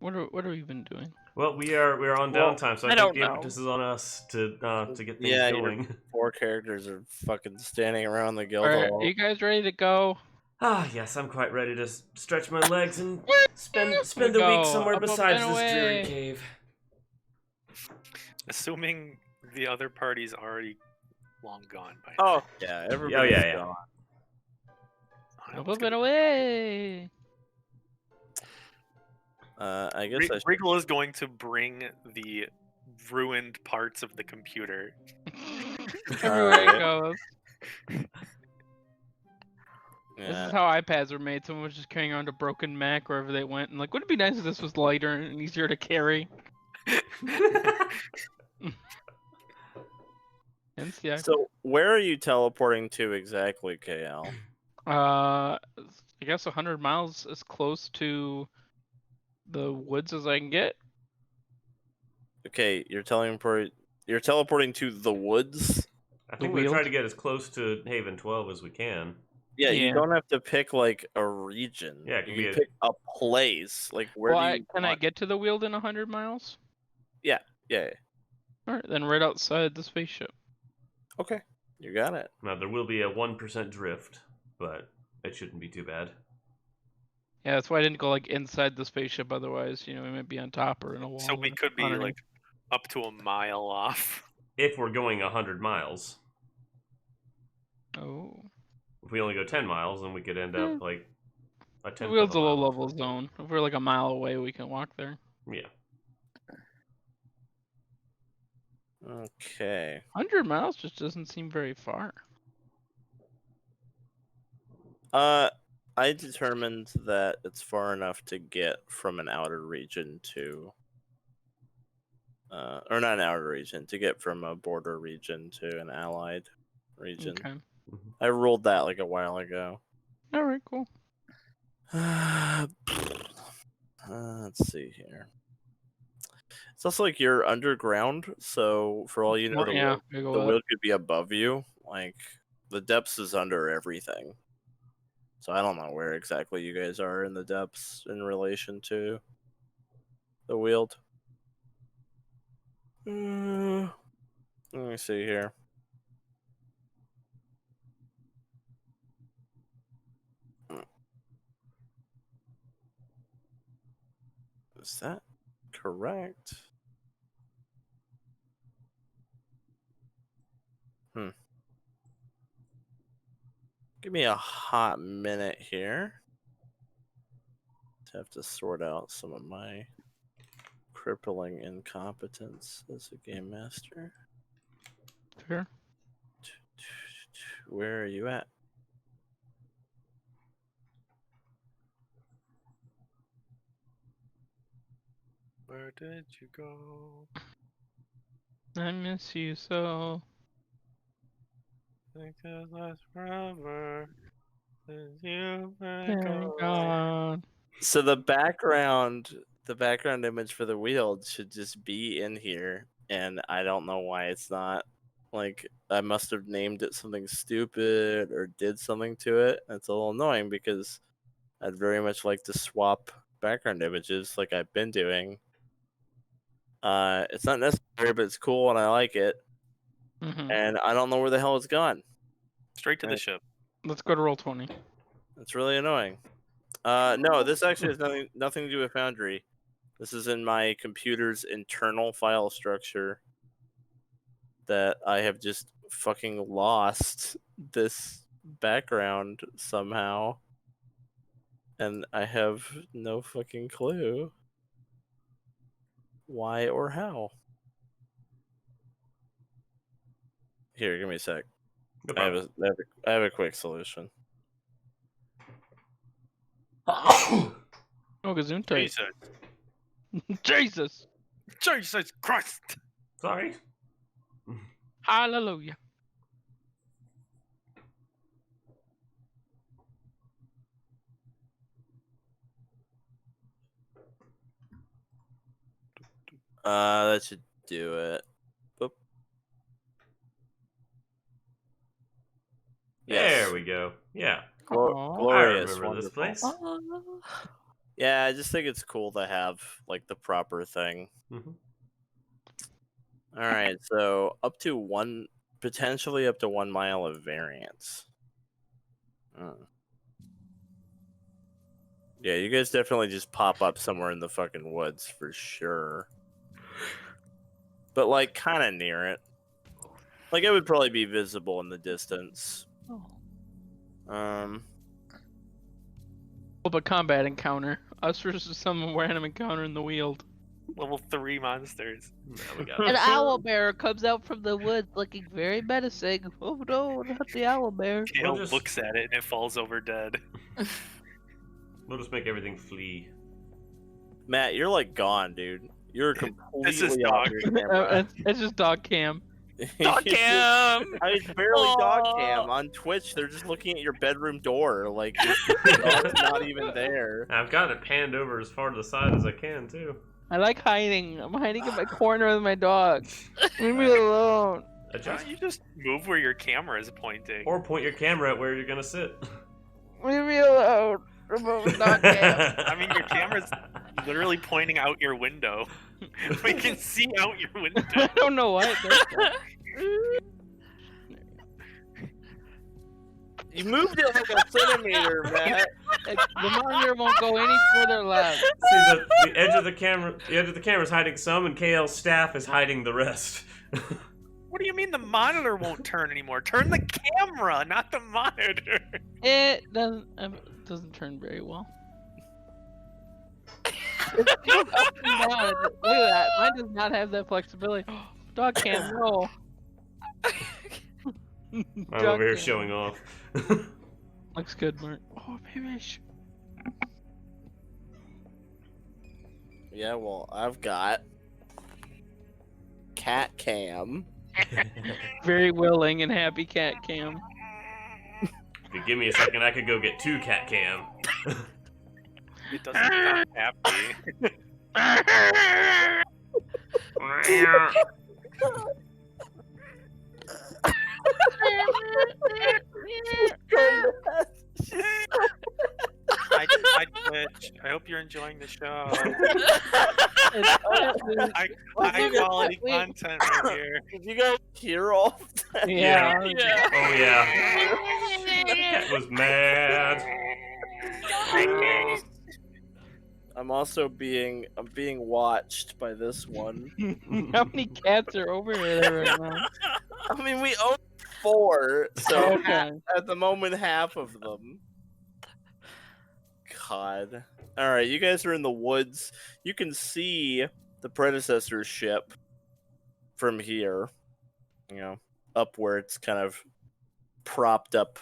What are we even doing? Well, we're on downtime, so I I think don't the know. impetus is on us to get things Yeah, going. 4 characters are fucking standing around the guild Alright, hall. are you guys ready to go? Ah, yes, I'm quite ready to stretch my legs and spend We the week go. somewhere Up besides and this dreary away. cave. Assuming the other party's already long gone by now. Oh, yeah, everybody's yeah. gone. Up and away. I guess I should... Reigel is going to bring the ruined parts of the computer. Everywhere it goes. This Yeah. is how iPads were made. Someone was just carrying around a broken Mac wherever they went, and like, wouldn't it be nice if this was lighter and easier to carry? Hence the iPad. So, where are you teleporting to exactly, KL? I guess 100 miles as close to the woods as I can get. Okay, you're teleporting to the woods? I think we try to get as close to Haven 12 as we can. Yeah, you Yeah. don't have to pick like a region. Yeah, it you can can be pick a place. Like where do you can I get to the Weald in 100 miles? Yeah. Alright, then right outside the spaceship. Okay, you got it. Now there will be a 1% drift, but it shouldn't be too bad. Yeah, that's why I didn't go like inside the spaceship. Otherwise, we might be on top or in a wall. So we could be like up to a mile off. If we're going 100 miles. Oh. If we only go 10 miles, then we could end up like a 10th The of Weald's a a mile. low level zone. If we're like a mile away, we can walk there. Yeah. Okay. 100 miles just doesn't seem very far. I determined that it's far enough to get from an outer region to or not an outer region, to get from a border region to an allied region. Okay. I ruled that like a while ago. Alright, cool. Let's see here. It's also like you're underground, so for all you know, the Weald could be above you. Like, the depths is under everything. So I don't know where exactly you guys are in the depths in relation to the Weald. Let me see here. Is that correct? Give me a hot minute here. I have to sort out some of my crippling incompetence as a game master. Sure. Where are you at? Where did you go? I miss you so. Think it lasts forever. Since you've Been been gone. So the background image for the Weald should just be in here, and I don't know why it's not. Like, I must have named it something stupid or did something to it. It's a little annoying because I'd very much like to swap background images like I've been doing. It's not necessary, but it's cool and I like it. And I don't know where the hell it's gone. Straight to the ship. Let's go to Roll20. That's really annoying. No, this actually has nothing to do with Foundry. This is in my computer's internal file structure that I have just fucking lost this background somehow. And I have no fucking clue why or how. Here, give me a sec. I have a quick solution. Oh, Gesundheit. Jesus. Jesus. Jesus Christ. Sorry. Hallelujah. That should do it. Boop. Yes. There we go. Yeah. Glorious. I remember this place. Yeah, I just think it's cool to have like the proper thing. Mm-hmm. All right, so potentially up to 1 mile of variance. Yeah, you guys definitely just pop up somewhere in the fucking woods for sure. But like kind of near it. Like it would probably be visible in the distance. Oh, but combat encounter. Us versus some random encounter in the Weald. Level 3 monsters. Now we got An owl bear comes out from the woods looking very menacing. Oh no, not the owl bear. Kale just- looks at it and it falls over dead. We'll just make everything flee. Matt, you're like gone, dude. You're completely This is off dog. your camera. It's just dog cam. Dog cam! I mean, it's barely dog Aw. cam on Twitch. They're just looking at your bedroom door, like the dog's not even there. I've got it panned over as far to the side as I can too. I like hiding. I'm hiding in my corner with my dog. Leave me alone. Why Adjust don't you just move where your camera is pointing? or point your camera at where you're gonna sit. Leave me alone. Remove dog cam. I mean, your camera's literally pointing out your window. We can see out your window. I don't know why it does that. You moved it like a centimeter, Matt. The monitor won't go any further left. See the edge of the camera is hiding some, and KL's staff is hiding the rest. What do you mean the monitor won't turn anymore? Turn the camera, not the monitor. It doesn't turn very well. It's just up and down. Look at that. Mine does not have that flexibility. Dog cam, no. I'm Dog over here cam. showing off. Looks good, Mark. Oh, baby. Yeah, well, I've got cat cam. Very willing and happy cat cam. If you give me a second, I could go get 2 cat cam. It doesn't sound happy. Hi, Twitch. I hope you're enjoying the show. High quality Wait. content right here. Did you guys hear all of that? Yeah. Oh yeah. Cat was mad. I'm also being watched by this one. How many cats are over there right now? I mean, we own 4, so Okay. at the moment, half of them. God. All right, you guys are in the woods. You can see the predecessor ship from here. You know, up where it's kind of propped up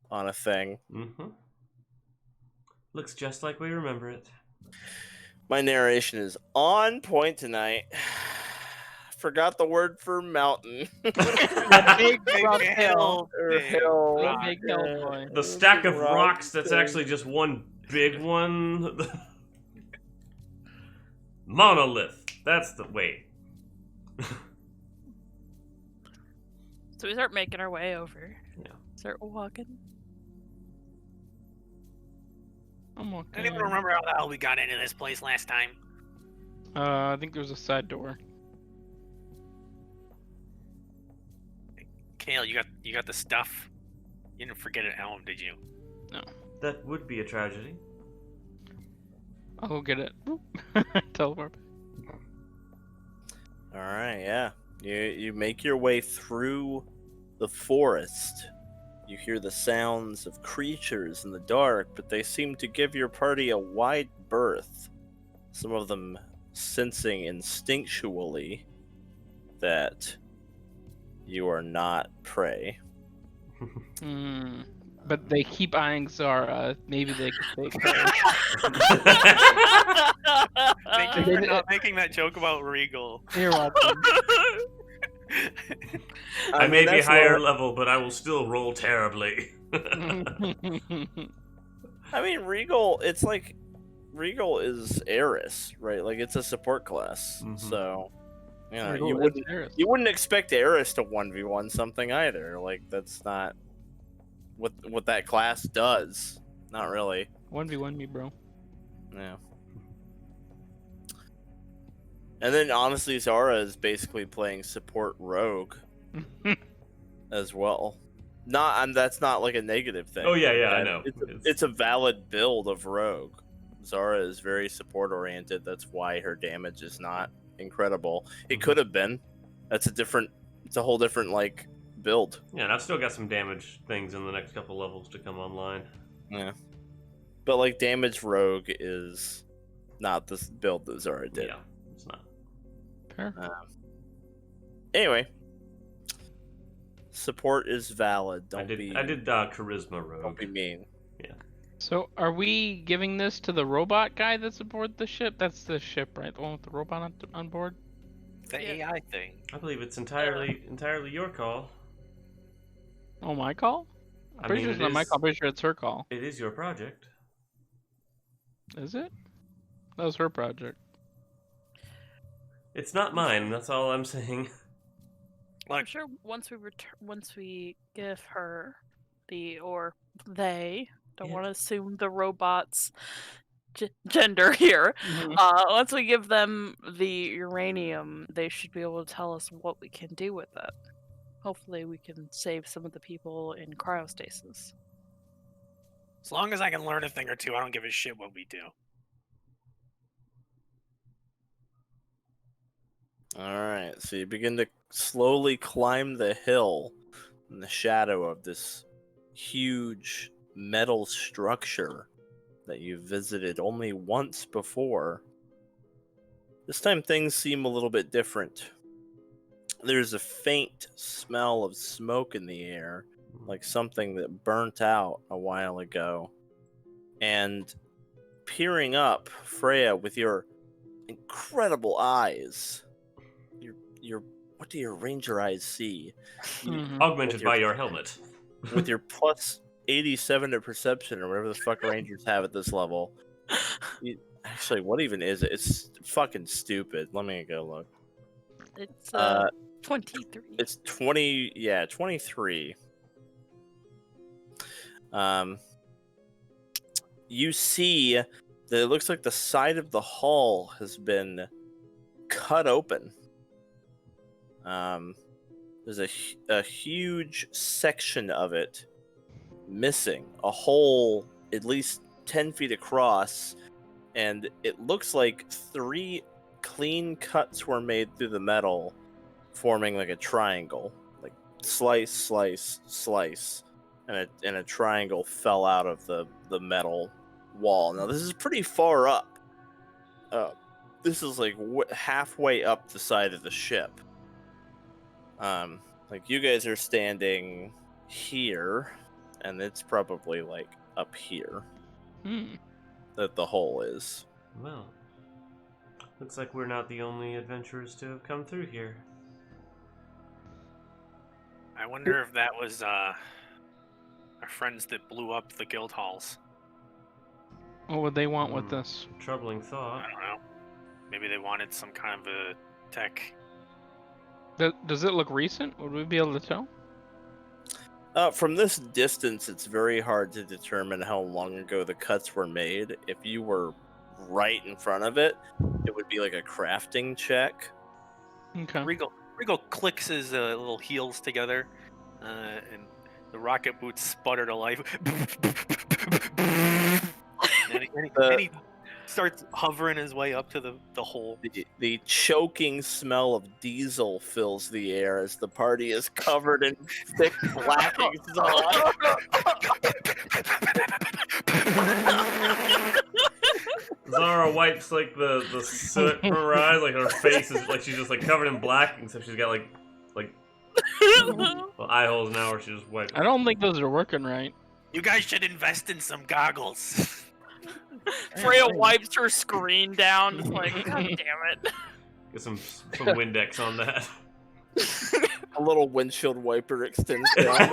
on a thing. Mm-hmm. Looks just like we remember it. My narration is on point tonight. Forgot the word for mountain. That big rough hill. Or hill. That big hill boy. The stack of Rock rocks that's thing. actually just one big one. Monolith. That's the wait. So we start making our way over. Yeah. Start walking. I'm okay. Anyone remember how the hell we got into this place last time? I think there's a side door. Kale, you got the stuff. You didn't forget it at home, did you? That would be a tragedy. I'll go get it. Teleport. All right, yeah. You make your way through the forest. You hear the sounds of creatures in the dark, but they seem to give your party a wide berth. Some of them sensing instinctually that you are not prey. But they keep eyeing Zara. Maybe they could take her. Thank you for not making that joke about Reigel. You're welcome. I may be that's higher what- level, but I will still roll terribly. I mean, Reigel, it's like Reigel is Eris, right? Like it's a support class. Mhm. So, you know, Reigel you is wouldn't Eris. you wouldn't expect Eris to 1v1 something either. Like that's not what that class does. Not really. 1v1 me, bro. Yeah. And then honestly, Zara is basically playing support rogue as well. Not, and that's not like a negative thing. Oh, yeah, I know. It's a valid build of rogue. Zara is very support oriented. That's why her damage is not incredible. It could have been. It's a whole different like build. Yeah, and I've still got some damage things in the next couple levels to come online. Yeah. But like damage rogue is not the build that Zara did. Yeah, it's not. Fair. Anyway, support is valid. I did charisma rogue. Don't be mean. So, are we giving this to the robot guy that's aboard the ship? That's the ship, right? The one with the robot on board? The AI thing. I believe it's entirely your call. Oh, my call? I'm pretty sure it's not my call. I'm pretty sure it's her call. It is your project. Is it? That was her project. It's not mine. That's all I'm saying. I'm sure once we give her they don't want to assume the robot's gender here. Once we give them the uranium, they should be able to tell us what we can do with it. Hopefully, we can save some of the people in cryostasis. As long as I can learn a thing or two, I don't give a shit what we do. Alright, so you begin to slowly climb the hill in the shadow of this huge metal structure that you visited only once before. This time things seem a little bit different. There's a faint smell of smoke in the air, like something that burnt out a while ago. And peering up, Freya, with your incredible eyes, what do your ranger eyes see? Augmented by your helmet. With your plus 87 to perception or whatever the fuck rangers have at this level. Actually, what even is it? It's fucking stupid. Let me go look. It's 23. It's 23. You see that it looks like the side of the hull has been cut open. There's a huge section of it missing, a hole at least 10 feet across, and it looks like 3 clean cuts were made through the metal, forming like a triangle, like slice, slice, slice, and a triangle fell out of the metal wall. Now this is pretty far up. This is like halfway up the side of the ship. Like you guys are standing here, and it's probably like up here that the hole is. Well, looks like we're not the only adventurers to have come through here. I wonder if that was our friends that blew up the guild halls. What would they want with this? Troubling thought. I don't know. Maybe they wanted some kind of a tech. Does it look recent? Would we be able to tell? From this distance, it's very hard to determine how long ago the cuts were made. If you were right in front of it, it would be like a crafting check. Okay. Reigel clicks his little heels together, and the rocket boots sputter to life. and he starts hovering his way up to the hole. The choking smell of diesel fills the air as the party is covered in thick black exhaust. Zara wipes like the soot from her eyes, like her face is like she's just like covered in black, except she's got like eye holes now, where she just wipes. I don't think those are working right. You guys should invest in some goggles. Freya wipes her screen down. It's like, God damn it. Get some Windex on that. A little windshield wiper extends down.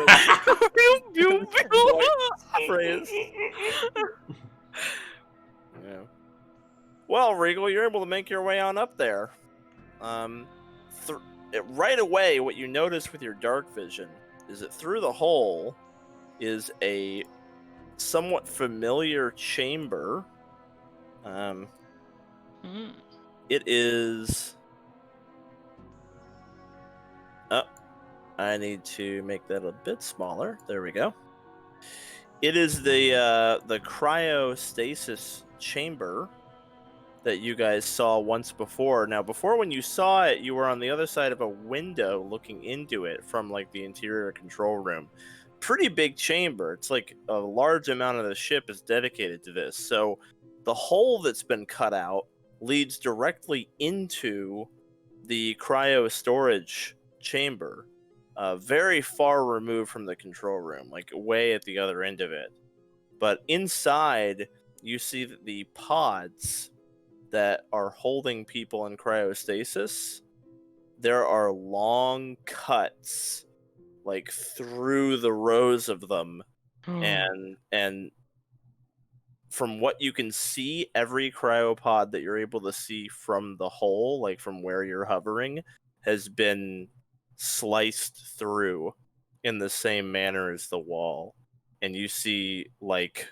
Pew, pew, pew. Phrase. Yeah. Well, Reigel, you're able to make your way on up there. Right away, what you notice with your dark vision is that through the hole is a somewhat familiar chamber. Hmm. It is. Oh, I need to make that a bit smaller. There we go. It is the cryostasis chamber that you guys saw once before. Now, before when you saw it, you were on the other side of a window looking into it from like the interior control room. Pretty big chamber. It's like a large amount of the ship is dedicated to this. So the hole that's been cut out leads directly into the cryo storage chamber, very far removed from the control room, like way at the other end of it. But inside, you see that the pods that are holding people in cryostasis, there are long cuts like through the rows of them, and from what you can see, every cryopod that you're able to see from the hole, like from where you're hovering, has been sliced through in the same manner as the wall. And you see like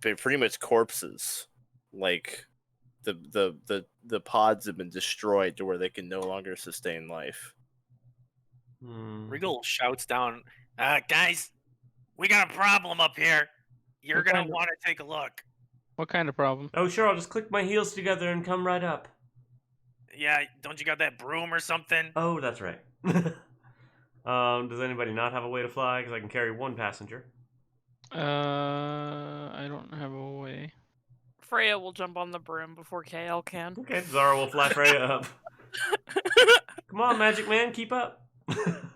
pretty much corpses. Like the pods have been destroyed to where they can no longer sustain life. Hmm. Regal shouts down, guys, we got a problem up here. You're What gonna kind of- want to take a look. What kind of problem? Oh, sure, I'll just click my heels together and come right up. Yeah, don't you got that broom or something? Oh, that's right. Does anybody not have a way to fly? Because I can carry one passenger. I don't have a way. Freya will jump on the broom before KL can. Okay, Zara will fly Freya up. Come on, Magic Man, keep up.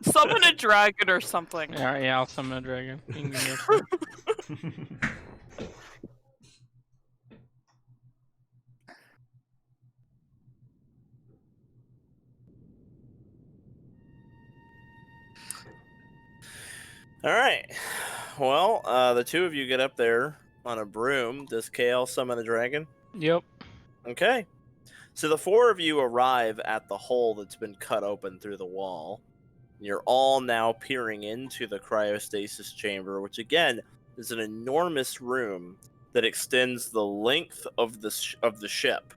Summon a dragon or something. Yeah, I'll summon a dragon. You can give me a second. All right. Well, the two of you get up there on a broom. Does KL summon a dragon? Yep. Okay. So the four of you arrive at the hole that's been cut open through the wall. You're all now peering into the cryostasis chamber, which again is an enormous room that extends the length of the ship.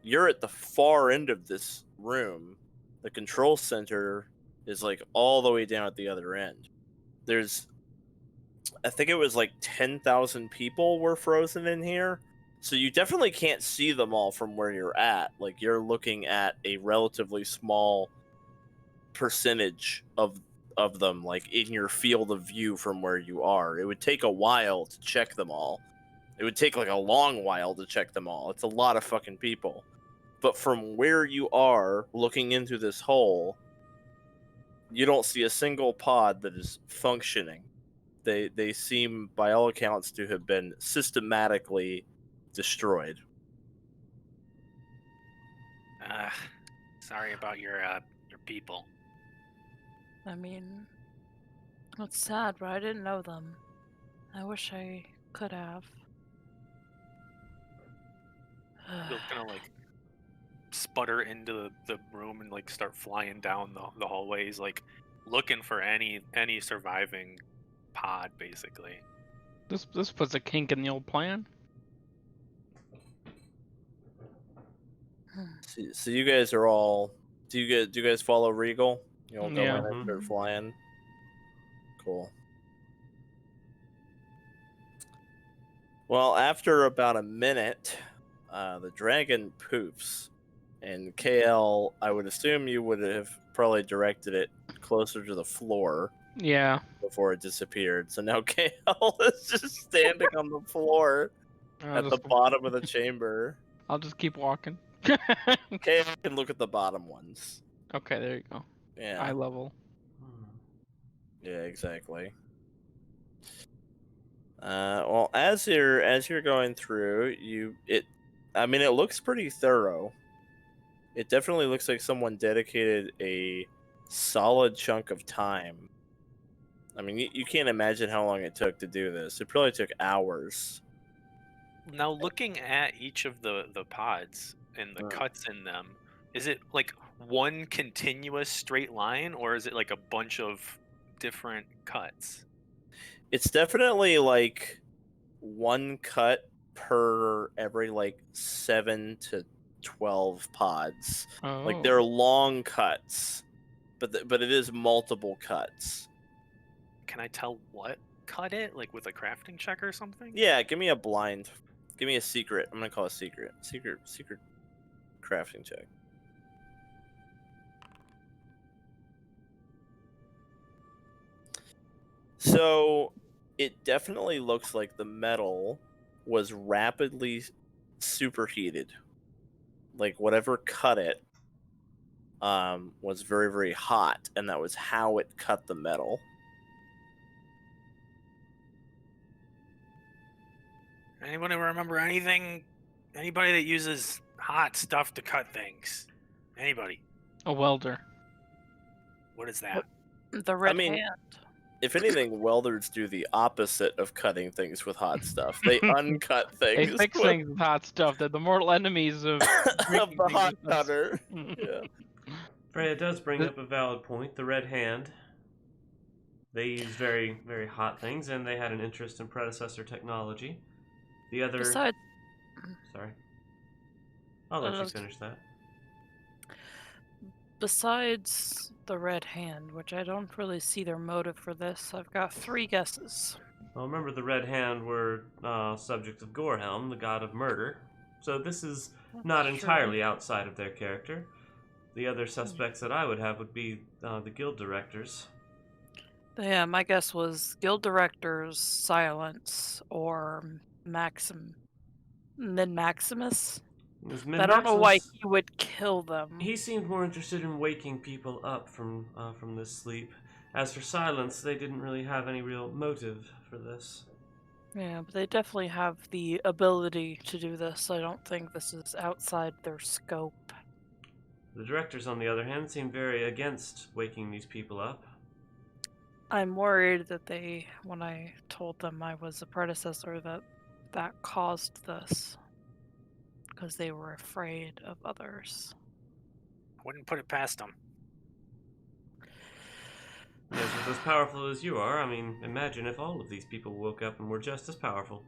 You're at the far end of this room. The control center is like all the way down at the other end. There's, I think it was like 10,000 people were frozen in here. So you definitely can't see them all from where you're at. Like, you're looking at a relatively small percentage of them, like in your field of view from where you are. It would take a while to check them all. It would take like a long while to check them all. It's a lot of fucking people. But from where you are looking into this hole, you don't see a single pod that is functioning. They seem, by all accounts, to have been systematically destroyed. Sorry about your people. I mean, it's sad, but I didn't know them. I wish I could have. He'll kind of like sputter into the room and like start flying down the hallways, like looking for any surviving pod, basically. This puts a kink in the old plan. So you guys are all. Do you guys follow Regal? You'll go Yeah. in and start flying. Cool. Well, after about a minute, the dragon poofs, and KL, I would assume you would have probably directed it closer to the floor Yeah. before it disappeared. So now KL is just standing on the floor at the bottom of the chamber. I'll just keep walking. KL can look at the bottom ones. Okay, there you go. Yeah. Eye level. Yeah, exactly. Well, as you're going through, it looks pretty thorough. It definitely looks like someone dedicated a solid chunk of time. I mean, you can't imagine how long it took to do this. It probably took hours. Now, looking at each of the pods and the cuts in them, is it like one continuous straight line, or is it like a bunch of different cuts? It's definitely like one cut per every like 7 to 12 pods. Oh. Like they're long cuts, but it is multiple cuts. Can I tell what cut it? Like with a crafting check or something? Yeah, give me a blind. Give me a secret. I'm gonna call it secret. Secret crafting check. So it definitely looks like the metal was rapidly superheated. Like whatever cut it was very, very hot, and that was how it cut the metal. Anyone remember anything? Anybody that uses hot stuff to cut things? Anybody? A welder. What is that? The red mean, hand. If anything, welders do the opposite of cutting things with hot stuff. They uncut They things fix with things with hot stuff. They're the mortal enemies of of breaking the things hot with hot cutter. stuff. Yeah. Freya does bring up a valid point. The Red Hand. They use very, very hot things, and they had an interest in predecessor technology. The other... Besides, Sorry. I'll let you finish that. besides the red hand, which I don't really see their motive for this, I've got 3 guesses. Well, remember the Red Hand were subjects of Gorehelm, the god of murder. So this is not That's entirely outside of their character. The other suspects that I would have would be the guild directors. Yeah, my guess was guild directors, Silence, or Maxim. Then Maximus. I don't know why he would kill them. He seemed more interested in waking people up from this sleep. As for Silence, they didn't really have any real motive for this. Yeah, but they definitely have the ability to do this. I don't think this is outside their scope. The directors, on the other hand, seem very against waking these people up. I'm worried that when I told them I was a predecessor, that caused this. Because they were afraid of others. I wouldn't put it past them. Yes, with as powerful as you are, I mean, imagine if all of these people woke up and were just as powerful.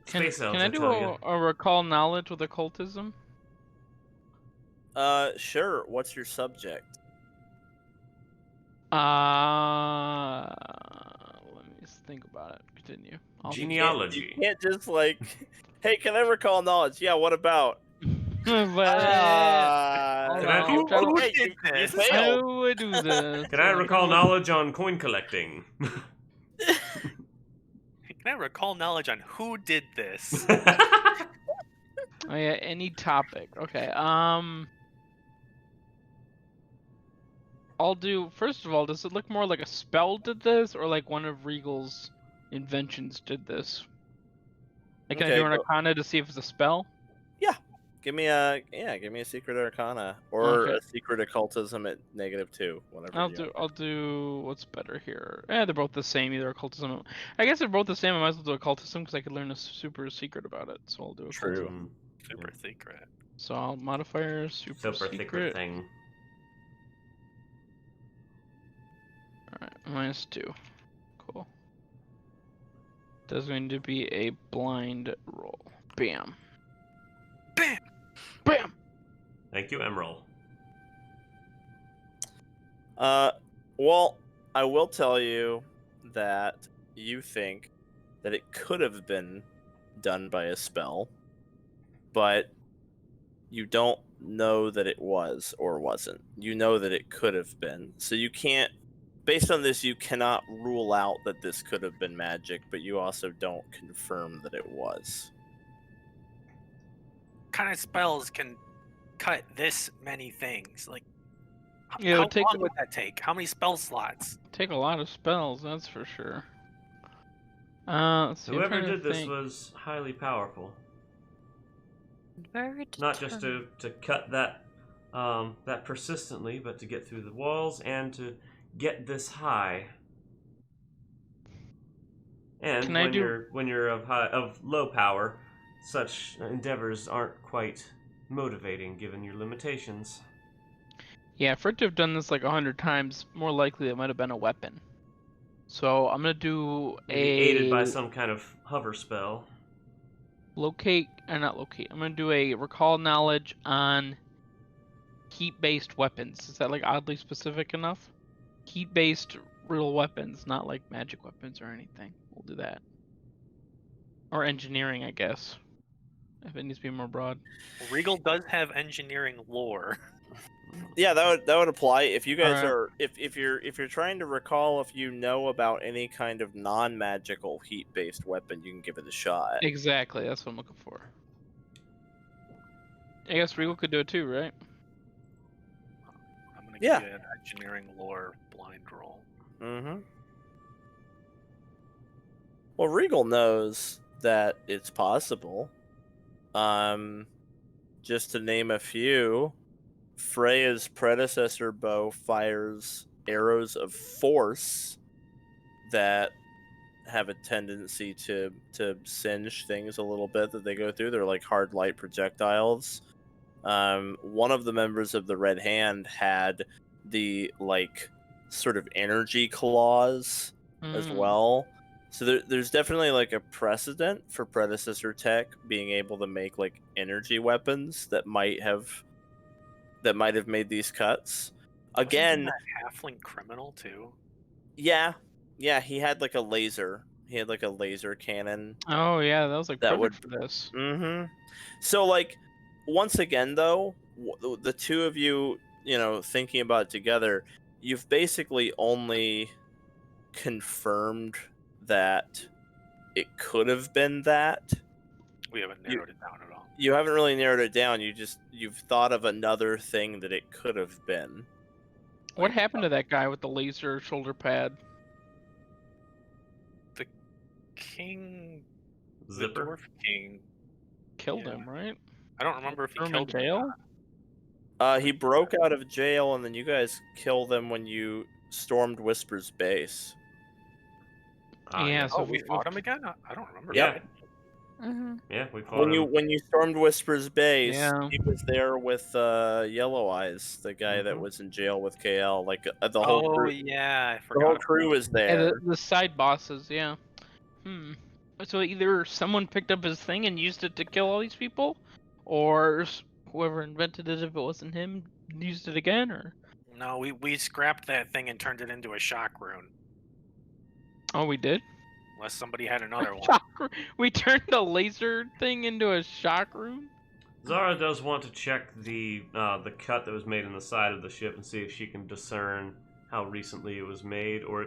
Can Space elves, I do a recall knowledge with occultism? Sure. What's your subject? Let me just think about it. Continue. Genealogy. You can't just like, hey, can I recall knowledge? Yeah, what about? Who Okay, you failed. would do this? Can I recall knowledge on coin collecting? Can I recall knowledge on who did this? Oh yeah, any topic. Okay. I'll do. First of all, does it look more like a spell did this, or like one of Reigel's inventions did this? Like, can I do an Arcana to see if it's a spell? Yeah. Give me a secret Arcana or Okay. a secret occultism at -2. Whatever. I'll do. What's better here? They're both the same. Either occultism. I guess they're both the same. I might as well do occultism because I could learn a super secret about it. So I'll do occultism. Super secret. So I'll modifier super secret thing. Alright, -2. Cool. That's going to be a blind roll. Bam. Bam! Bam! Thank you, Emerald. Well, I will tell you that you think that it could have been done by a spell, but you don't know that it was or wasn't. You know that it could have been. So you can't, based on this, you cannot rule out that this could have been magic, but you also don't confirm that it was. What kind of spells can cut this many things? Like, Yeah, how long would that take? How many spell slots? Take a lot of spells, that's for sure. Let's see, Whoever did this was highly powerful. Very Not just to cut that that persistently, but to get through the walls and to get this high. And when you're of low power, such endeavors aren't quite motivating given your limitations. Yeah, for it to have done this like 100 times, more likely it might have been a weapon. So I'm gonna do Maybe aided by some kind of hover spell. not locate. I'm gonna do a recall knowledge on heat-based weapons. Is that like oddly specific enough? Heat-based real weapons, not like magic weapons or anything. We'll do that. Or engineering, I guess. If it needs to be more broad. Regal does have engineering lore. Yeah, that would apply. If you guys Alright. are if you're trying to recall if you know about any kind of non-magical heat-based weapon, you can give it a shot. Exactly, that's what I'm looking for. I guess Regal could do it too, right? I'm gonna Yeah. give you an engineering lore blind roll. Mm-hmm. Well, Regal knows that it's possible. Just to name a few, Freya's predecessor bow fires arrows of force that have a tendency to singe things a little bit that they go through. They're like hard light projectiles. One of the members of the Red Hand had the like sort of energy claws as well. So there's definitely like a precedent for predecessor tech being able to make like energy weapons that might have made these cuts. Again, Wasn't that halfling criminal too? yeah, he had like a laser. He had like a laser cannon. Oh yeah, that was like That perfect for this. Mm-hmm. So like, once again though, the two of you, thinking about it together, you've basically only confirmed that it could have been that. We haven't narrowed it down at all. You haven't really narrowed it down. You've thought of another thing that it could have been. What happened to that guy with the laser shoulder pad? The king, Zipper? the dwarf king, Killed Yeah. him, right? I don't remember if he Threw him in killed him or jail? not. He broke out of jail, and then you guys killed him when you stormed Whisper's base. Yeah, so Oh, if we we- fought him again? I don't remember Yeah. that. Mm-hmm. Yeah, we fought him. When you stormed Whisper's base, Yeah. he was there with Yellow Eyes, the guy that Mhm. was in jail with KL. Like the whole Oh crew, yeah, I the whole forgot. crew was Yeah, there. the side bosses, yeah. So either someone picked up his thing and used it to kill all these people, or whoever invented it, if it wasn't him, used it again, or... No, we scrapped that thing and turned it into a shock rune. Oh, we did? Unless somebody had another one. We turned a laser thing into a shock room? Zara does want to check the cut that was made in the side of the ship and see if she can discern how recently it was made, or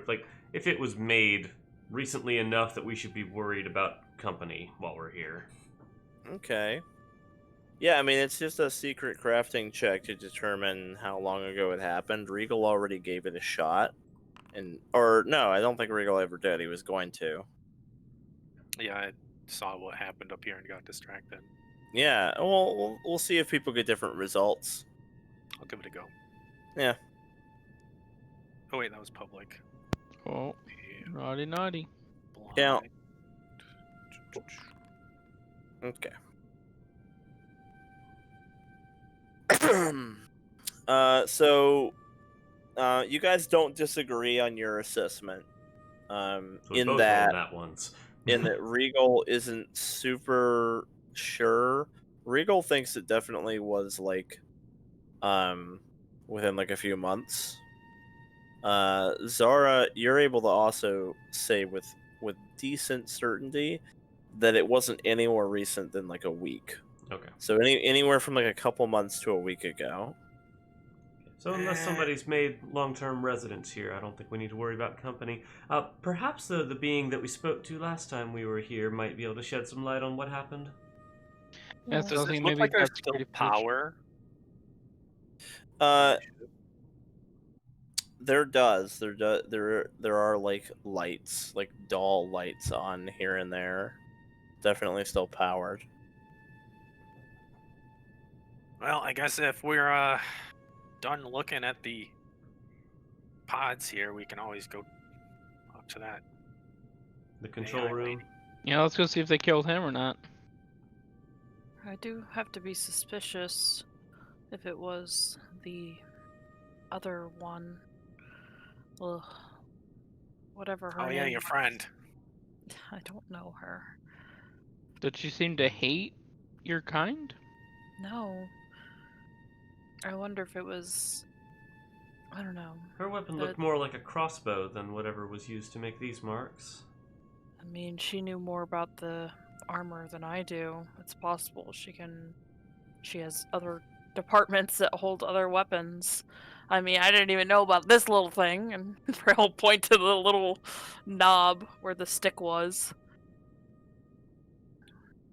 if it was made recently enough that we should be worried about company while we're here. Okay. Yeah, I mean, it's just a secret crafting check to determine how long ago it happened. Regal already gave it a shot. Or no, I don't think Regal ever did. He was going to. Yeah, I saw what happened up here and got distracted. Yeah, well, we'll see if people get different results. I'll give it a go. Yeah. Oh wait, that was public. Oh, Yeah, naughty, naughty. Yeah. blind. Okay. You guys don't disagree on your assessment. So we In both that, rolled that once. in that Regal isn't super sure. Regal thinks it definitely was like, within like a few months. Zara, you're able to also say with decent certainty that it wasn't any more recent than like a week. Okay. So anywhere from like a couple months to a week ago. So unless somebody's made long-term residence here, I don't think we need to worry about company. Perhaps the being that we spoke to last time we were here might be able to shed some light on what happened. Yeah, so I Does was it thinking look maybe like there's that's still security footage. power? There does. There are like lights, like dull lights on here and there. Definitely still powered. Well, I guess if we're done looking at the pods here, we can always go up to that. The control AI room. lady. Yeah, let's go see if they killed him or not. I do have to be suspicious if it was the other one. Ugh. Whatever her Oh yeah, name your was. friend. I don't know her. Did she seem to hate your kind? No. I wonder if it was. I don't know. Her weapon But- looked more like a crossbow than whatever was used to make these marks. I mean, she knew more about the armor than I do. It's possible she has other departments that hold other weapons. I mean, I didn't even know about this little thing, and I'll point to the little knob where the stick was.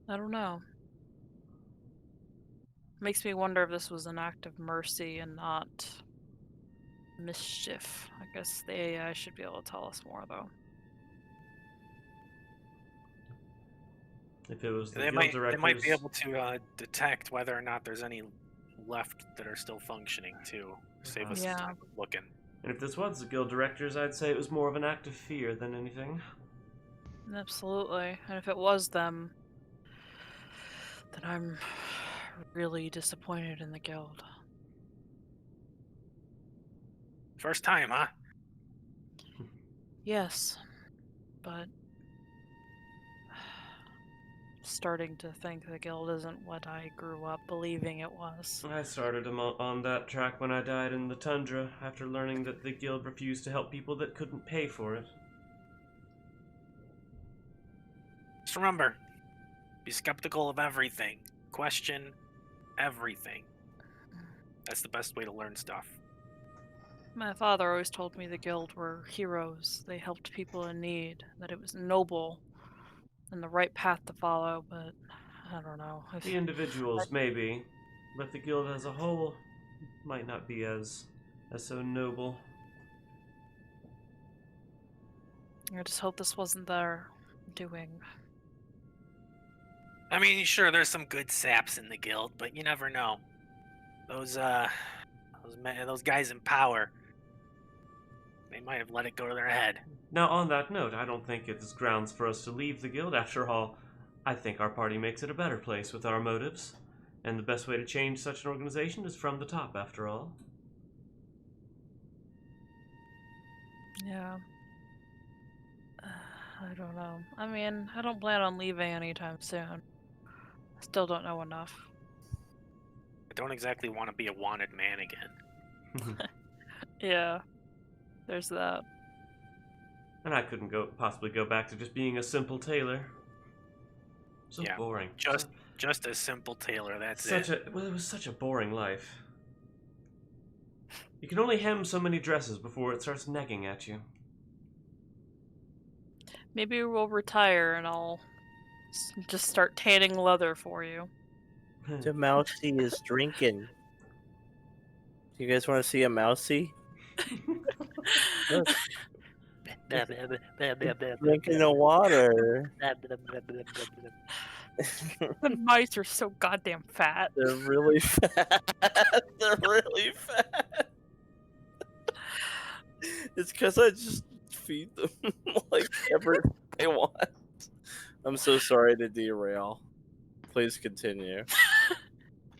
I don't know. Makes me wonder if this was an act of mercy and not mischief. I guess the AI should be able to tell us more, though. If it was the They guild might directors, be able to detect whether or not there's any left that are still functioning too. Save us Yeah. some time of looking. and if this was the guild directors, I'd say it was more of an act of fear than anything. Absolutely. And if it was them, then I'm really disappointed in the guild. First time, huh? Yes, but starting to think the guild isn't what I grew up believing it was. I started on that track when I died in the tundra after learning that the guild refused to help people that couldn't pay for it. Just remember, be skeptical of everything. Question everything. That's the best way to learn stuff. My father always told me the guild were heroes. They helped people in need, that it was noble and the right path to follow, but I don't know. The individuals, maybe, but the guild as a whole might not be as so noble. I just hope this wasn't their doing. I mean, sure, there's some good saps in the guild, but you never know. Those guys in power, they might have let it go to their head. Now, on that note, I don't think it's grounds for us to leave the guild. After all, I think our party makes it a better place with our motives. And the best way to change such an organization is from the top, after all. Yeah. I don't know. I mean, I don't plan on leaving anytime soon. I still don't know enough. I don't exactly want to be a wanted man again. Yeah. There's that. And I couldn't possibly go back to just being a simple tailor. So Yeah, boring. Just a simple tailor, that's Such it. it was such a boring life. You can only hem so many dresses before it starts nagging at you. Maybe we'll retire and I'll just start tanning leather for you. The mousey is drinking. Do you guys want to see a mousey? Look, drinking the water. The mice are so goddamn fat. They're really fat. They're really fat. It's because I just feed them like everything they want. I'm so sorry to derail. Please continue.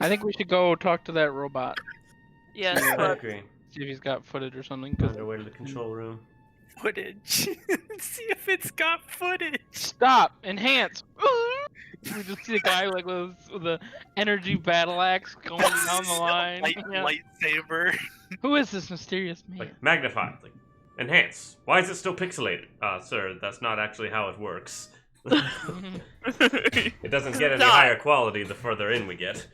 I think we should go talk to that robot. Yes, I but agree. See if he's got footage or something. 'Cause On their way to the control room. Footage. See if it's got footage. stop! Enhance! We just see a guy like with the energy battle axe going down the line. Yeah. Lightsaber. Who is this mysterious man? Like, magnify. Like, enhance. Why is it still pixelated? Sir, that's not actually how it works. It doesn't get any Not. higher quality the further in we get.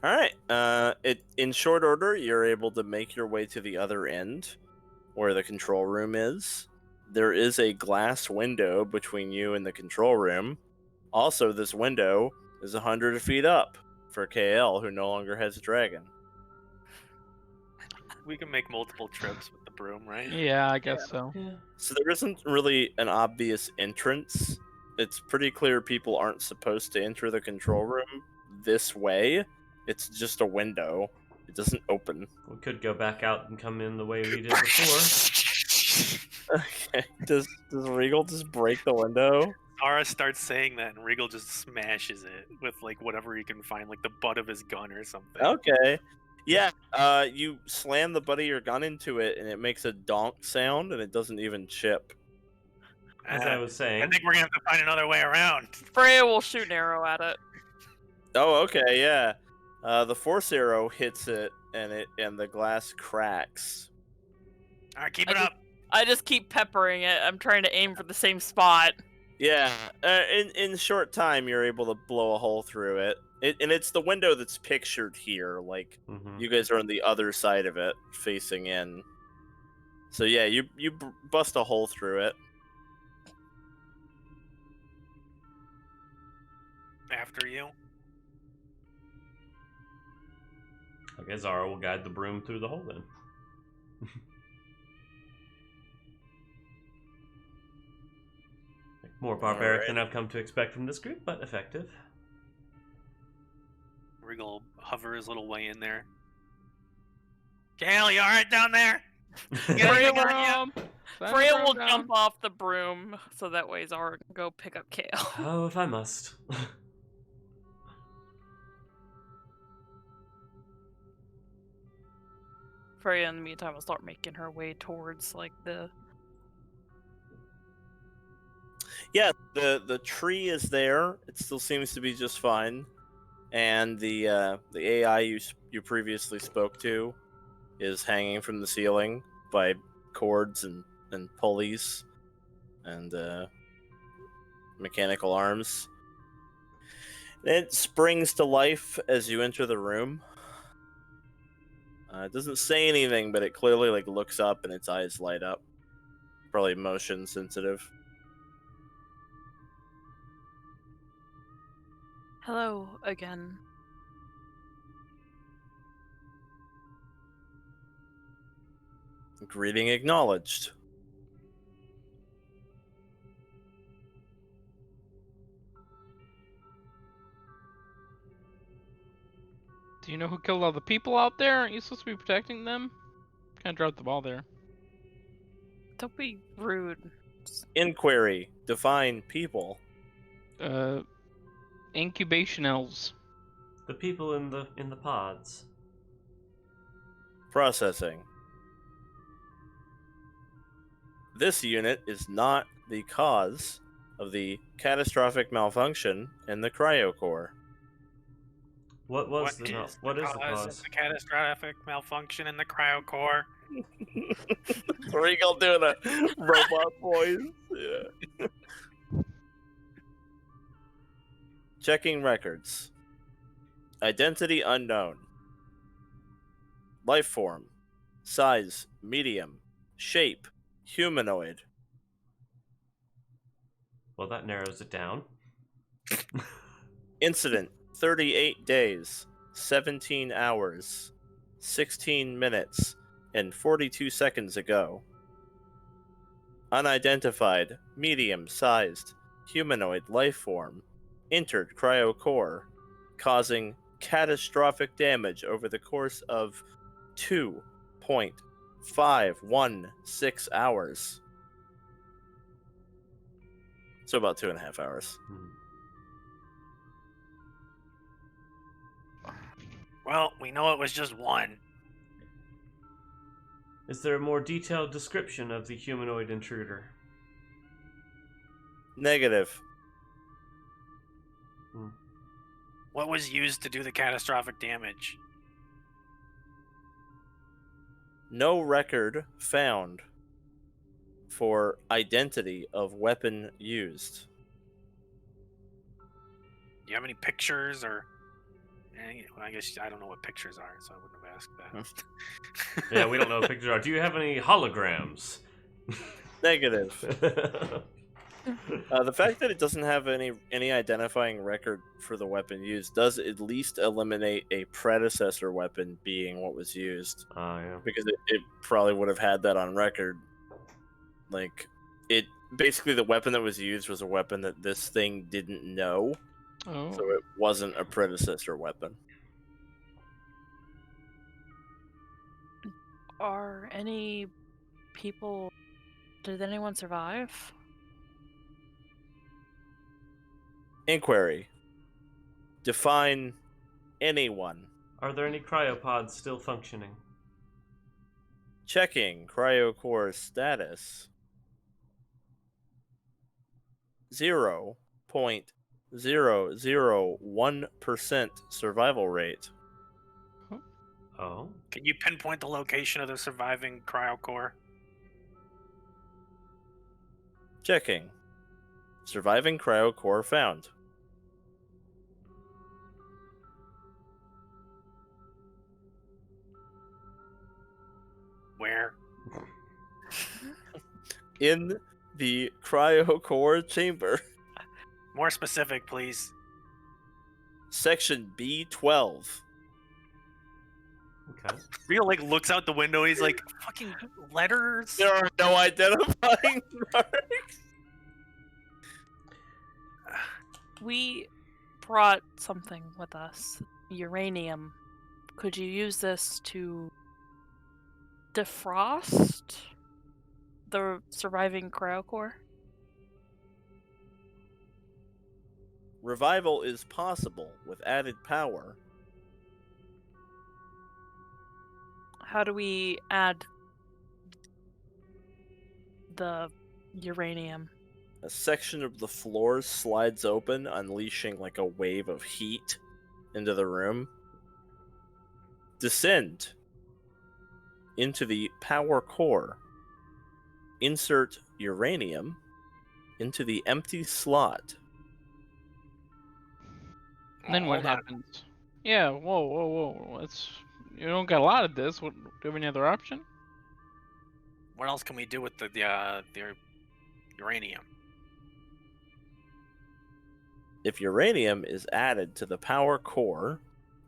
All right. In short order, you're able to make your way to the other end, where the control room is. There is a glass window between you and the control room. Also, this window is 100 feet up for KL, who no longer has a dragon. We can make multiple trips with the broom, right? Yeah, I guess so. Yeah. So there isn't really an obvious entrance. It's pretty clear people aren't supposed to enter the control room this way. It's just a window. It doesn't open. We could go back out and come in the way we did before. Okay. Does Reigel just break the window? Zara starts saying that, and Reigel just smashes it with like whatever he can find, like the butt of his gun or something. Okay. Yeah, you slam the butt of your gun into it, and it makes a donk sound, and it doesn't even chip. as I was saying. I think we're gonna have to find another way around. Freya will shoot an arrow at it. Oh, okay, yeah. The force arrow hits it, and the glass cracks. All right, keep it up. I just keep peppering it. I'm trying to aim for the same spot. Yeah, in short time, you're able to blow a hole through it. And it's the window that's pictured here. Like, you guys are on the other side of it, facing in. So yeah, you bust a hole through it. After you. I guess Zara will guide the broom through the hole then. More barbaric than I've come to expect from this group, but effective. Reigel will hover his little way in there. Kale, you alright down there? Freya will down. jump off the broom, so that way Zara can go pick up Kale. Oh, if I must. Freya, in the meantime, will start making her way towards, like, the... Yeah, the tree is there. It still seems to be just fine. And the AI you previously spoke to is hanging from the ceiling by cords and pulleys and mechanical arms. It springs to life as you enter the room. It doesn't say anything, but it clearly looks up and its eyes light up. Probably motion sensitive. Hello again. Greeting acknowledged. Do you know who killed all the people out there? Aren't you supposed to be protecting them? Kind of dropped the ball there. Don't be rude. Inquiry. Define people. Incubation elves. The people in the pods. Processing. This unit is not the cause of the catastrophic malfunction in the cryocore. What is the cause? Of the catastrophic malfunction in the cryocore? Reigel doing a robot voice. Yeah. Checking records. Identity unknown. Life form. Size medium. Shape humanoid. Well, that narrows it down. Incident 38 days, 17 hours, 16 minutes, and 42 seconds ago. Unidentified, medium-sized, humanoid life form entered cryocore, causing catastrophic damage over the course of 2.516 hours. So about 2.5 hours. Well, we know it was just one. Is there a more detailed description of the humanoid intruder? Negative. What was used to do the catastrophic damage? No record found for identity of weapon used. Do you have any pictures or... Well, I guess I don't know what pictures are, so I wouldn't have asked that. Yeah, we don't know what pictures are. Do you have any holograms? Negative. The fact that it doesn't have any identifying record for the weapon used does at least eliminate a predecessor weapon being what was used. Yeah. Because it probably would have had that on record. Basically the weapon that was used was a weapon that this thing didn't know. Oh. So it wasn't a predecessor weapon. Are any people... Did anyone survive? Inquiry. Define anyone. Are there any cryopods still functioning? Checking cryocore status. 0.001% survival rate. Oh. Can you pinpoint the location of the surviving cryocore? Checking. Surviving cryocore found. Where? In the cryocore chamber. More specific, please. Section B12. Okay. Real like looks out the window. He's like, fucking letters. There are no identifying marks. We brought something with us. Uranium. Could you use this to defrost the surviving cryocore? Revival is possible with added power. How do we add the uranium? A section of the floor slides open, unleashing like a wave of heat into the room. Descend into the power core. Insert uranium into the empty slot. And then what Hold on. happens? Yeah, whoa. You don't got a lot of this. What, do you have any other option? What else can we do with the uranium? If uranium is added to the power core,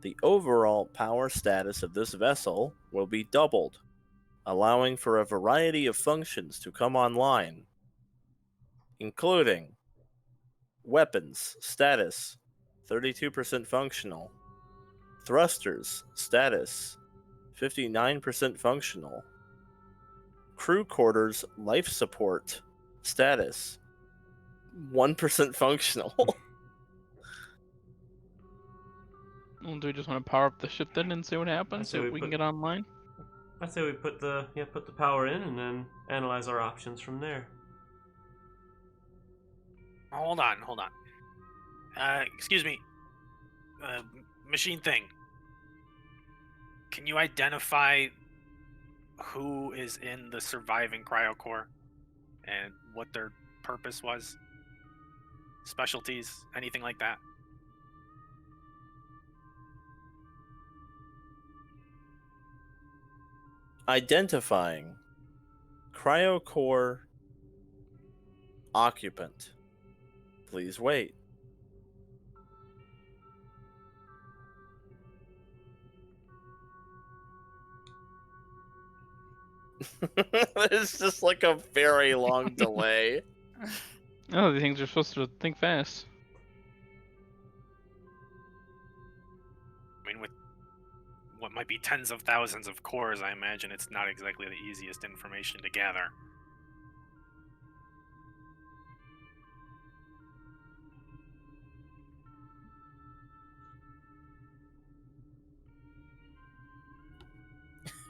the overall power status of this vessel will be doubled, allowing for a variety of functions to come online, including weapons status 32% functional, thrusters status 59% functional, crew quarters life support status 1% functional. Well, do we just want to power up the ship then and see what happens? say See we if we can put- get online? I'd say we put the power in and then analyze our options from there. Hold on. Excuse me. Machine thing. Can you identify who is in the surviving cryocore and what their purpose was? Specialties? Anything like that? Identifying cryocore occupant. Please wait. It's just like a very long delay. Oh, the things are supposed to think fast. I mean, with what might be tens of thousands of cores, I imagine it's not exactly the easiest information to gather.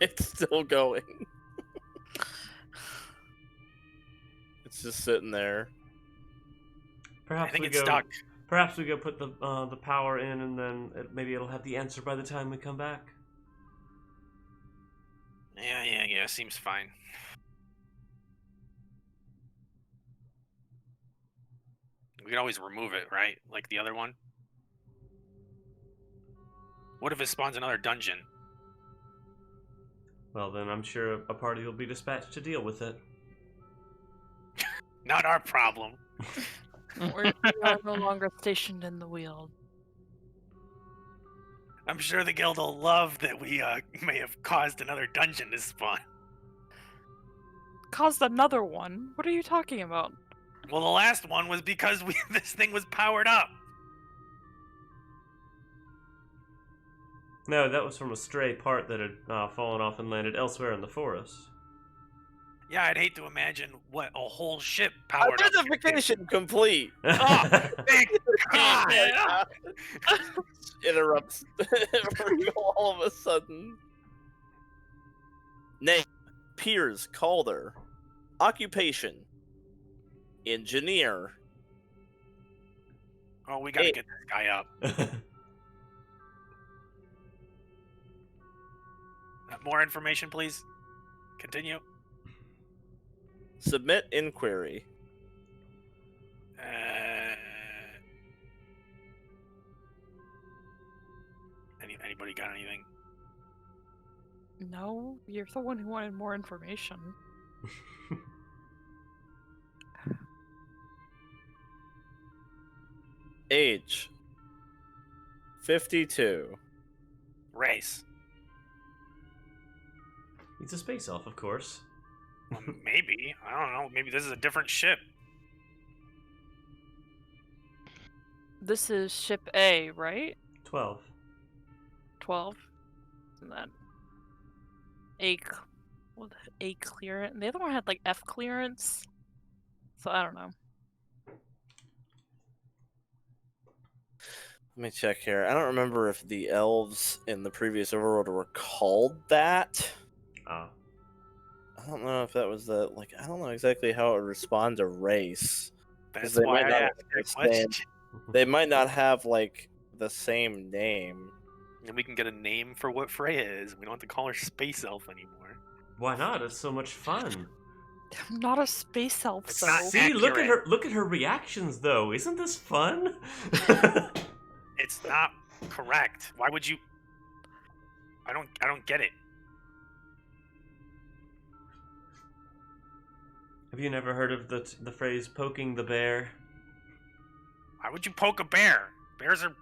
It's still going. It's just sitting there. Perhaps I think we it's go. stuck. Perhaps we go put the power in, and then maybe it'll have the answer by the time we come back. Yeah, seems fine. We could always remove it, right? Like the other one? What if it spawns another dungeon? Well, then I'm sure a party will be dispatched to deal with it. Not our problem. We are no longer stationed in the Weald. I'm sure the guild will love that we may have caused another dungeon to spawn. Caused another one? What are you talking about? Well, the last one was because this thing was powered up. No, that was from a stray part that had fallen off and landed elsewhere in the forest. Yeah, I'd hate to imagine what a whole ship powered up. Identification complete. Oh, thank God! Interrupts Reigel all of a sudden. Name: Piers Calder. Occupation: engineer. Oh, we gotta Hey. get this guy up. More information, please. Continue. Submit inquiry. Anybody got anything? No, you're the one who wanted more information. Age 52. Race. He's a space elf, of course. Well, maybe. I don't know. Maybe this is a different ship. This is ship A, right? 12. 12. And then A clearance. The other one had like F clearance. So I don't know. Let me check here. I don't remember if the elves in the previous overworld were called that. Ah. I don't know if that was the like. I don't know exactly how it would respond to race. That's they why might I not asked have that the question. same- They might not have like the same name. And we can get a name for what Freya is. We don't have to call her Space Elf anymore. Why not? It's so much fun. I'm not a space elf, It's so. not See, look at accurate. her. Look at her reactions, though. Isn't this fun? It's not correct. Why would you? I don't get it. Have you never heard of the phrase "poking the bear"? Why would you poke a bear? Bears are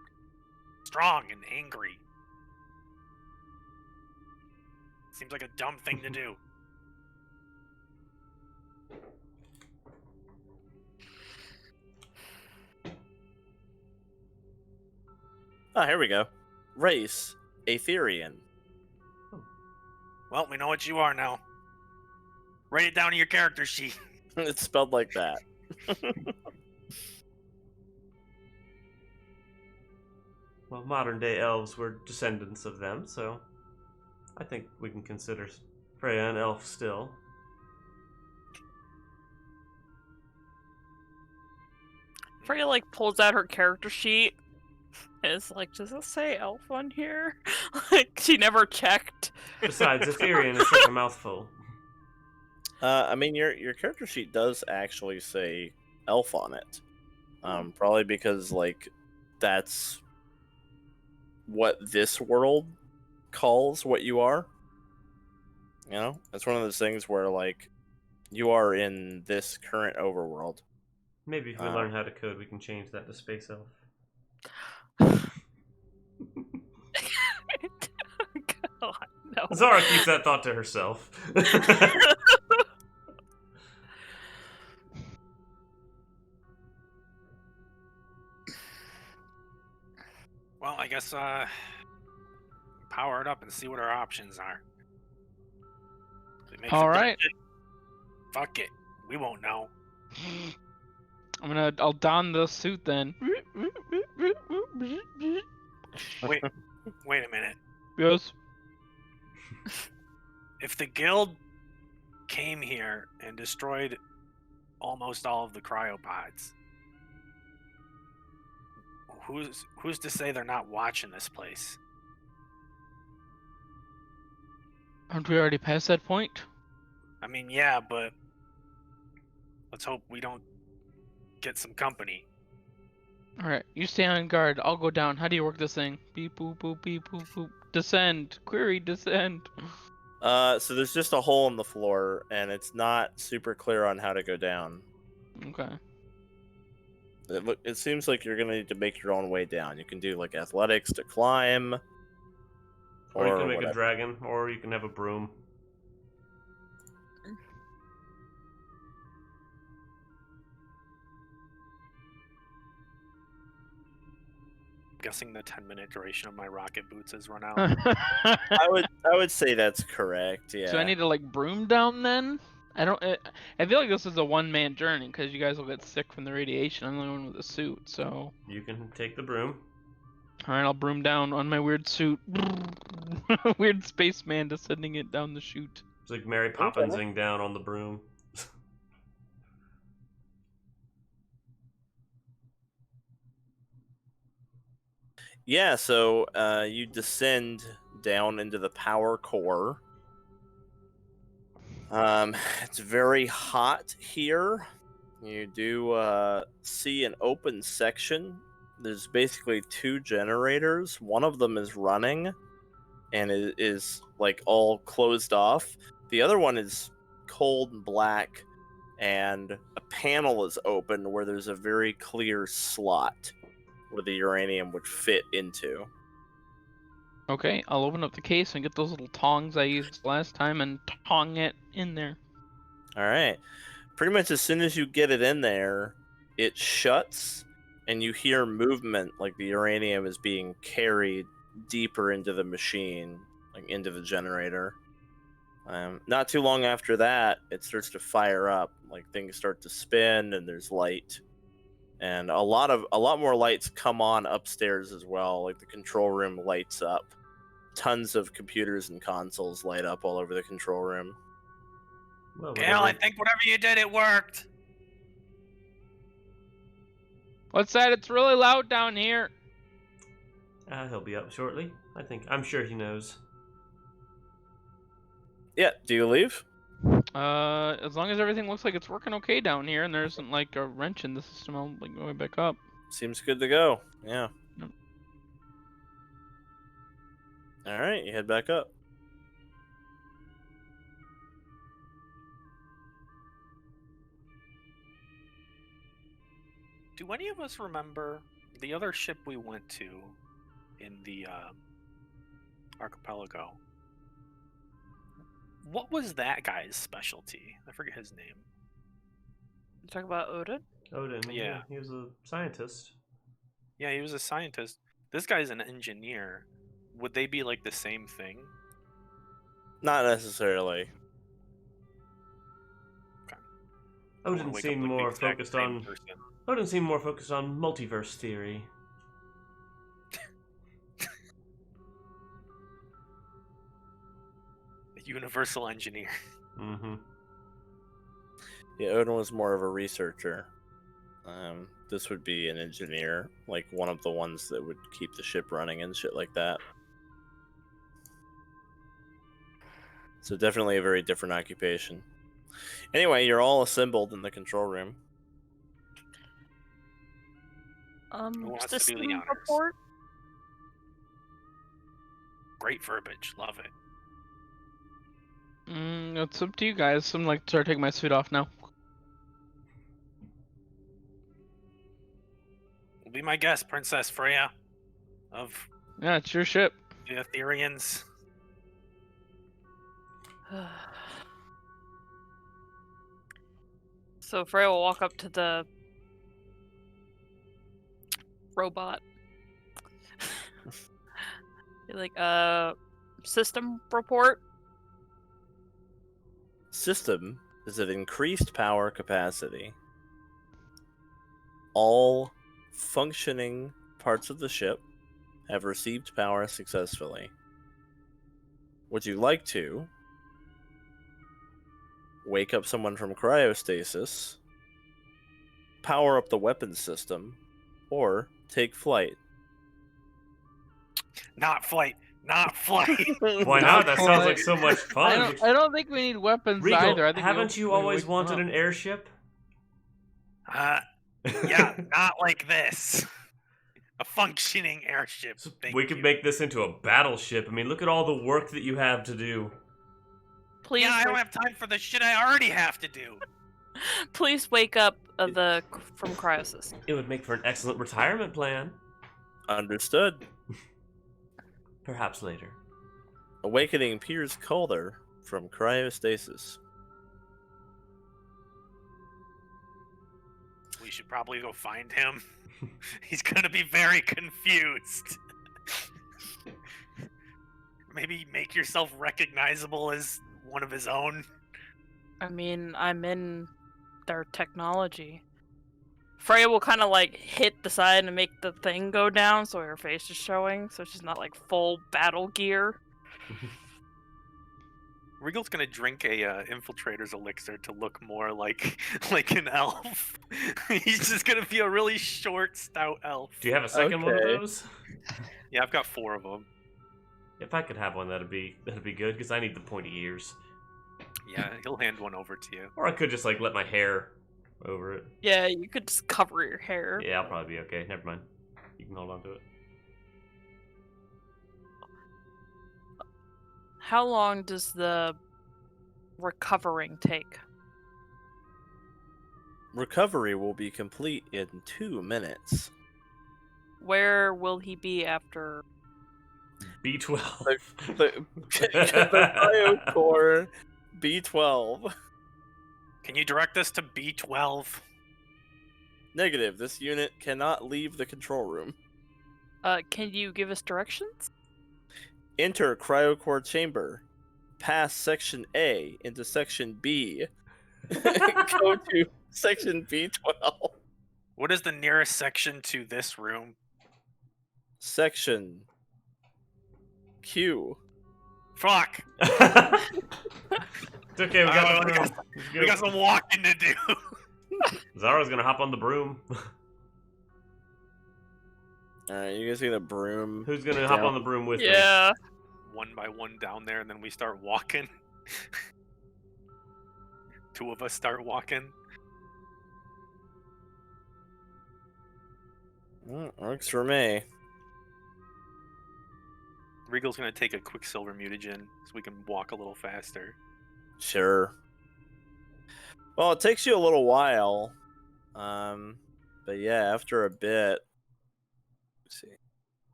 strong and angry. Seems like a dumb thing to do. Oh, here we go. Race Aetherian. Well, we know what you are now. Write it down in your character sheet. It's spelled like that. Well, modern day elves were descendants of them, so I think we can consider Freya an elf still. Freya like pulls out her character sheet and is like, does it say elf on here? Like she never checked. Besides, Ethereum is such a mouthful. I mean, your character sheet does actually say elf on it. Probably because like that's what this world calls what you are. You know, it's one of those things where like you are in this current overworld. Maybe if we learn how to code, we can change that to space elf. God, no. Zara keeps that thought to herself. Well, I guess power it up and see what our options are. If it makes All a right. difference, fuck it. We won't know. I'll don the suit then. Wait a minute. Yes. If the guild came here and destroyed almost all of the cryopods, who's to say they're not watching this place? Aren't we already past that point? I mean, yeah, but let's hope we don't get some company. Alright, you stay on guard. I'll go down. How do you work this thing? Beep boop boop beep boop boop. Descend. Query descend. So there's just a hole in the floor, and it's not super clear on how to go down. Okay. It seems like you're gonna need to make your own way down. You can do like athletics to climb, Or you can make whatever. a dragon, or you can have a broom. Guessing the 10-minute duration of my rocket boots has run out. I would say that's correct. Yeah. So I need to like broom down then? I don't. I feel like this is a one-man journey because you guys will get sick from the radiation. I'm the only one with a suit, so. You can take the broom. All right, I'll broom down on my weird suit. Weird spaceman descending it down the chute. It's like Mary Poppinsing down on the broom. Yeah, so you descend down into the power core. It's very hot here. You do see an open section. There's basically 2 generators. One of them is running, and it is like all closed off. The other one is cold and black, and a panel is open where there's a very clear slot where the uranium would fit into. Okay, I'll open up the case and get those little tongs I used last time and tong it in there. All right. Pretty much as soon as you get it in there, it shuts and you hear movement, like the uranium is being carried deeper into the machine, like into the generator. Not too long after that, it starts to fire up, like things start to spin and there's light. And a lot more lights come on upstairs as well, like the control room lights up. Tons of computers and consoles light up all over the control room. Well, Gail, I think whatever you did, it worked. What's that? It's really loud down here. He'll be up shortly. I'm sure he knows. Yeah, do you leave? As long as everything looks like it's working okay down here and there isn't like a wrench in the system, I'll like go back up. Seems good to go. Yeah. Yep. All right, you head back up. Do any of us remember the other ship we went to in the archipelago? What was that guy's specialty? I forget his name. You talk about Odin? Odin, Yeah. he was a scientist. Yeah, he was a scientist. This guy's an engineer. Would they be like the same thing? Not necessarily. I wanna Odin wake up seemed like the more exact focused same on person. Odin seemed more focused on multiverse theory. A universal engineer. Mm-hmm. Yeah, Odin was more of a researcher. This would be an engineer, like one of the ones that would keep the ship running and shit like that. So definitely a very different occupation. Anyway, you're all assembled in the control room. Who wants to do System the honors? report? Great verbiage. Love it. It's up to you guys. I'm like start taking my suit off now. Be my guest, Princess Freya of Yeah, it's your ship. the Ethereans. So Freya will walk up to the robot. Be like, system report? System is at increased power capacity. All functioning parts of the ship have received power successfully. Would you like to wake up someone from cryostasis, power up the weapons system, or take flight? Not flight. Not flight. Why not? That sounds like so much fun. I don't think we need weapons Regal, either. I think haven't you always wanted an an airship? Yeah, not like this. A functioning airship. Thank We could you. make this into a battleship. I mean, look at all the work that you have to do. Please, Yeah, I don't have time for the shit I already have to do. please wake up from cryosis. It would make for an excellent retirement plan. Understood. Perhaps later. Awakening Piers Calder from cryostasis. We should probably go find him. He's gonna be very confused. Maybe make yourself recognizable as one of his own. I mean, I'm in their technology. Freya will kind of like hit the side and make the thing go down so her face is showing, so she's not like full battle gear. Regal's gonna drink a infiltrator's elixir to look more like like an elf. He's just gonna be a really short, stout elf. Do you have a second one of Okay. those? Yeah, I've got 4 of them. If I could have one, that'd be good because I need the pointy ears. Yeah, he'll hand one over to you. Or I could just like let my hair over it. Yeah, you could just cover your hair. Yeah, I'll probably be okay. Never mind. You can hold on to it. How long does the recovering take? Recovery will be complete in 2 minutes. Where will he be after? B12. The cryocore B12. Can you direct us to B12? Negative. This unit cannot leave the control room. Can you give us directions? Enter cryocore chamber. Pass section A into section B. Go to section B12. What is the nearest section to this room? Section Q. Fuck! It's okay, we got the broom. We got some walking to do. Zara's gonna hop on the broom. Alright, you guys get a broom. Who's gonna hop on the broom with me? Yeah. One by one down there, and then we start walking. 2 of us start walking. Well, works for me. Regal's gonna take a Quicksilver mutagen so we can walk a little faster. Sure. Well, it takes you a little while. But yeah, after a bit. Let's see.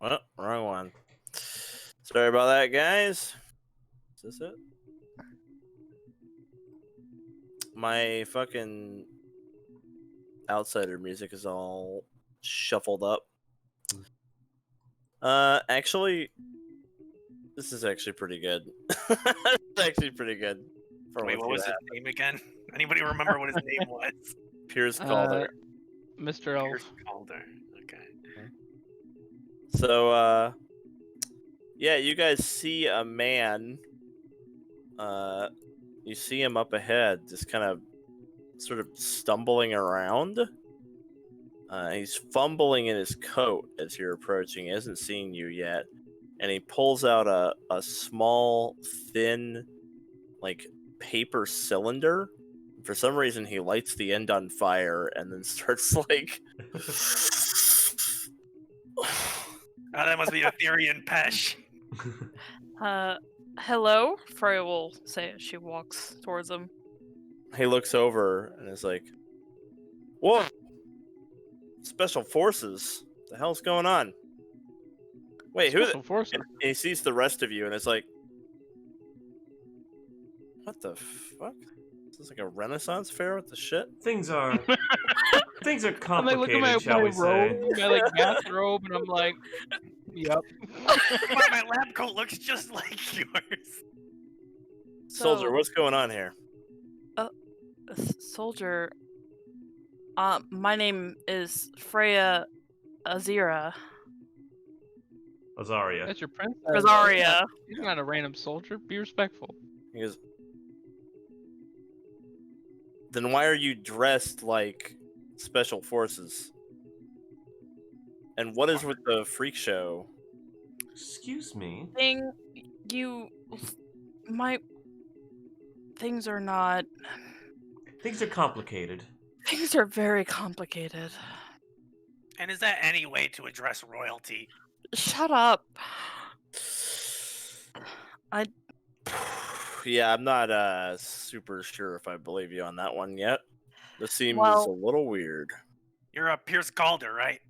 Well, wrong one. Sorry about that, guys. Is this it? My fucking outsider music is all shuffled up. Actually, this is actually pretty good. It's actually pretty good. For Wait, what was his name again? Anybody remember what his name was? Pierce Calder. Mr. Elf. Pierce Calder. Okay. So, yeah, you guys see a man. You see him up ahead, just kind of sort of stumbling around. He's fumbling in his coat as you're approaching. He hasn't seen you yet. And he pulls out a small, thin, like, paper cylinder. For some reason, he lights the end on fire and then starts, like... Oh, that must be Etherean Pesh. Hello? Freya will say as she walks towards him. He looks over and is like, "Whoa! Special forces? The hell's going on? Wait, who?" Special Forces. And he sees the rest of you and it's like, "What the fuck? Is this like a Renaissance fair with the shit?" Things are I'm like, complicated, look at my shall we robe, say? my like bathrobe, and I'm like, yep. My lab coat looks just like yours. Soldier, So- what's going on here? Soldier, my name is Freya Azira. Azaria. That's your prince. Rosaria. He's not a random soldier. Be respectful. He goes, "Then why are you dressed like special forces? And what is with the freak show?" Excuse me. My things are not. Things are complicated. Things are very complicated. And is that any way to address royalty? Shut up. Yeah, I'm not super sure if I believe you on that one yet. This seems Well- a little weird. You're a Pierce Calder, right?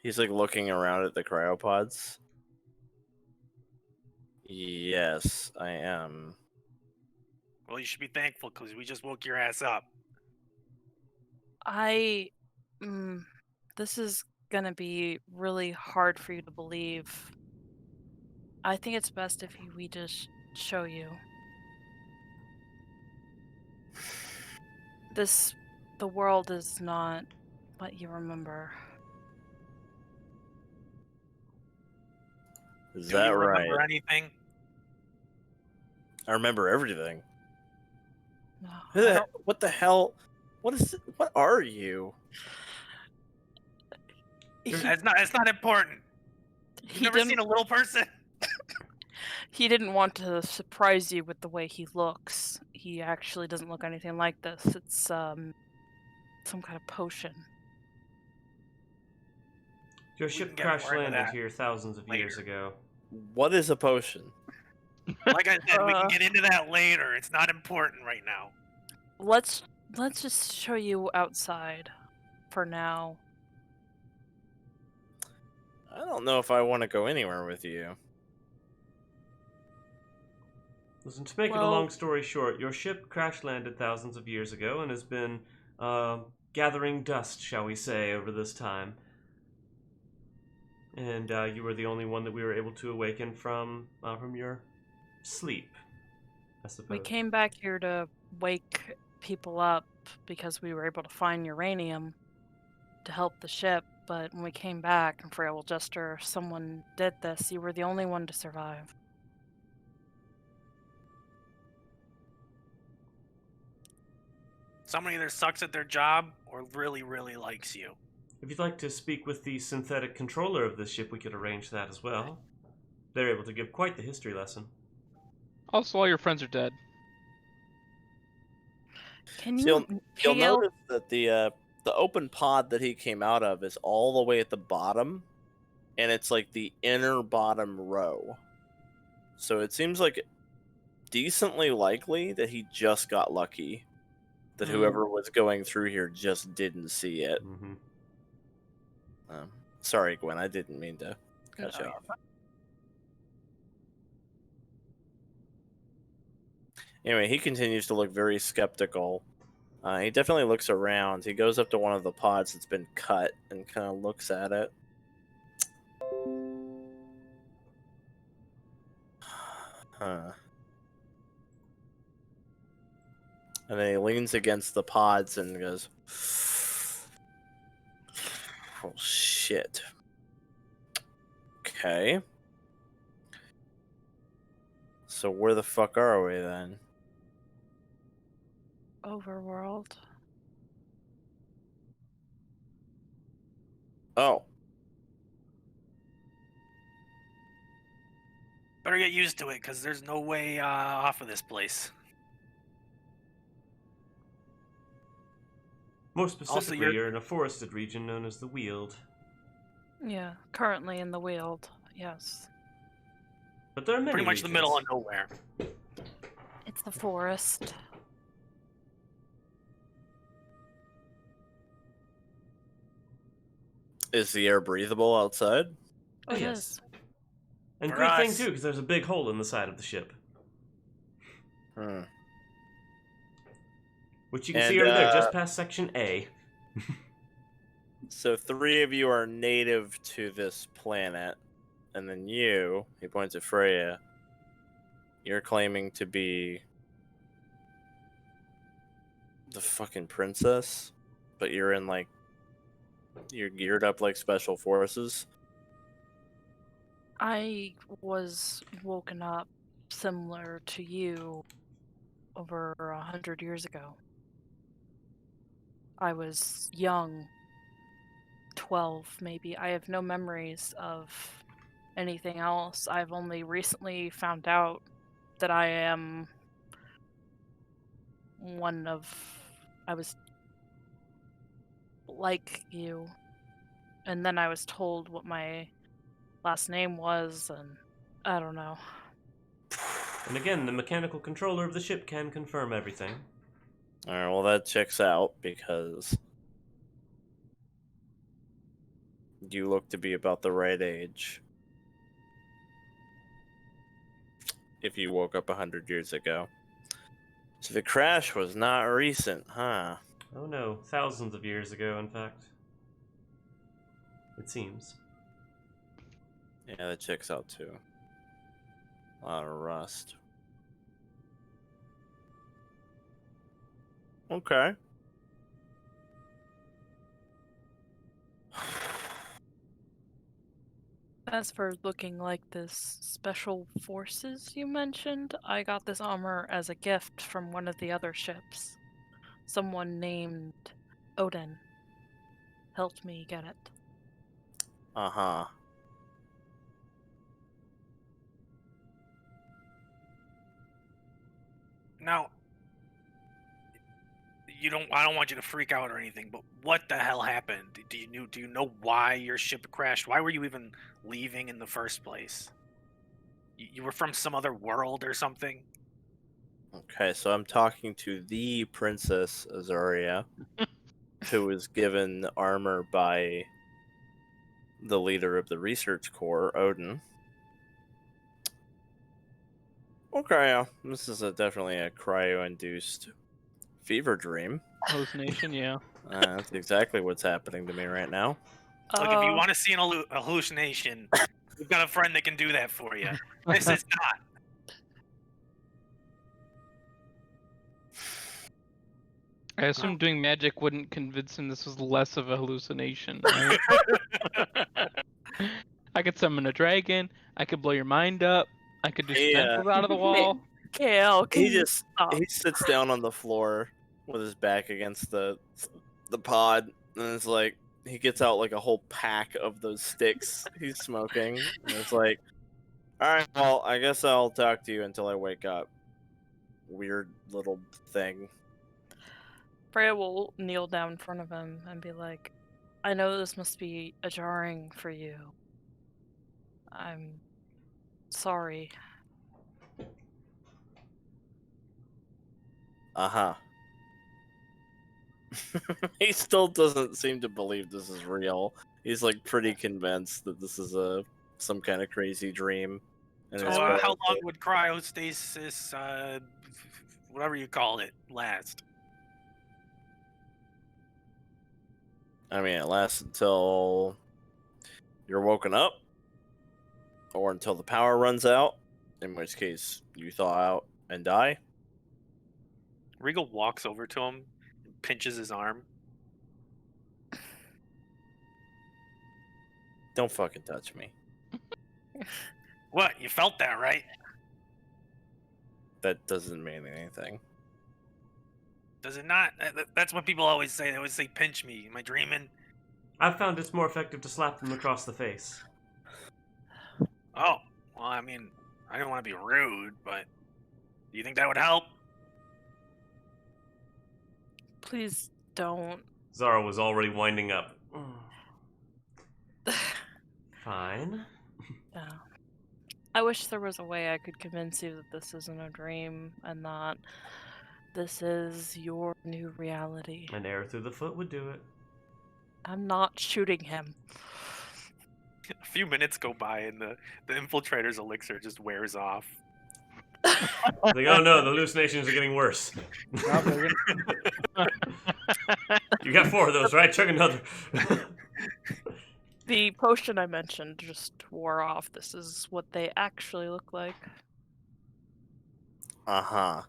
He's like looking around at the cryopods. Yes, I am. Well, you should be thankful because we just woke your ass up. This is gonna be really hard for you to believe. I think it's best if we just show you. The world is not what you remember. Is Do that you right? remember anything? I remember everything. No, Who I the- don't- What the hell? What is it? What are you? he, It's not important. You've he never didn't. seen a little person. He didn't want to surprise you with the way he looks. He actually doesn't look anything like this. It's some kind of potion. Your We ship can get crash more into landed that here thousands of years later. ago. What is a potion? Like I said, we can Uh, get into that later. It's not important right now. Let's just show you outside for now. I don't know if I want to go anywhere with you. Listen, to make it a Well- long story short, your ship crash landed thousands of years ago and has been gathering dust, shall we say, over this time. And you were the only one that we were able to awaken from your sleep, I suppose. We came back here to wake people up because we were able to find uranium to help the ship, but when we came back and Freya will gesture, someone did this. You were the only one to survive. Someone either sucks at their job or really, really likes you. If you'd like to speak with the synthetic controller of this ship, we could arrange that as well. They're able to give quite the history lesson. Also, all your friends are dead. Can So you You'll hail- notice that the open pod that he came out of is all the way at the bottom, and it's like the inner bottom row. So it seems like decently likely that he just got lucky. That whoever was going through here just didn't see it. Mm-hmm. Sorry, Gwen, I didn't mean to cut you No, off. Anyway, he continues to look very skeptical. He definitely looks around. He goes up to one of the pods that's been cut and kind of looks at it. Huh. And then he leans against the pods and goes, "Oh shit." Okay. So where the fuck are we then? Overworld. Oh. Better get used to it, because there's no way off of this place. More specifically, you're- you're in a forested region known as the Weald. Yeah, currently in the Weald. Yes. But there are many Pretty much the middle of regions. nowhere. It's the forest. Is the air breathable outside? Oh, It yes. is. And For good thing, us. too, because there's a big hole in the side of the ship. Hmm. Which you can And, see over there, just past Section A. So 3 of you are native to this planet, and then you, he points at Freya, you're claiming to be the fucking princess, but you're in like, you're geared up like special forces. I was woken up similar to you over 100 years ago. I was young, 12 maybe. I have no memories of anything else. I've only recently found out that I am I was like you. And then I was told what my last name was, and I don't know. And again, the mechanical controller of the ship can confirm everything. Alright, well that checks out because you look to be about the right age. If you woke up 100 years ago. So the crash was not recent, huh? Oh no, thousands of years ago, in fact. It seems. Yeah, that checks out too. A lot of rust. Okay. As for looking like this special forces you mentioned, I got this armor as a gift from one of the other ships. Someone named Odin helped me get it. Uh-huh. Now, I don't want you to freak out or anything, but what the hell happened? Do you know why your ship crashed? Why were you even leaving in the first place? You were from some other world or something? Okay, so I'm talking to the Princess Azaria, who was given armor by the leader of the research corps, Odin. Okay, this is definitely a cryo-induced fever dream. Hallucination, yeah. That's exactly what's happening to me right now. Look, if you want to see an hallucination, we've got a friend that can do that for you. This is not. I assume doing magic wouldn't convince him this was less of a hallucination, right? I could summon a dragon. I could blow your mind up. I could do tentacles out of the wall. KL, can He you just stop? he sits down on the floor with his back against the pod, and it's like he gets out like a whole pack of those sticks he's smoking, and it's like, all right, well, I guess I'll talk to you until I wake up. Weird little thing. Freya will kneel down in front of him and be like, I know this must be jarring for you. I'm sorry. Uh-huh. He still doesn't seem to believe this is real. He's like pretty convinced that this is some kind of crazy dream. And So, it's how long would cryostasis, whatever you call it, last? I mean, it lasts until you're woken up, or until the power runs out, in which case you thaw out and die. Regal walks over to him and pinches his arm. Don't fucking touch me. What? You felt that, right? That doesn't mean anything. Does it not? That's what people always say. They always say, pinch me. Am I dreaming? I've found it's more effective to slap them across the face. Oh, well, I mean, I didn't want to be rude, but do you think that would help? Please don't. Zara was already winding up. Fine. Yeah. I wish there was a way I could convince you that this isn't a dream and that this is your new reality. An arrow through the foot would do it. I'm not shooting him. A few minutes go by and the infiltrator's elixir just wears off. Like, oh no, the hallucinations are getting worse. You got 4 of those, right? Chug another. The potion I mentioned just wore off. This is what they actually look like. Uh-huh.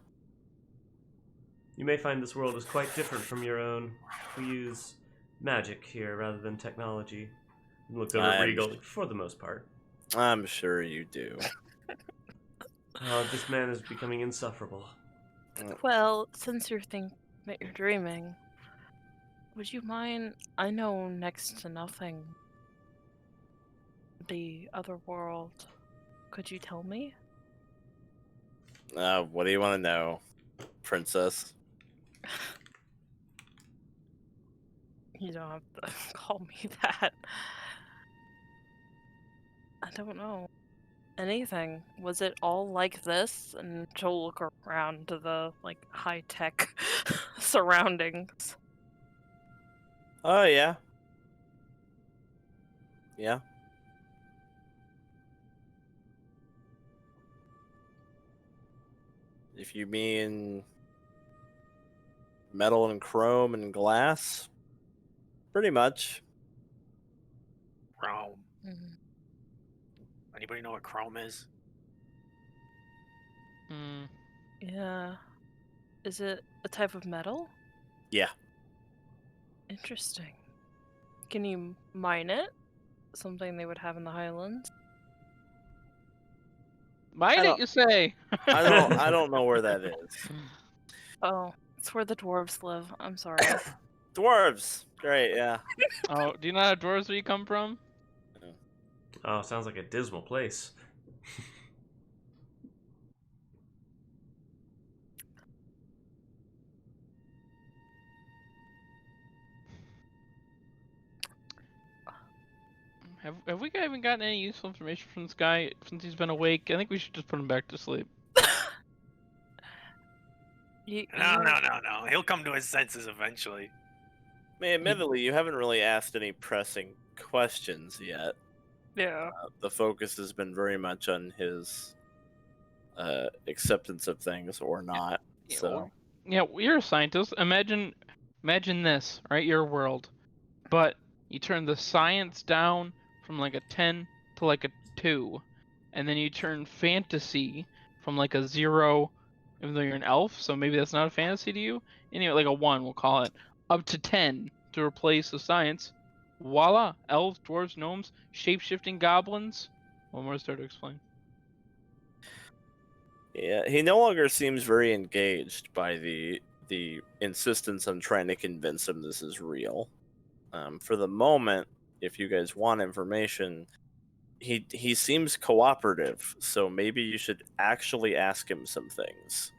You may find this world is quite different from your own. We use magic here rather than technology. And looked over at Regal, for the most part. I'm sure you do. This man is becoming insufferable. Well, since you're thinking that you're dreaming, would you mind? I know next to nothing. The other world. Could you tell me? What do you want to know, princess? You don't have to call me that. I don't know. Anything. Was it all like this? And she'll look around to the, like, high-tech surroundings. Oh, yeah. Yeah. If you mean metal and chrome and glass, pretty much. Chrome. Mhm. Anybody know what chrome is? Yeah. Is it a type of metal? Yeah. Interesting. Can you mine it? Something they would have in the Highlands? Mind it, you say? I don't know where that is. Oh, it's where the dwarves live. I'm sorry. Dwarves. Great, yeah. Oh, do you not have dwarves where you come from? Oh, sounds like a dismal place. Have we even gotten any useful information from this guy since he's been awake? I think we should just put him back to sleep. No. He'll come to his senses eventually. I mean, admittedly, you haven't really asked any pressing questions yet. Yeah. The focus has been very much on his acceptance of things or not. So Yeah, you're a scientist. Imagine this, right? Your world, but you turn the science down from like a 10 to like a 2, and then you turn fantasy from like a 0, even though you're an elf, so maybe that's not a fantasy to you. Anyway, like a 1, we'll call it, up to 10 to replace the science. Voila! Elves, dwarves, gnomes, shape-shifting goblins. What more is there to explain? yeah, he no longer seems very engaged by the insistence on trying to convince him this is real. For the moment, if you guys want information, he seems cooperative, so maybe you should actually ask him some things.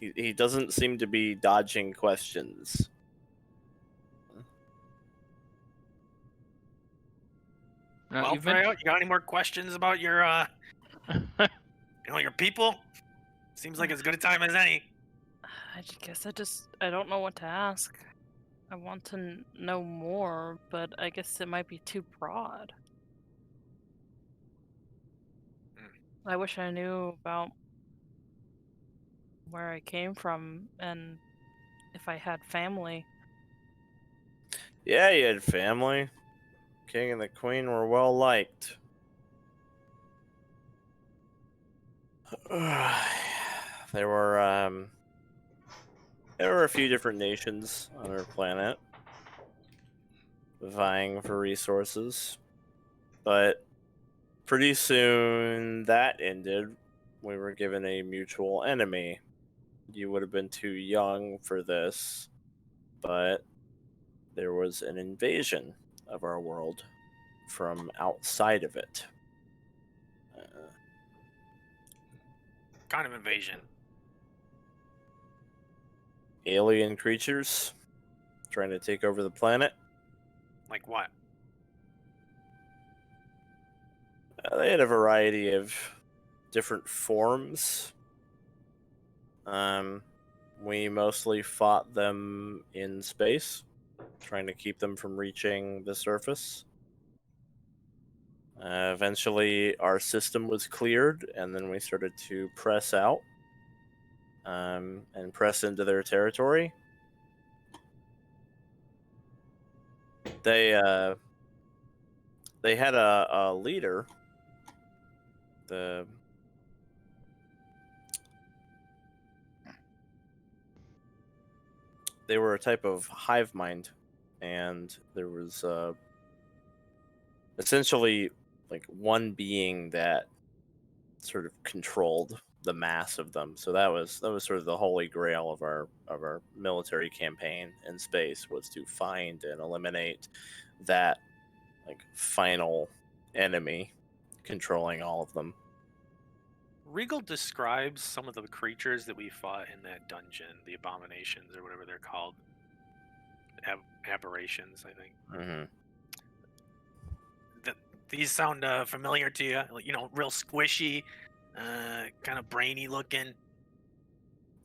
He doesn't seem to be dodging questions. Now, Well, you've Freya, you got any more questions about your your people? Seems like as good a time as any. I guess I don't know what to ask. I want to know more, but I guess it might be too broad. I wish I knew about where I came from and if I had family. Yeah, you had family. King and the Queen were well liked. There were a few different nations on our planet vying for resources, but pretty soon that ended. We were given a mutual enemy. You would have been too young for this, but there was an invasion of our world from outside of it. Kind of invasion. Alien creatures trying to take over the planet. Like what? They had a variety of different forms. We mostly fought them in space, trying to keep them from reaching the surface. Eventually, our system was cleared, and then we started to press out and press into their territory. They had a leader. They were a type of hive mind, and there was essentially like one being that sort of controlled the mass of them. So that was sort of the holy grail of our military campaign in space, was to find and eliminate that like final enemy controlling all of them. Reigel describes some of the creatures that we fought in that dungeon, the abominations or whatever they're called. Aberrations, I think. Mm-hmm. These sound familiar to you? Real squishy, kind of brainy looking.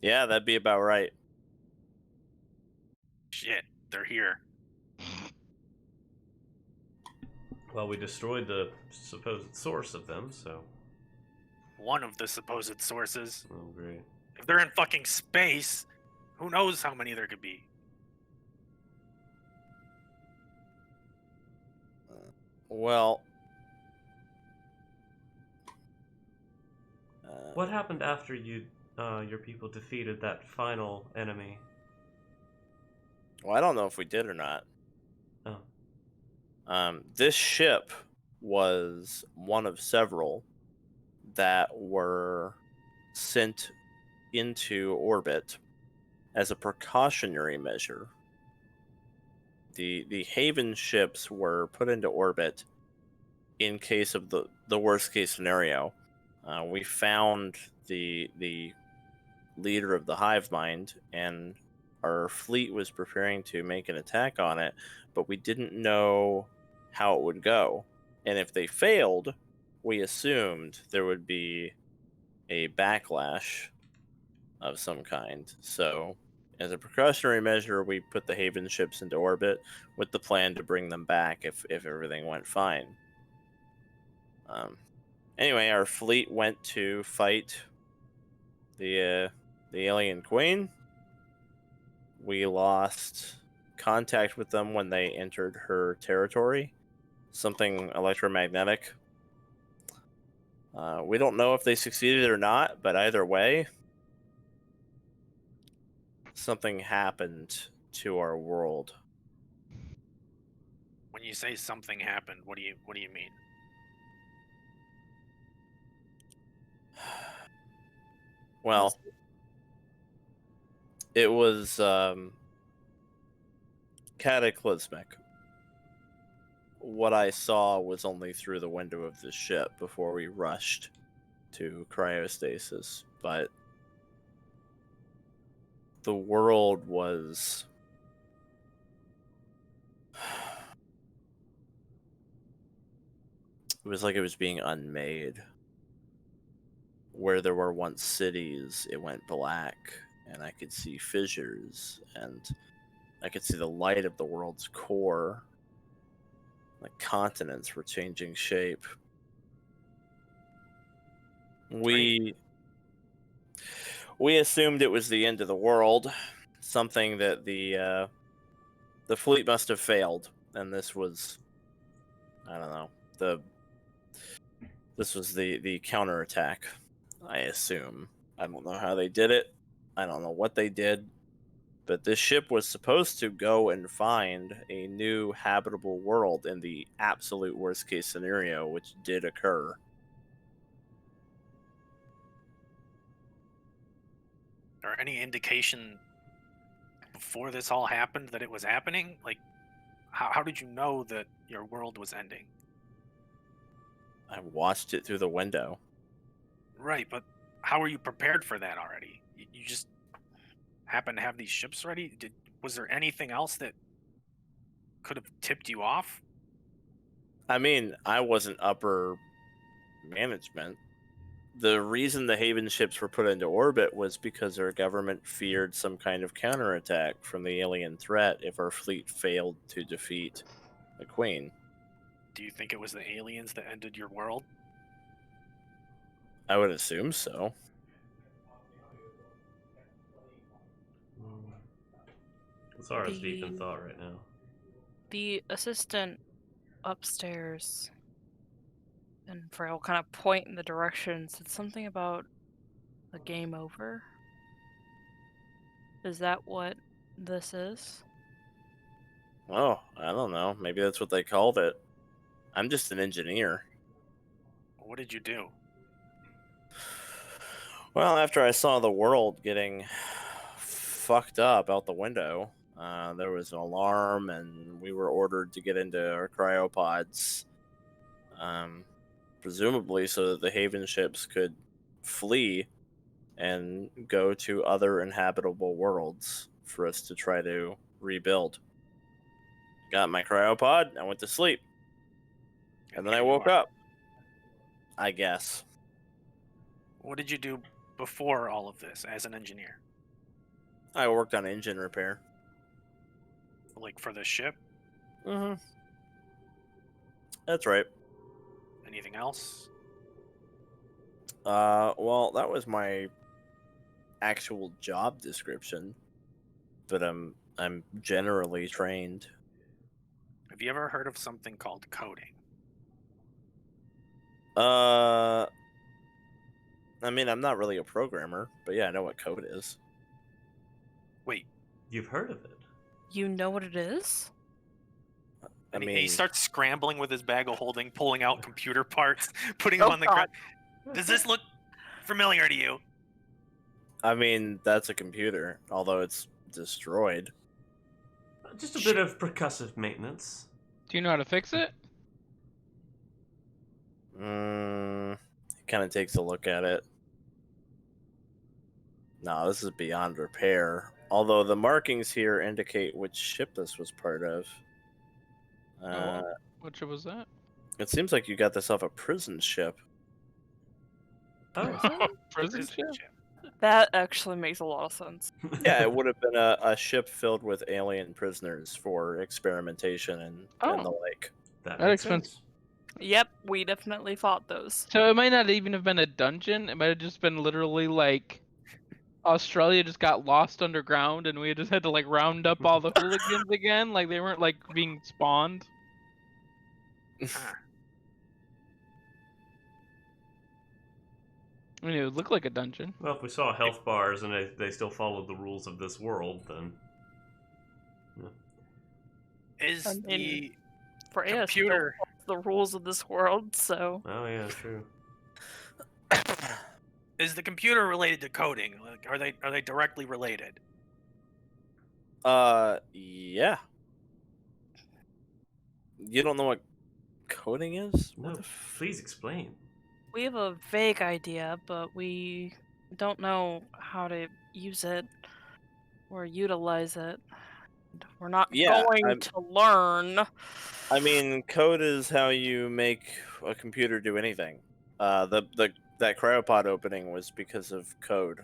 Yeah, that'd be about right. Shit, they're here. Well, we destroyed the supposed source of them, so... One of the supposed sources. Oh, great. If they're in fucking space, who knows how many there could be? Well, What happened after your people defeated that final enemy? well, I don't know if we did or not. Oh. This ship was one of several that were sent into orbit as a precautionary measure. The Haven ships were put into orbit in case of the worst case scenario. We found the leader of the hive mind, and our fleet was preparing to make an attack on it, but we didn't know how it would go. And if they failed, we assumed there would be a backlash of some kind. So, as a precautionary measure, we put the Haven ships into orbit with the plan to bring them back if everything went fine. Anyway, our fleet went to fight the alien queen. We lost contact with them when they entered her territory. Something electromagnetic. We don't know if they succeeded or not, but either way, something happened to our world. When you say something happened, what do you mean? Well, it was cataclysmic. What I saw was only through the window of the ship before we rushed to cryostasis, but the world was it was like it was being unmade. Where there were once cities, it went black, and I could see fissures, and I could see the light of the world's core. The continents were changing shape. We assumed it was the end of the world, something that the fleet must have failed, and this was, I don't know, this was the counterattack. I assume. I don't know how they did it. I don't know what they did. But this ship was supposed to go and find a new habitable world in the absolute worst case scenario, which did occur. Or any indication before this all happened that it was happening? Like, how did you know that your world was ending? I watched it through the window. Right, but how were you prepared for that already? You just happen to have these ships ready? Was there anything else that could have tipped you off? I mean, I wasn't upper management. The reason the Haven ships were put into orbit was because our government feared some kind of counterattack from the alien threat if our fleet failed to defeat the Queen. Do you think it was the aliens that ended your world? I would assume so. Zara's deep in thought right now. The assistant upstairs, and Freya will kind of point in the direction, said something about the game over. Is that what this is? Oh, I don't know. Maybe that's what they called it. I'm just an engineer. What did you do? Well, after I saw the world getting fucked up out the window, there was an alarm, and we were ordered to get into our cryopods, presumably so that the Haven ships could flee and go to other inhabitable worlds for us to try to rebuild. Got my cryopod, I went to sleep, and then I here you woke are. up. I guess. What did you do before all of this as an engineer? I worked on engine repair. Like for the ship? Mm-hmm. That's right. Anything else? Well, that was my actual job description, but I'm generally trained. Have you ever heard of something called coding? I mean, I'm not really a programmer, but yeah, I know what code is. Wait, You've heard of it? You know what it is? I mean, He starts scrambling with his bag of holding, pulling out computer parts, putting Oh, them on the God. ground. Does this look familiar to you? I mean, that's a computer, although it's destroyed. Just a bit of percussive maintenance. Do you know how to fix it? He kind of takes a look at it. No, this is beyond repair. Although the markings here indicate which ship this was part of. What ship was that? It seems like you got this off a prison ship. Oh, prison ship? That actually makes a lot of sense. Yeah, it would have been a ship filled with alien prisoners for experimentation and the like. That That makes expensive. sense. Yep, we definitely fought those. So it might not even have been a dungeon. It might have just been literally like Australia just got lost underground, and we just had to like round up all the hooligans again. Like they weren't like being spawned. I mean, it would look like a dungeon. Well, if we saw health bars and they still followed the rules of this world, then... Is I mean, the Freya still computer... follows the rules of this world, so Oh, yeah, true. Is the computer related to coding? Like, are they directly related? Yeah. You don't know what coding is? No, please explain. we have a vague idea, but we don't know how to use it or utilize it. We're not Yeah, going to learn. I mean, code is how you make a computer do anything. That cryopod opening was because of code.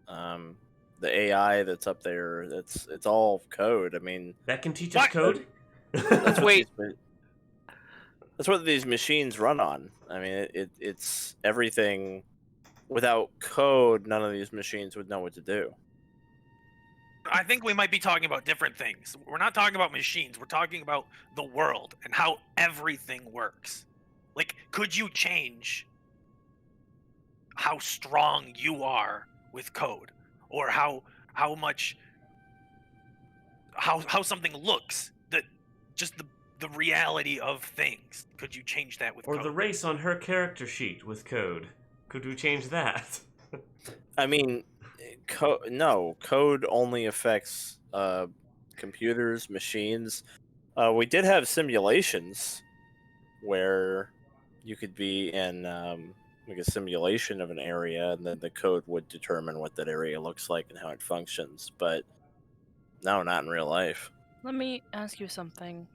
The AI that's up there, it's all code. I mean, That can teach us code? that's what Wait. that's what these machines run on. I mean, it's everything. Without code, none of these machines would know what to do. I think we might be talking about different things. We're not talking about machines. We're talking about the world and how everything works. Like, could you change how strong you are with code, or how something looks? That just the reality of things. Could you change that with Or code? the race on her character sheet with code. Could we change that? I mean, code only affects computers, machines. We did have simulations where you could be in like a simulation of an area, and then the code would determine what that area looks like and how it functions. But no, not in real life. Let me ask you something.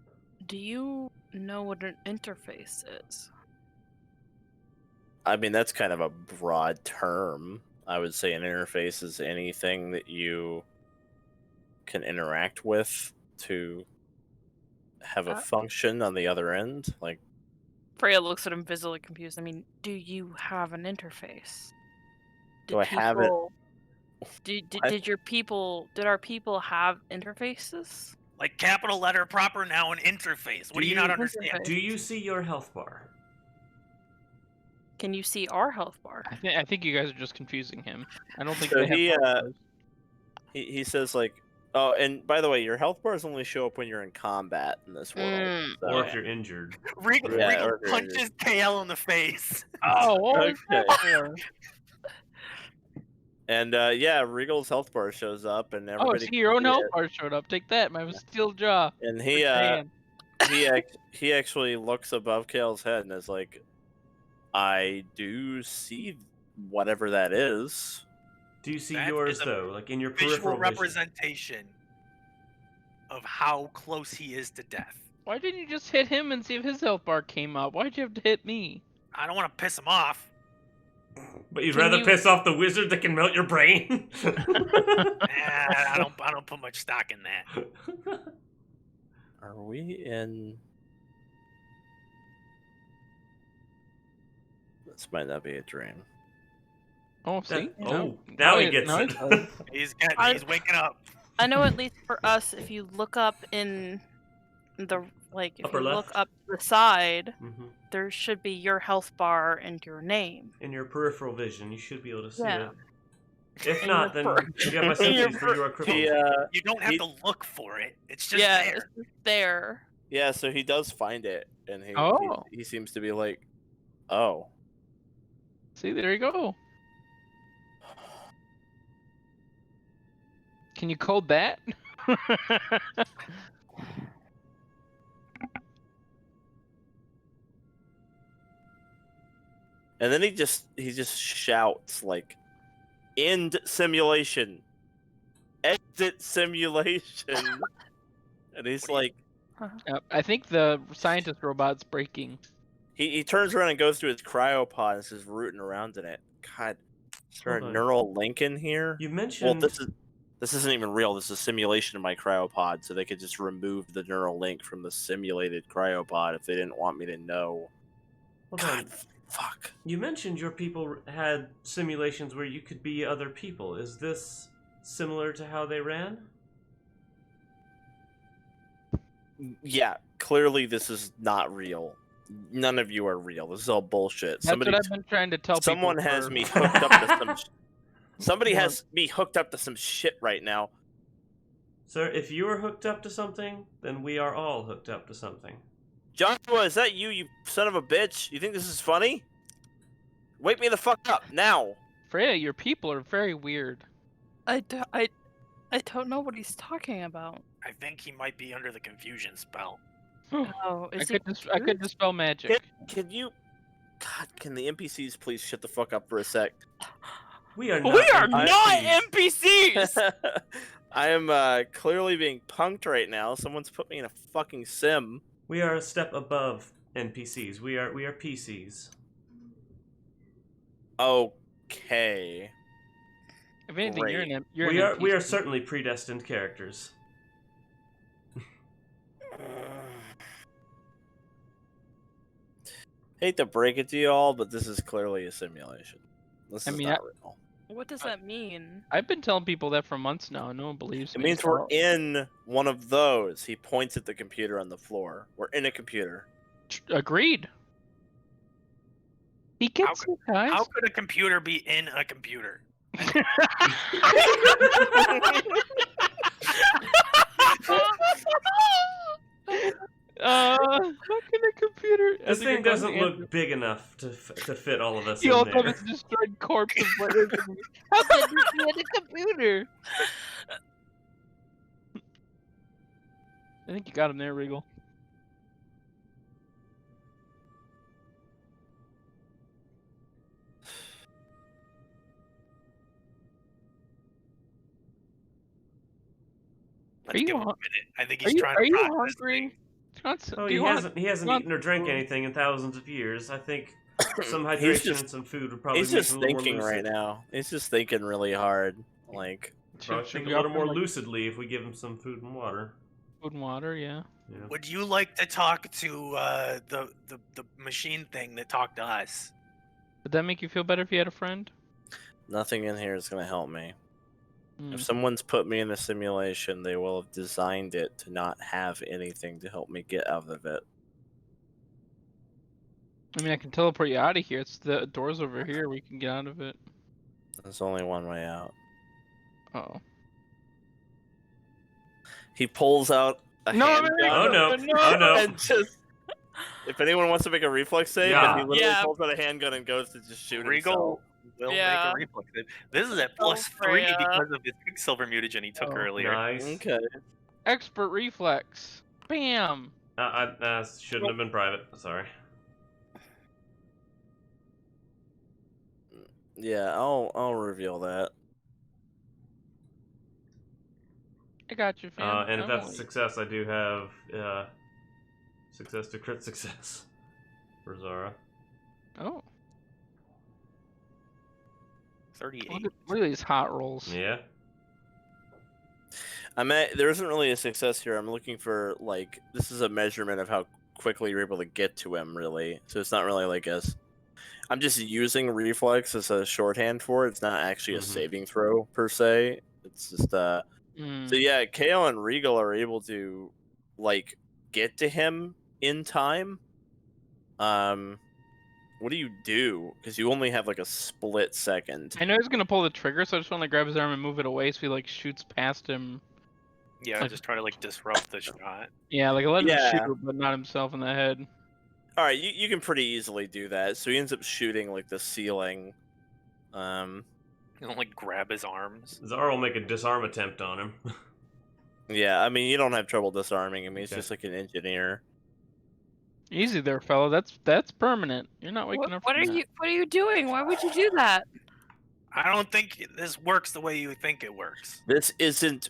Do you know what an interface is? I mean, that's kind of a broad term. I would say an interface is anything that you can interact with to have a function on the other end. Like, Freya looks at him visibly confused. I mean, do you have an interface? Do I have it? Did our people have interfaces? Like capital letter proper noun interface. What do you not understand? Interface. Do you see your health bar? Can you see our health bar? I think you guys are just confusing him. I don't think So they have bars. he says like, oh, and by the way, your health bars only show up when you're in combat in this world. So. Or if you're injured. Regal Yeah, or- punches KL in the face. Oh, what was Okay. that for? And Regal's health bar shows up, and Oh, everybody. see, your own can see health it. bar showed up. Take that, my steel jaw. And Man. he actually looks above Kale's head and is like, I do see whatever that is. Do you see That yours, is a though? Like in your Visual peripheral vision? representation of how close he is to death. Why didn't you just hit him and see if his health bar came up? Why'd you have to hit me? I don't want to piss him off. But you'd Can rather you- piss off the wizard that can melt your brain? I don't put much stock in that. Are we in? This might not be a dream. Oh, see? Now he gets now it. he does. He's waking up. I know at least for us, if you look up in the if Upper you left? look up the side, Mhm. there should be your health bar and your name. In your peripheral vision, you should be able to see Yeah. it. If In not, your then you have my in your sympathy for you are crippled. He You don't have he- to look for it. It's just Yeah, there. it's just there. Yeah, so he does find it, and Oh. he seems to be like, oh. See, there you go. Can you code that? And then he just shouts like, "End simulation, exit simulation," and he's like, I think the scientist robot's breaking. he turns around and goes to his cryopod and is just rooting around in it. God, is there a Hold on. neural link in here? You Well, mentioned this isn't even real. This is a simulation of my cryopod, so they could just remove the neural link from the simulated cryopod if they didn't want me to know. hold God, on. fuck. You mentioned your people had simulations where you could be other people. Is this similar to how they ran? Yeah, clearly this is not real. None of you are real. This is all bullshit. That's what I've been trying to tell people. Someone has for- me hooked up to some. Somebody Yeah. has me hooked up to some shit right now. Sir, if you are hooked up to something, then we are all hooked up to something. Joshua, is that you, you son of a bitch? You think this is funny? Wake me the fuck up now. Freya, your people are very weird. I don't know what he's talking about. I think he might be under the confusion spell. Oh, I is he could dispel magic. Can you? God, can the NPCs please shut the fuck up for a sec? We are not. We are NPCs. not NPCs! I am clearly being punked right now. Someone's put me in a fucking sim. We are a step above NPCs. We are PCs. Okay. If anything, you're Great. an you're We an are NPC. certainly predestined characters. Hate to break it to you all, but this is clearly a simulation. This is mean, not real. What does that mean? I've been telling people that for months now, and no one believes It me. means we're so- in one of those. He points at the computer on the floor. We're in a computer. Agreed. He gets it, guys. How could a computer be in a computer? How can a computer? This thing doesn't look big enough to fit all of us The in ultimate there. destroyed corpse of what is. How can this be in a computer? I think you got him there, Reigel. Let's you give him a hung- minute. I think Are he's you, trying are to you process hungry? things. Oh, Do he you want- hasn't want eaten or drank food? anything in thousands of years. I think some He's hydration just- and some food would probably He's make just him a little thinking more right lucid. now. He's just thinking really hard. Like, Probably Should think we a little offer him, more like, lucidly if we give him some food and water. food and water? Yeah. Yeah. Would you like to talk to the machine thing that talked to us? Would that make you feel better if you had a friend? nothing in here is going to help me. Hmm. If someone's put me in a simulation, they will have designed it to not have anything to help me get out of it. I mean, I can teleport you out of here. It's the doors over here. We can get out of it. There's only one way out. Oh. He pulls out a handgun Oh no! Oh no! and just. If anyone wants to make a reflex save, Yeah. and he literally Yeah. pulls out a handgun and goes to just shoot Regal himself. will Yeah. make a reflex. This is at Oh, +3 Freya. because of his Quicksilver mutagen he took Oh, earlier. Nice. Okay. Expert reflex. Bam. I shouldn't have been private. Sorry. Yeah, I'll reveal that. I got you, fam. And if I'm that's a only- success, I do have success to crit success for Zara. Oh. 38. Look at these hot rolls. Yeah. There isn't really a success here. I'm looking for like this is a measurement of how quickly you're able to get to him, really. So it's not really like I'm just using reflex as a shorthand for it. It's not actually a Mhm. saving throw per se. It's just Mm. So yeah, Kale and Regal are able to like get to him in time. What do you do? Because you only have like a split second. I know he's gonna pull the trigger, so I just want to grab his arm and move it away so he like shoots past him. Yeah, Like- just try to like disrupt the shot. Yeah, like let him Yeah. shoot, but not himself in the head. All right, you can pretty easily do that. So he ends up shooting like the ceiling. You don't like grab his arms. Zara will make a disarm attempt on him. Yeah, I mean you don't have trouble disarming him. He's Okay. just like an engineer. Easy there, fella. That's permanent. You're not waking up What from are that. you? What are you doing? Why would you do that? I don't think this works the way you think it works. This isn't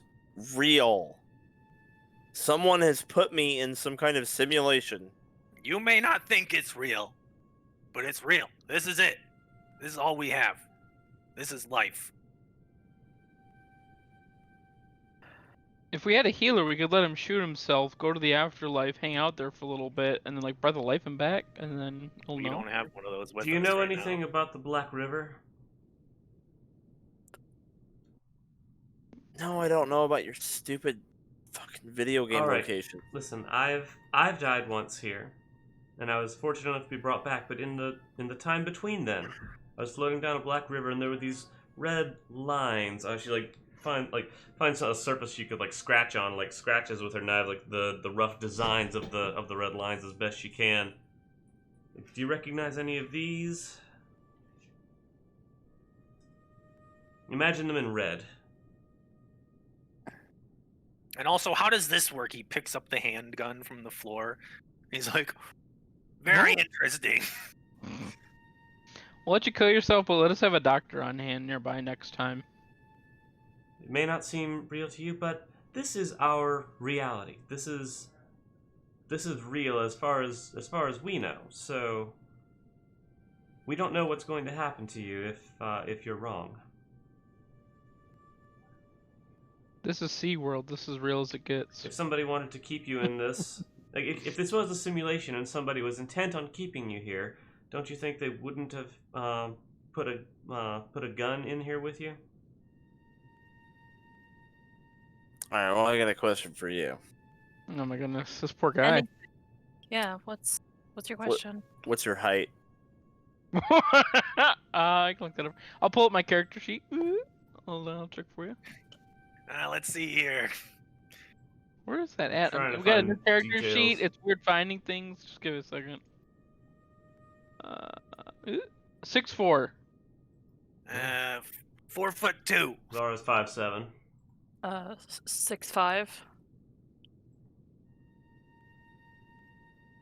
real. Someone has put me in some kind of simulation. You may not think it's real, but it's real. This is it. This is all we have. This is life. If we had a healer, we could let him shoot himself, go to the afterlife, hang out there for a little bit, and then like breath of life him back, and then he'll We know. don't have one of those with Do you us know right anything now. about the Black River? No, I don't know about your stupid fucking video game All right. location. Listen, I've died once here, and I was fortunate enough to be brought back. But in the time between then, I was floating down a black river, and there were these red lines. She like finds a surface she could like scratch on, like scratches with her knife, like the rough designs of the red lines as best she can. Do you recognize any of these? Imagine them in red. And also, how does this work? He picks up the handgun from the floor. He's like, very interesting. We'll let you kill yourself, but let us have a doctor on hand nearby next time. It may not seem real to you, but this is our reality. This is real as far as we know. So we don't know what's going to happen to you if you're wrong. This is SeaWorld. This is real as it gets. If somebody wanted to keep you in this, like if this was a simulation and somebody was intent on keeping you here, don't you think they wouldn't have put a gun in here with you? All right, well I got a question for you. Oh my goodness, this poor guy. Yeah. What's your question? What's your height? I can look that up. I'll pull up my character sheet. Hold on, I'll check for you. Let's see here. Where is that at? Trying to We got a new find character details. sheet. It's weird finding things. Just give it a second. 6'4". 4'2". Zara's 5'7". 6'5".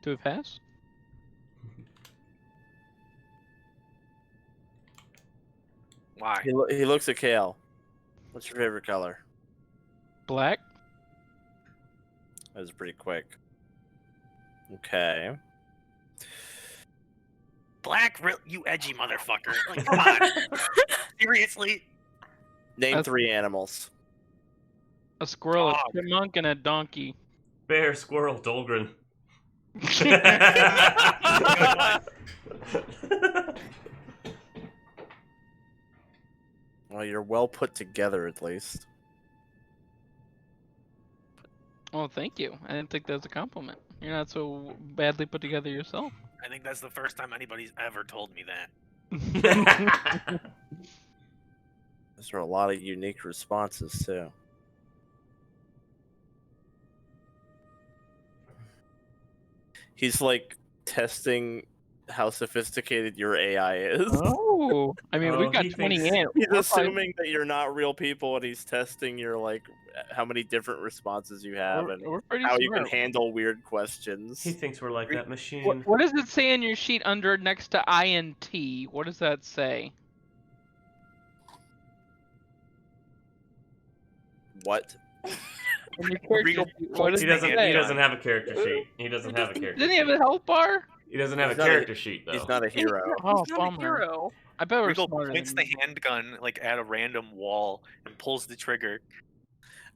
Do it pass? Why? He looks at Kale. What's your favorite color? Black? That was pretty quick. Okay. Black, you edgy motherfucker. Like, come on. Seriously? Name That's- 3 animals. A squirrel, a Dog. chipmunk, and a donkey. Bear, squirrel, Dolgren. Well, you're well put together at least. Oh, thank you. I didn't think that was a compliment. You're not so badly put together yourself. I think that's the first time anybody's ever told me that. Those are a lot of unique responses too. He's like testing how sophisticated your AI is. Oh, I mean, Oh, we've got he 20 thinks- ants. He's We're probably- assuming that you're not real people, and he's testing your like how many different responses you have and we're pretty how smart. you can handle weird questions. He thinks we're like that machine. What does it say in your sheet under next to INT? What does that say? What? In your character Regal sheet, what does He it doesn't. say? He doesn't have a character sheet. He doesn't have a character. Didn't he have sheet. a health bar? He doesn't have He's a not a- character sheet though. He's not a hero. Oh, He's not a bummer. hero. I bet we're Regal smarter points than the handgun like at a random wall and pulls the trigger.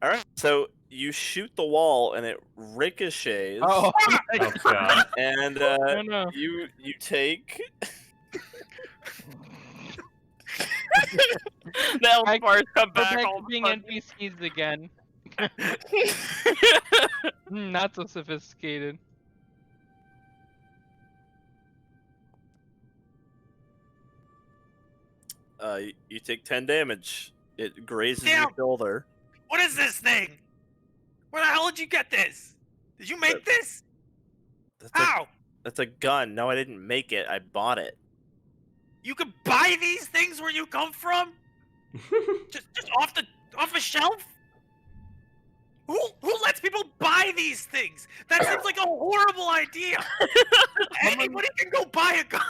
All right, so you shoot the wall and it ricochets. Oh, Oh god. And no, no. you take The health I- bars come We're back back all to of a being sudden. NPCs again. Not so sophisticated. you take 10 damage. It grazes your Damn. shoulder. What is this thing? Where the hell did you get this? Did you make this? How? That's a gun. No, I didn't make it. I bought it. You could buy these things where you come from? just off a shelf? Who lets people buy these things? That seems like a horrible idea. Anybody can go buy a gun.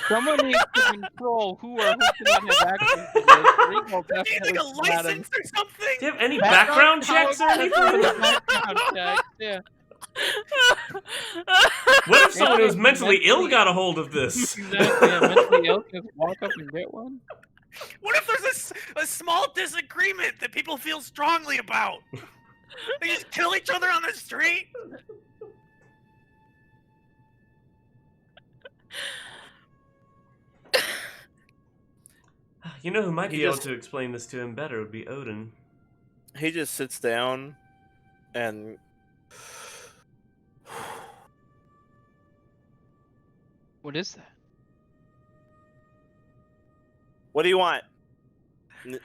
Someone needs to control who or who cannot have access to this. Regal Do you definitely need like a should not have- license or something? Do you have any background checks or anything? Background check, yeah. What if someone who's Yeah, mentally ill mentally- got a hold of this? Exactly, yeah, mentally ill can just walk up and get one. What if there's a small disagreement that people feel strongly about? They just kill each other on the street? You know who might He be able just- to explain this to him better would be Odin. He just sits down and What is that? what do you want?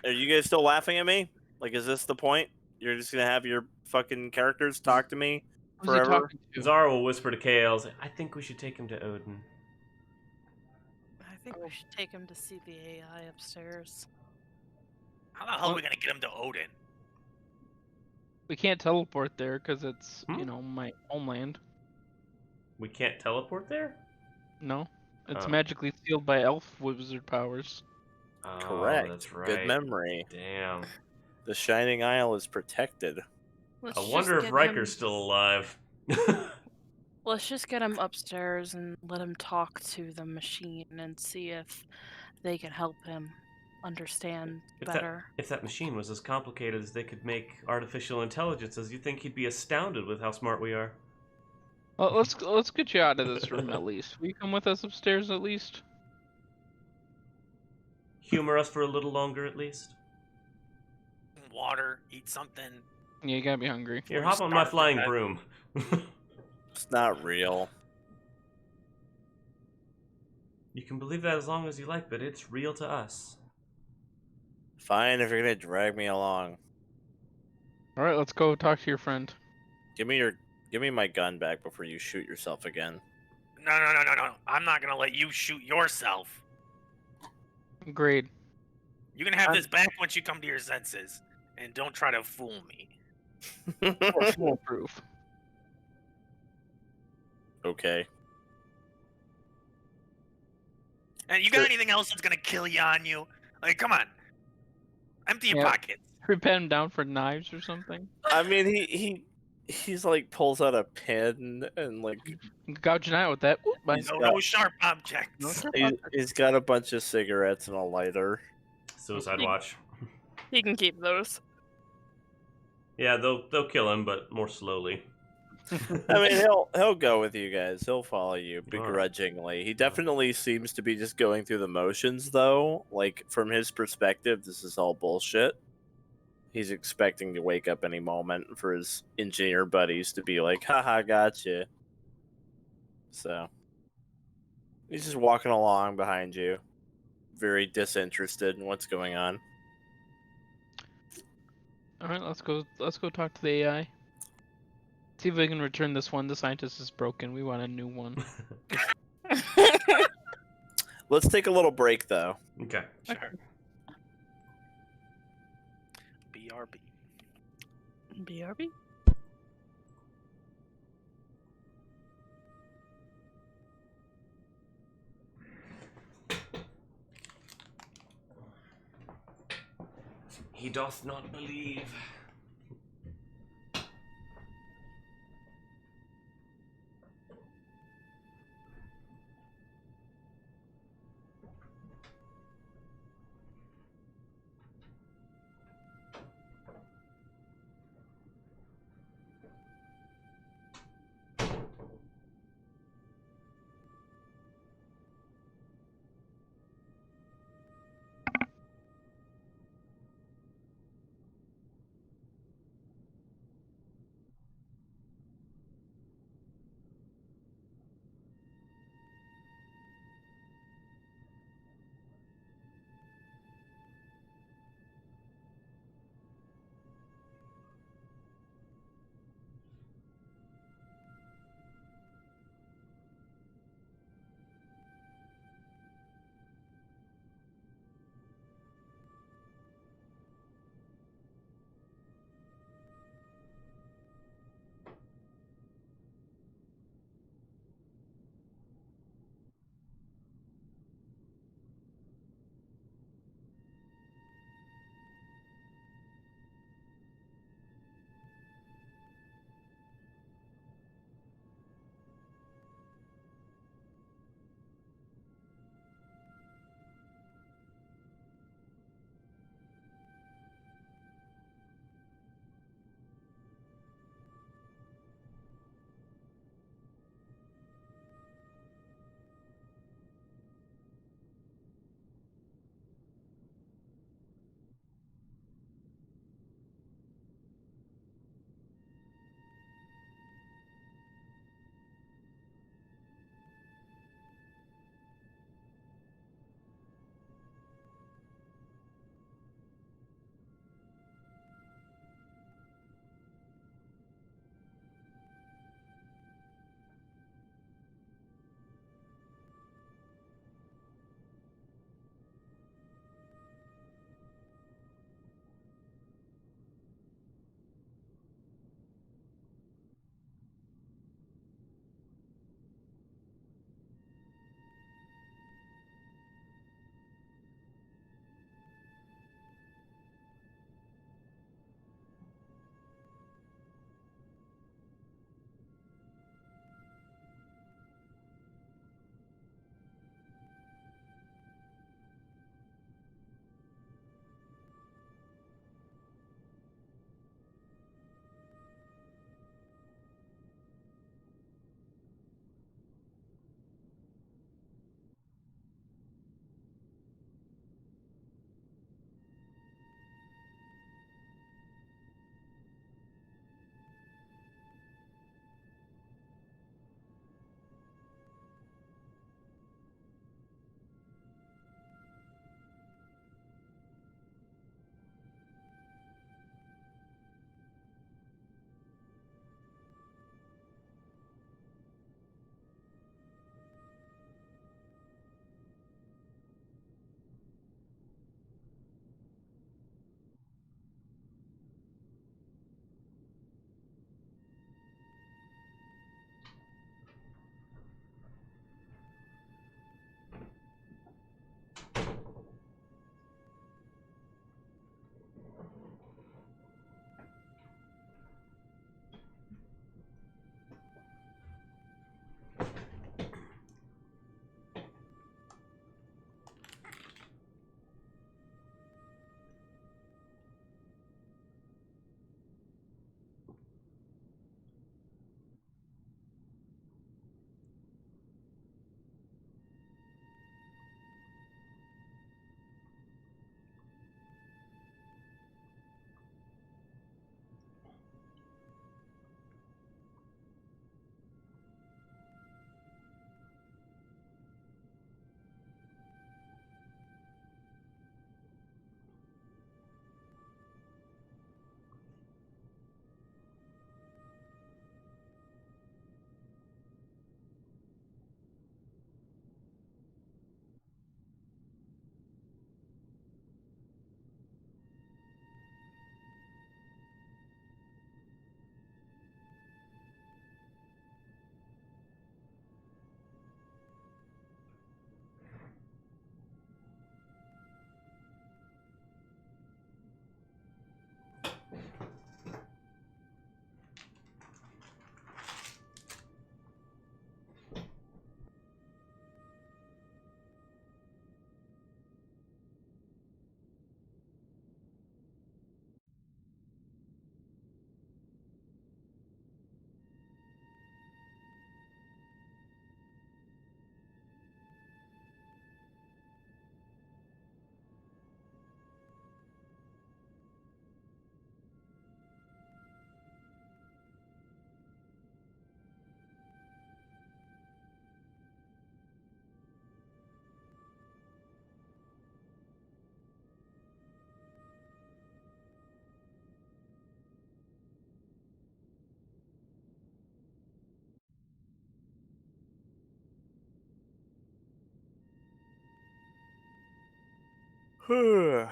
Are you guys still laughing at me? Like, is this the point? You're just gonna have your fucking characters talk to me Who's he forever? talking to? Zara will whisper to Kales, I think we should take him to Odin. I think we should take him to see the AI upstairs. How the hell are we gonna get him to Odin? We can't teleport there because it's, Hmm? you know, my homeland. We can't teleport there? No. It's Oh. magically sealed by elf wizard powers. Oh, Correct. that's right. Good memory. Damn. The Shining Isle is protected. Let's I just wonder if get Riker's him- still alive. Let's just get him upstairs and let him talk to the machine and see if they can help him understand better. If that machine was as complicated as they could make artificial intelligences, you'd think he'd be astounded with how smart we are. Well, let's get you out of this room at least. Will you come with us upstairs at least? Humor us for a little longer, at least. Water, eat something. Yeah, you gotta be hungry. Here, Or hop on my starve to flying death. broom. It's not real. You can believe that as long as you like, but it's real to us. Fine, if you're gonna drag me along. All right, let's go talk to your friend. Give me my gun back before you shoot yourself again. No. I'm not gonna let you shoot yourself. Agreed. You can have this back once you come to your senses. And don't try to fool me. Foolproof. Okay. And you got anything else that's gonna kill you on you? Like, come on. Empty your Yeah. pockets. We pen him down for knives or something. I mean, he's like pulls out a pen and like Gouge an eye with that. Oop, bye. He's No, got- no sharp objects. he's got a bunch of cigarettes and a lighter. Suicide watch. He can keep those. Yeah, they'll kill him, but more slowly. I mean, he'll go with you guys. He'll follow you Alright. begrudgingly. He definitely seems to be just going through the motions, though. Like from his perspective, this is all bullshit. He's expecting to wake up any moment for his engineer buddies to be like, "Haha, gotcha." So he's just walking along behind you, very disinterested in what's going on. All right, let's go talk to the AI. See if we can return this one. The scientist is broken. We want a new one. Let's take a little break, though. Okay. Sure. BRB. BRB? He doth not believe. Still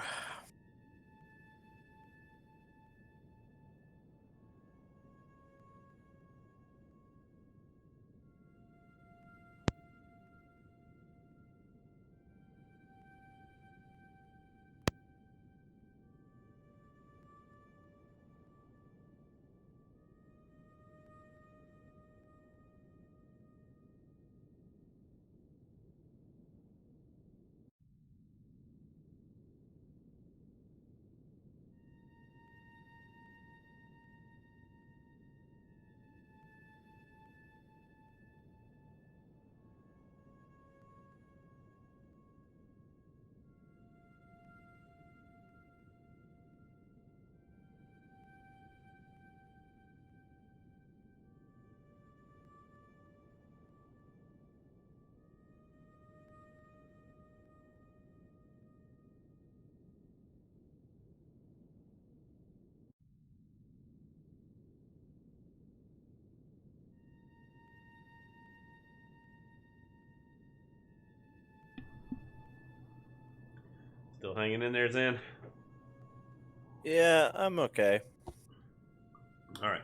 hanging in there, Zan? Yeah, I'm okay. All right.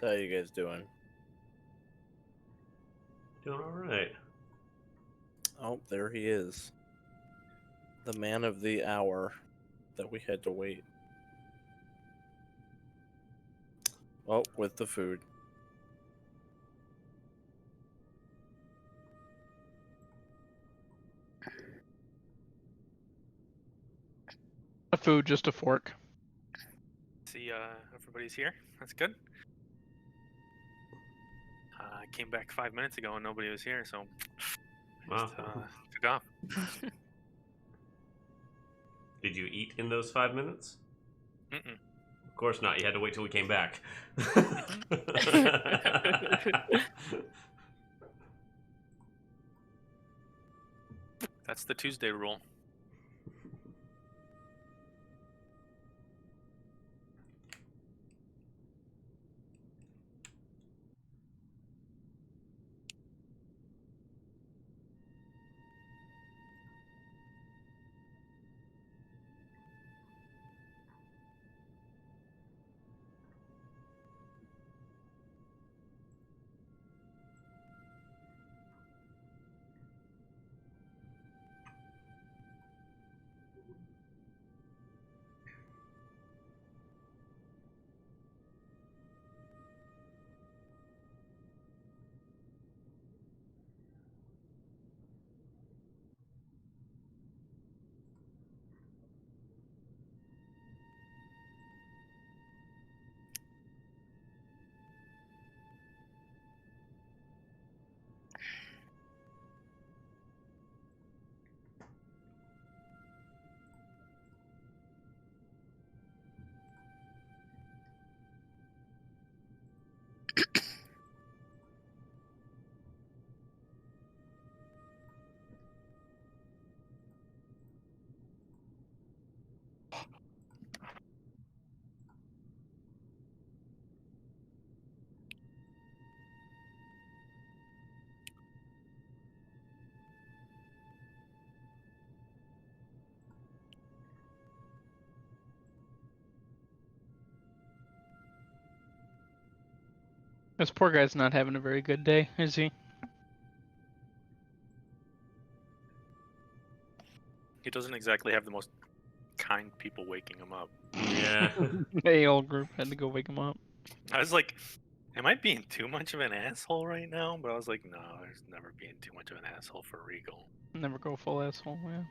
So how you guys doing? Doing all right. Oh, there he is. The man of the hour that we had to wait. Oh, with the food. A food, just a fork. See, everybody's here. That's good. I came back 5 minutes ago and nobody was here, so Wow. just took off. Did you eat in those 5 minutes? Mm-mm. Of course not. You had to wait till we came back. That's the Tuesday rule. This poor guy's not having a very good day, is he? He doesn't exactly have the most kind people waking him up. Yeah. The whole group had to go wake him up. I was like, am I being too much of an asshole right now? But I was like, no, there's never being too much of an asshole for Reigel. Never go full asshole, yeah.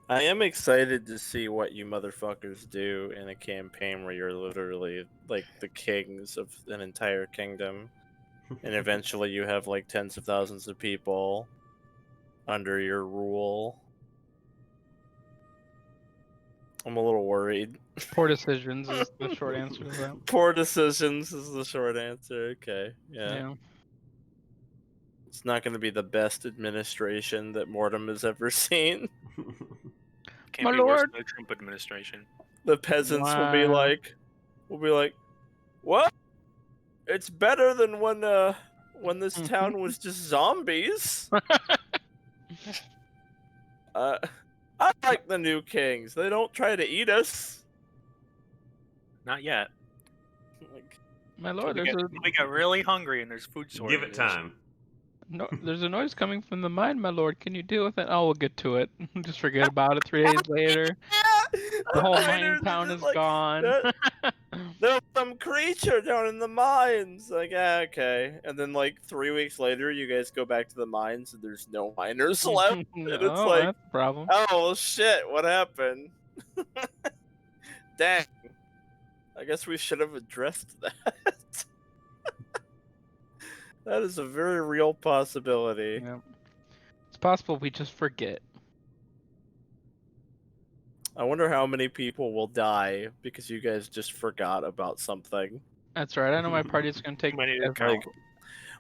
I am excited to see what you motherfuckers do in a campaign where you're literally like the kings of an entire kingdom, and eventually you have like tens of thousands of people under your rule. I'm a little worried. Poor decisions is the short answer to that. Poor decisions is the short answer. Okay, yeah. It's not going to be the best administration that Mortem has ever seen. Can't My be worse lord. than the Trump administration. The peasants will be Wow. like, what? It's better than when this town was just zombies. I like the new kings. They don't try to eat us. Not yet. Like, My Till lord, we get really hungry and there's food shortages. Give it time. there's a noise coming from the mine, my lord. Can you deal with it? Oh, we'll get to it. Just forget about it 3 days later. The whole mining town is gone. There's some creature down in the mines. Like, okay. And then like 3 weeks later, you guys go back to the mines and there's no miners left. And it's Oh, like, that's a problem. oh shit, what happened? Dang. I guess we should have addressed that. That is a very real possibility. Yeah. It's possible we just forget. I wonder how many people will die because you guys just forgot about something. That's right. I know my party's gonna take. Too many to every- count.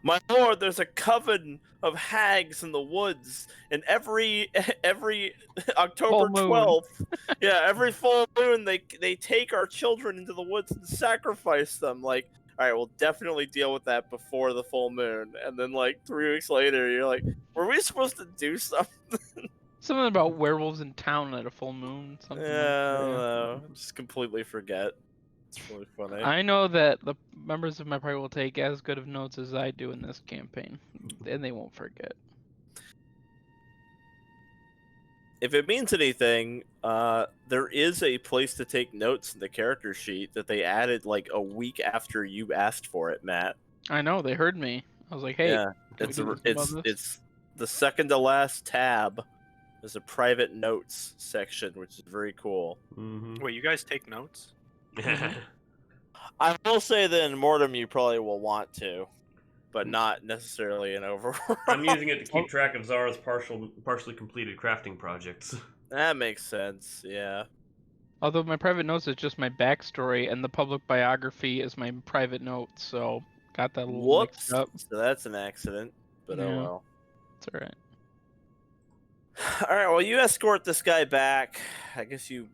My lord, there's a coven of hags in the woods, and every October Full moon. 12th, yeah, every full moon, they take our children into the woods and sacrifice them. Like, all right, we'll definitely deal with that before the full moon. And then like 3 weeks later, you're like, were we supposed to do something? Something about werewolves in town at a full moon. Something. Yeah, just completely forget. It's really funny. I know that the members of my party will take as good of notes as I do in this campaign, and they won't forget. If it means anything, there is a place to take notes in the character sheet that they added like a week after you asked for it, Matt. I know they heard me. I was like, "Hey, Yeah, can we it's do something about this?" it's the second to last tab. There's a private notes section, which is very cool. Mm-hmm. Wait, you guys take notes? I will say that in Mortem you probably will want to, but not necessarily in OverWorld. I'm using it to keep track of Zara's partially completed crafting projects. That makes sense, yeah. Although my private notes is just my backstory, and the public biography is my private notes, so got that a little mixed Whoops. up. So that's an accident, but Yeah. oh well. It's alright. Alright, well, you escort this guy back. I guess you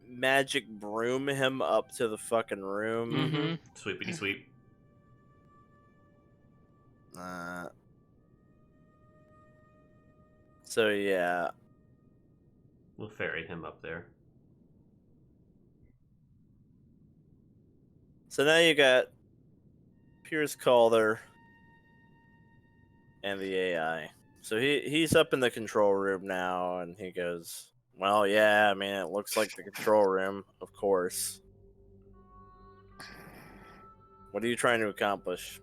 magic broom him up to the fucking room. Mhm. Sweepity sweep. So, yeah. We'll ferry him up there. So now you got Pierce Calder and the AI. So he's up in the control room now, and he goes, well, yeah, I mean, it looks like the control room, of course. What are you trying to accomplish?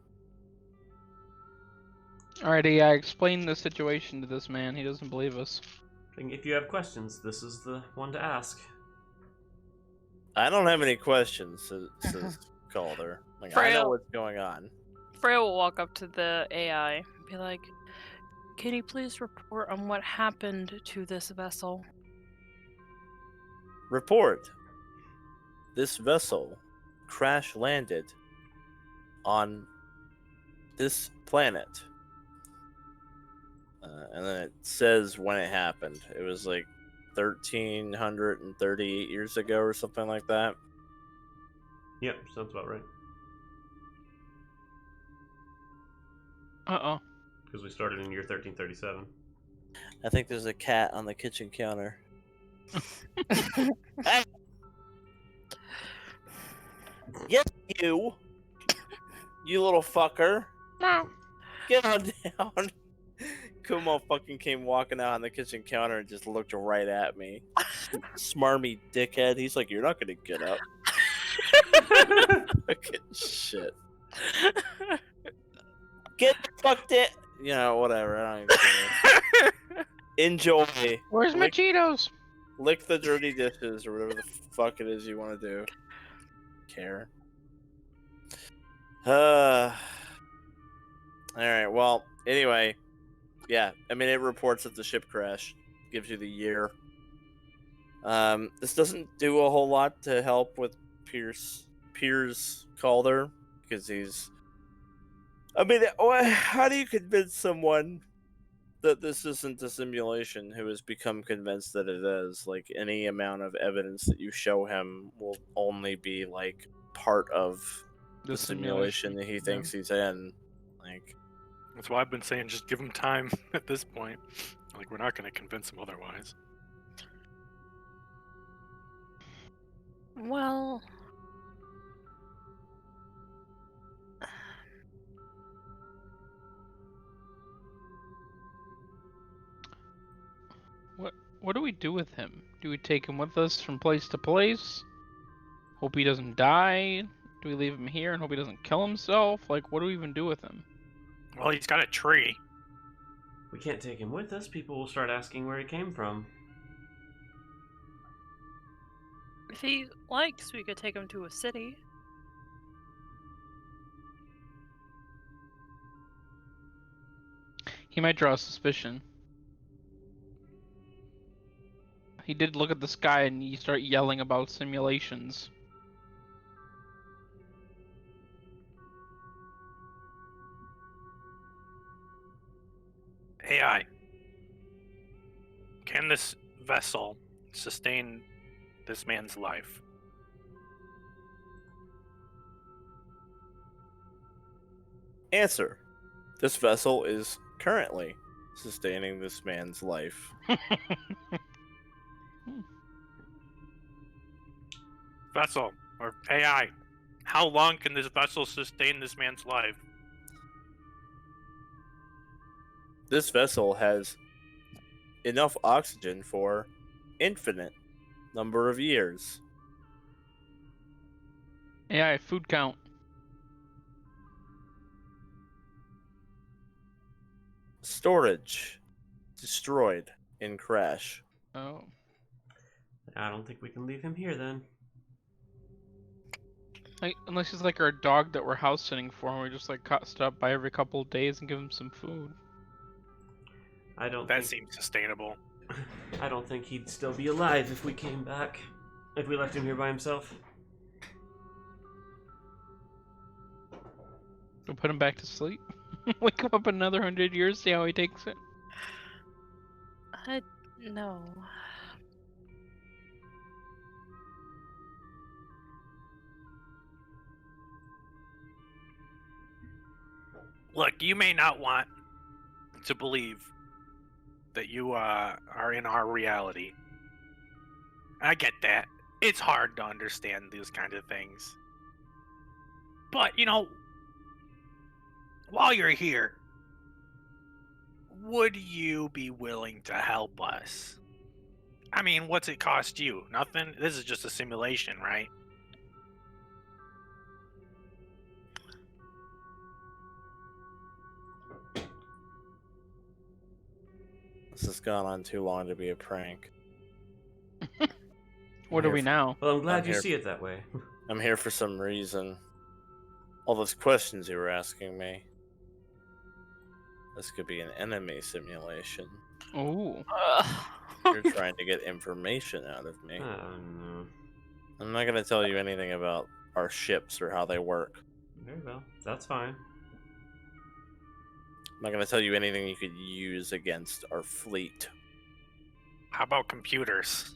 Alrighty, I explained the situation to this man. He doesn't believe us. If you have questions, this is the one to ask. I don't have any questions, says Calder. Like, I Freya. know what's going on. Freya will walk up to the AI and be like, "Can you please report on what happened to this vessel?" Report. This vessel crash landed on this planet. And then it says when it happened. It was like 1,338 years ago or something like that. Yep, sounds about right. Uh-oh. Because we started in year 1337. I think there's a cat on the kitchen counter. Yes, you little fucker. No. Get on down. Kumo fucking came walking out on the kitchen counter and just looked right at me. Smarmy dickhead. He's like, you're not gonna get up. Fucking shit. Get the fuck down. You know, whatever. I don't even care. Enjoy. Where's my Cheetos? Lick the dirty dishes or whatever the fuck it is you want to do. Care. Alright, well, anyway. Yeah, I mean, it reports that the ship crashed. Gives you the year. This doesn't do a whole lot to help with Piers Calder. Because he's... I mean, how do you convince someone that this isn't a simulation who has become convinced that it is? Like, any amount of evidence that you show him will only be, like, part of the simulation that he thinks he's in. Like, That's why I've been saying just give him time at this point. Like, we're not going to convince him otherwise. Well, What do we do with him? Do we take him with us from place to place? Hope he doesn't die? Do we leave him here and hope he doesn't kill himself? Like, what do we even do with him? Well, he's got a tree. We can't take him with us. People will start asking where he came from. if he likes, we could take him to a city. He might draw suspicion. He did look at the sky and he started yelling about simulations. AI. Can this vessel sustain this man's life? answer. This vessel is currently sustaining this man's life. Vessel or AI. How long can this vessel sustain this man's life? This vessel has enough oxygen for infinite number of years. AI food count. Storage destroyed in crash. Oh. I don't think we can leave him here then. Like, unless he's like our dog that we're house sitting for, and we just like stop by every couple of days and give him some food. I don't That think seems sustainable. I don't think he'd still be alive if we came back. If we left him here by himself. We'll put him back to sleep. Wake him up in another 100 years, see how he takes it. No. Look, you may not want to believe that you are in our reality. I get that. It's hard to understand these kind of things. But, while you're here, would you be willing to help us? I mean, what's it cost you? Nothing? This is just a simulation, right? This has gone on too long to be a prank. What are we now? Well, I'm glad I'm you here. see it that way. I'm here for some reason. All those questions you were asking me. This could be an enemy simulation. Oh. You're trying to get information out of me. Oh no. I'm not going to tell you anything about our ships or how they work. Very well. That's fine. I'm not going to tell you anything you could use against our fleet. How about computers?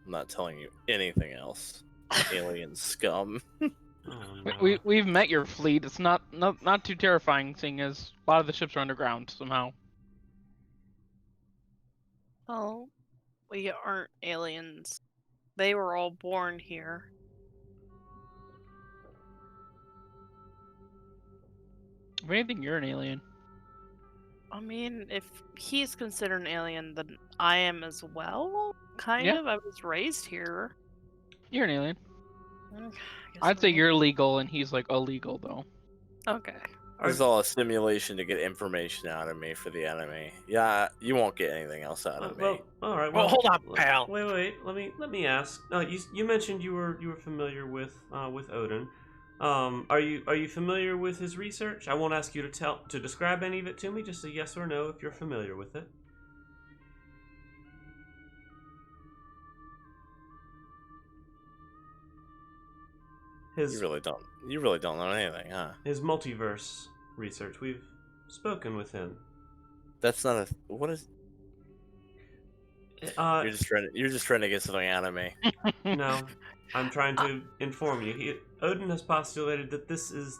I'm not telling you anything else. Alien scum. Oh, no. We've met your fleet. It's not too terrifying, seeing as a lot of the ships are underground somehow. Well, we aren't aliens. They were all born here. If anything, you're an alien. I mean, if he's considered an alien, then I am as well. Kind Yeah. of. I was raised here. You're an alien. Mm, I guess I'd say I'm you're legal and he's like illegal though. okay. This is all a simulation to get information out of me for the enemy. Yeah, you won't get anything else out of me. Well, all right. Well, hold on, pal. Wait. Let me ask. You mentioned you were familiar with Odin. Are you familiar with his research? I won't ask you to describe any of it to me. Just a yes or no if you're familiar with it. You really don't know anything, huh? His multiverse research. We've spoken with him. That's not what is. You're just trying to get something out of me. No, I'm trying to inform you. Odin has postulated that this is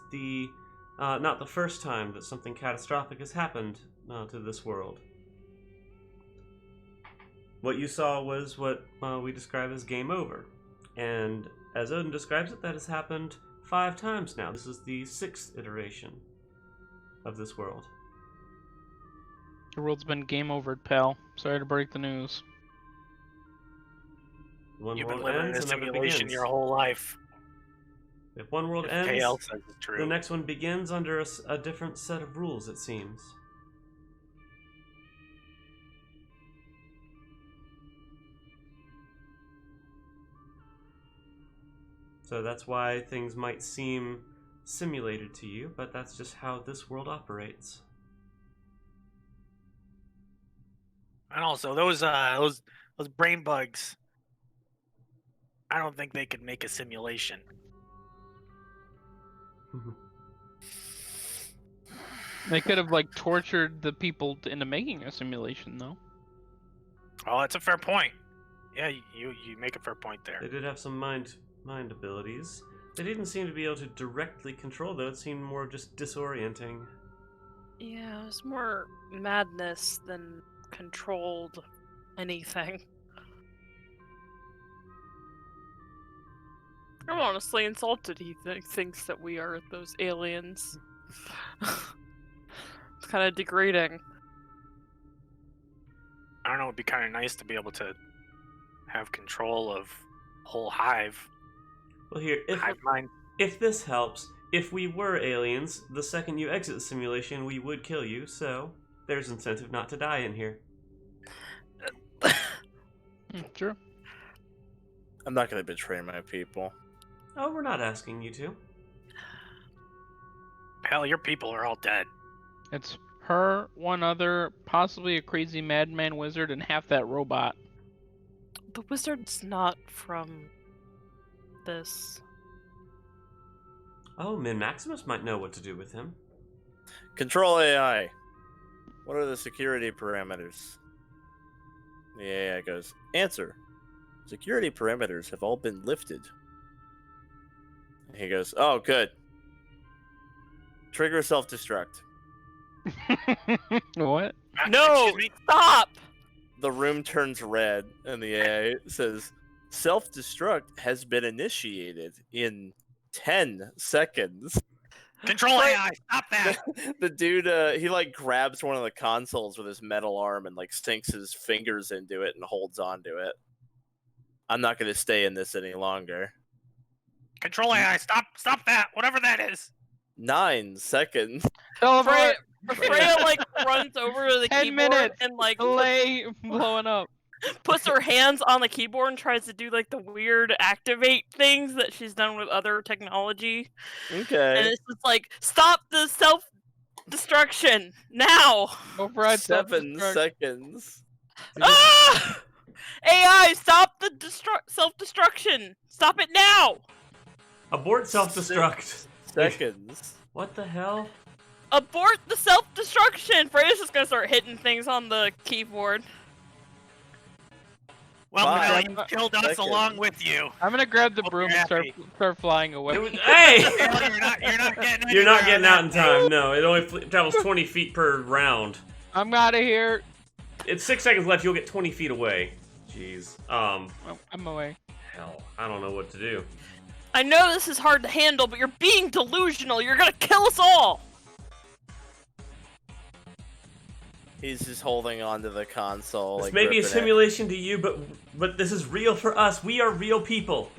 not the first time that something catastrophic has happened to this world. What you saw was what we describe as game over. And as Odin describes it, that has happened 5 times now. This is the 6th iteration of this world. The world's been game over, pal. Sorry to break the news. One You've world been living in a ends, another simulation begins. your whole life. If one world If ends, KL says it's true. the next one begins under a different set of rules, it seems. So that's why things might seem simulated to you, but that's just how this world operates. And also, those brain bugs. I don't think they could make a simulation. They could have like tortured the people into making a simulation, though. Oh, that's a fair point. Yeah, you make a fair point there. They did have some mind abilities. They didn't seem to be able to directly control, though. It seemed more just disorienting. Yeah, it was more madness than controlled anything. I'm honestly insulted he thinks that we are those aliens. It's kind of degrading. I don't know, it'd be kind of nice to be able to have control of whole hive. Well, here, Hive mind. if this helps, if we were aliens, the second you exit the simulation, we would kill you, so there's incentive not to die in here. True. I'm not going to betray my people. Oh, we're not asking you to. Hell, your people are all dead. It's her, one other, possibly a crazy madman wizard, and half that robot. The wizard's not from this. Oh, Min Maximus might know what to do with him. Control AI. What are the security parameters? The AI goes, answer. Security parameters have all been lifted. And he goes, oh, good. Trigger self-destruct. What? No! Excuse me? Stop! The room turns red, and the AI says, self-destruct has been initiated in 10 seconds. Control AI, stop that! The dude, he like grabs one of the consoles with his metal arm and like sinks his fingers into it and holds on to it. I'm not going to stay in this any longer. Control AI, stop that! Whatever that is! 9 seconds. Freya, Freya like runs over to the 10 keyboard minutes and like delay blowing up. puts her hands on the keyboard and tries to do like the weird activate things that she's done with other technology. And Okay. it's just like, stop the self-destruction now! Override 7 self-destruct. seconds. Ah! AI, stop the self-destruction! Stop it now! Abort self-destruct. Seconds. What the hell? Abort the self-destruction! Freya's just gonna start hitting things on the keyboard. Well, Bye. now you killed us Second. along with you. I'm gonna grab the Hope broom you're and start happy. flying away. Hey! Hell, you're not getting You're not anywhere getting on out in that thing. time. No, it only travels 20 feet per round. I'm out of here. It's 6 seconds left. You'll get 20 feet away. Jeez. Oh, I'm away. Hell, I don't know what to do. I know this is hard to handle, but you're being delusional. You're gonna kill us all. He's just holding on to the console. This like, may be a gripping it. simulation to you, but this is real for us. We are real people.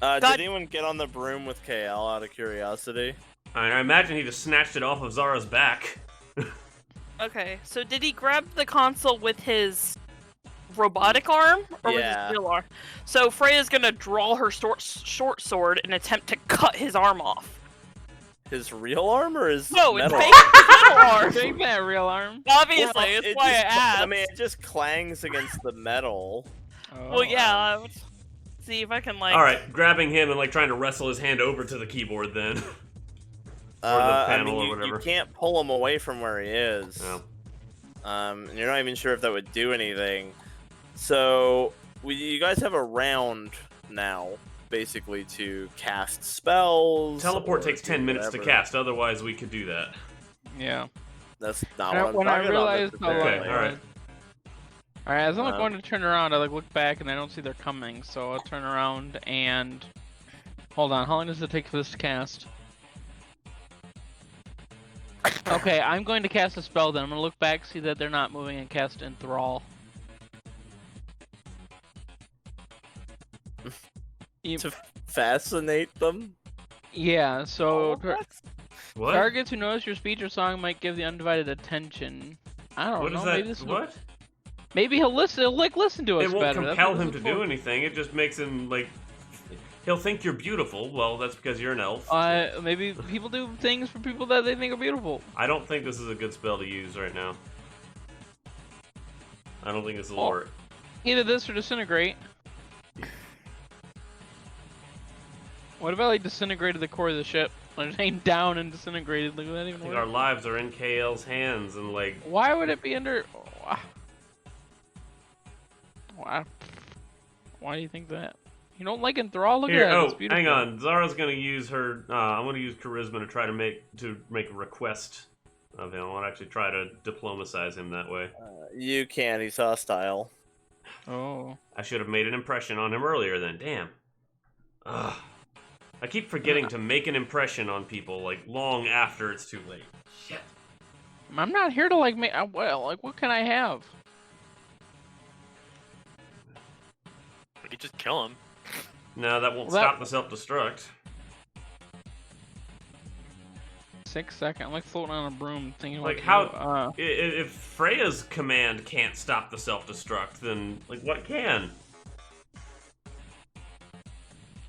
Did God- anyone get on the broom with KL out of curiosity? I imagine he just snatched it off of Zara's back. Okay, so did he grab the console with his robotic arm or with Yeah. his real arm? So Freya's gonna draw her short sword and attempt to cut his arm off. His real arm or his No, it's metal? fake metal arm. Take that real arm. Obviously, Well, that's it why I just- asked. I mean, it just clangs against the metal. Well, yeah. Let's see if I can like. All right, grabbing him and like trying to wrestle his hand over to the keyboard then. I panel mean, or you whatever. can't pull him away from where he is. No. And you're not even sure if that would do anything. So, you guys have a round now, basically, to cast spells. Teleport or takes do 10 minutes to whatever. cast. Otherwise, we could do that. Yeah. That's not And what I'm when I talking realized about. how long Okay, it all right. was. All right, as I'm Um, going to turn around, I like look back and I don't see they're coming, so I'll turn around and hold on. How long does it take for this to cast? Okay, I'm going to cast a spell. Then I'm going to look back, see that they're not moving, and cast Enthrall. To fascinate them? Yeah, so What? targets who notice your speech or song might give the undivided attention. I don't What know. is Maybe that? this What? Maybe he'll listen. He'll like listen to us It won't better. That's compel what him this to is do for. anything. It just makes him like. He'll think you're beautiful. Well, that's because you're an elf. Maybe people do things for people that they think are beautiful. I don't think this is a good spell to use right now. I don't think this will Oh. work. Either this or disintegrate. What if I like disintegrated the core of the ship? I just aimed down and disintegrated. Like, would that I even think work? our lives are in KL's hands, and like. Why would it be under? Why do you think that? You don't like Enthrall? Look Here, at that. It's beautiful. hang on. Zara's gonna use her. I'm gonna use charisma to try to make a request of him. I want to actually try to diplomatize him that way. You can. He's hostile. Oh. I should have made an impression on him earlier then. Damn. Ugh. I keep forgetting to make an impression on people, like, long after it's too late. Shit. I'm not here to, like, make... Well, like, what can I have? We could just kill him. No, that won't Well, stop the self-destruct. 6 seconds. I'm, like, floating on a broom thinking, Like, what to how... do. If Freya's command can't stop the self-destruct, then, like, what can?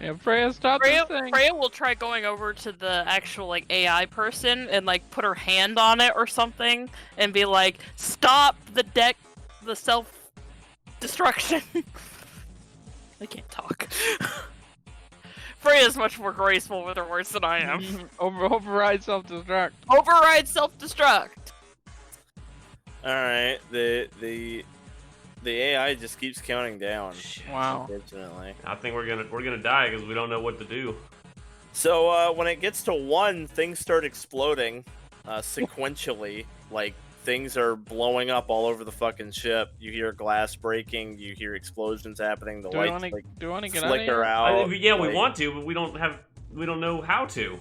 Yeah, Freya, stop this thing. Freya will try going over to the actual like AI person and like put her hand on it or something and be like, "Stop the self-destruction." I can't talk. Freya's much more graceful with her words than I am. Override self-destruct. Override self-destruct. All right. The AI just keeps counting down. Wow. Unfortunately. I think we're gonna die because we don't know what to do. So when it gets to 1, things start exploding sequentially. Like things are blowing up all over the fucking ship. You hear glass breaking. You hear explosions happening. The Do we lights want to get flicker out of here? out. Yeah, we like- want to, but we don't know how to.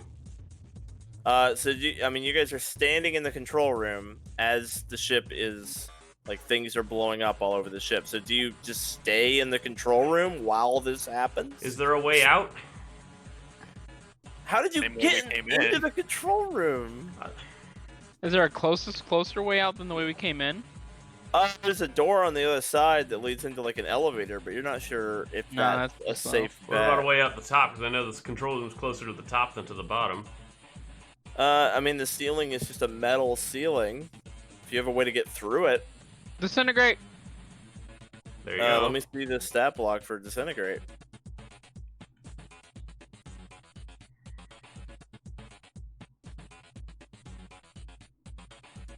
So you guys are standing in the control room as the ship is. Like, things are blowing up all over the ship. So do you just stay in the control room while this happens? Is there a way out? How did you Same way get we came into in. the control room? Is there a closer way out than the way we came in? There's a door on the other side that leads into, like, an elevator, but you're not sure if No, that's a that's safe What about a bet. way out the top? Because I know this control room's closer to the top than to the bottom. The ceiling is just a metal ceiling. If you have a way to get through it. Disintegrate. There you go. Let me see the stat block for disintegrate.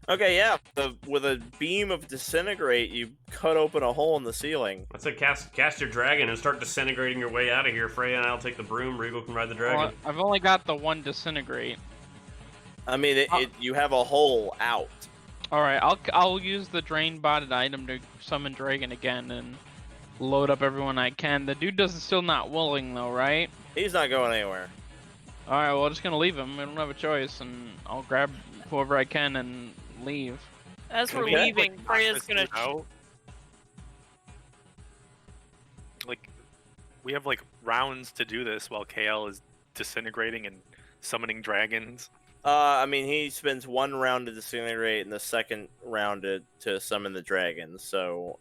Okay, yeah. With a beam of disintegrate, you cut open a hole in the ceiling. I said cast your dragon and start disintegrating your way out of here. Freya and I'll take the broom. Reigel can ride the dragon. Well, I've only got the one disintegrate. I mean, you have a hole out. All right, I'll use the drain botted item to summon dragon again and load up everyone I can. The dude doesn't still not willing though, right? He's not going anywhere. All right, well, I'm just gonna leave him. I don't have a choice, and I'll grab whoever I can and leave. As we're Okay. leaving, knock Freya's this gonna. dude out. Like, we have like rounds to do this while KL is disintegrating and summoning dragons. He spends 1 round to disintegrate and the second round to summon the dragon. So,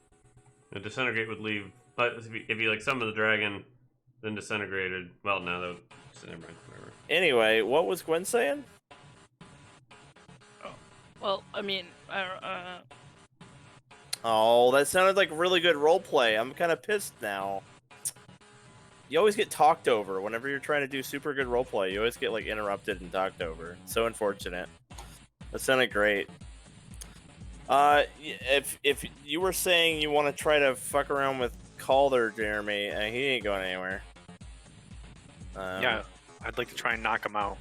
The disintegrate would leave, but if you like summon the dragon, then disintegrated. Well, no, that would disintegrate. Whatever. anyway, what was Gwen saying? Well, Oh, that sounded like really good roleplay. I'm kind of pissed now. You always get talked over whenever you're trying to do super good roleplay. You always get like interrupted and talked over. So unfortunate. That sounded great. If you were saying you want to try to fuck around with Calder, Jeremy, he ain't going anywhere. Yeah, I'd like to try and knock him out.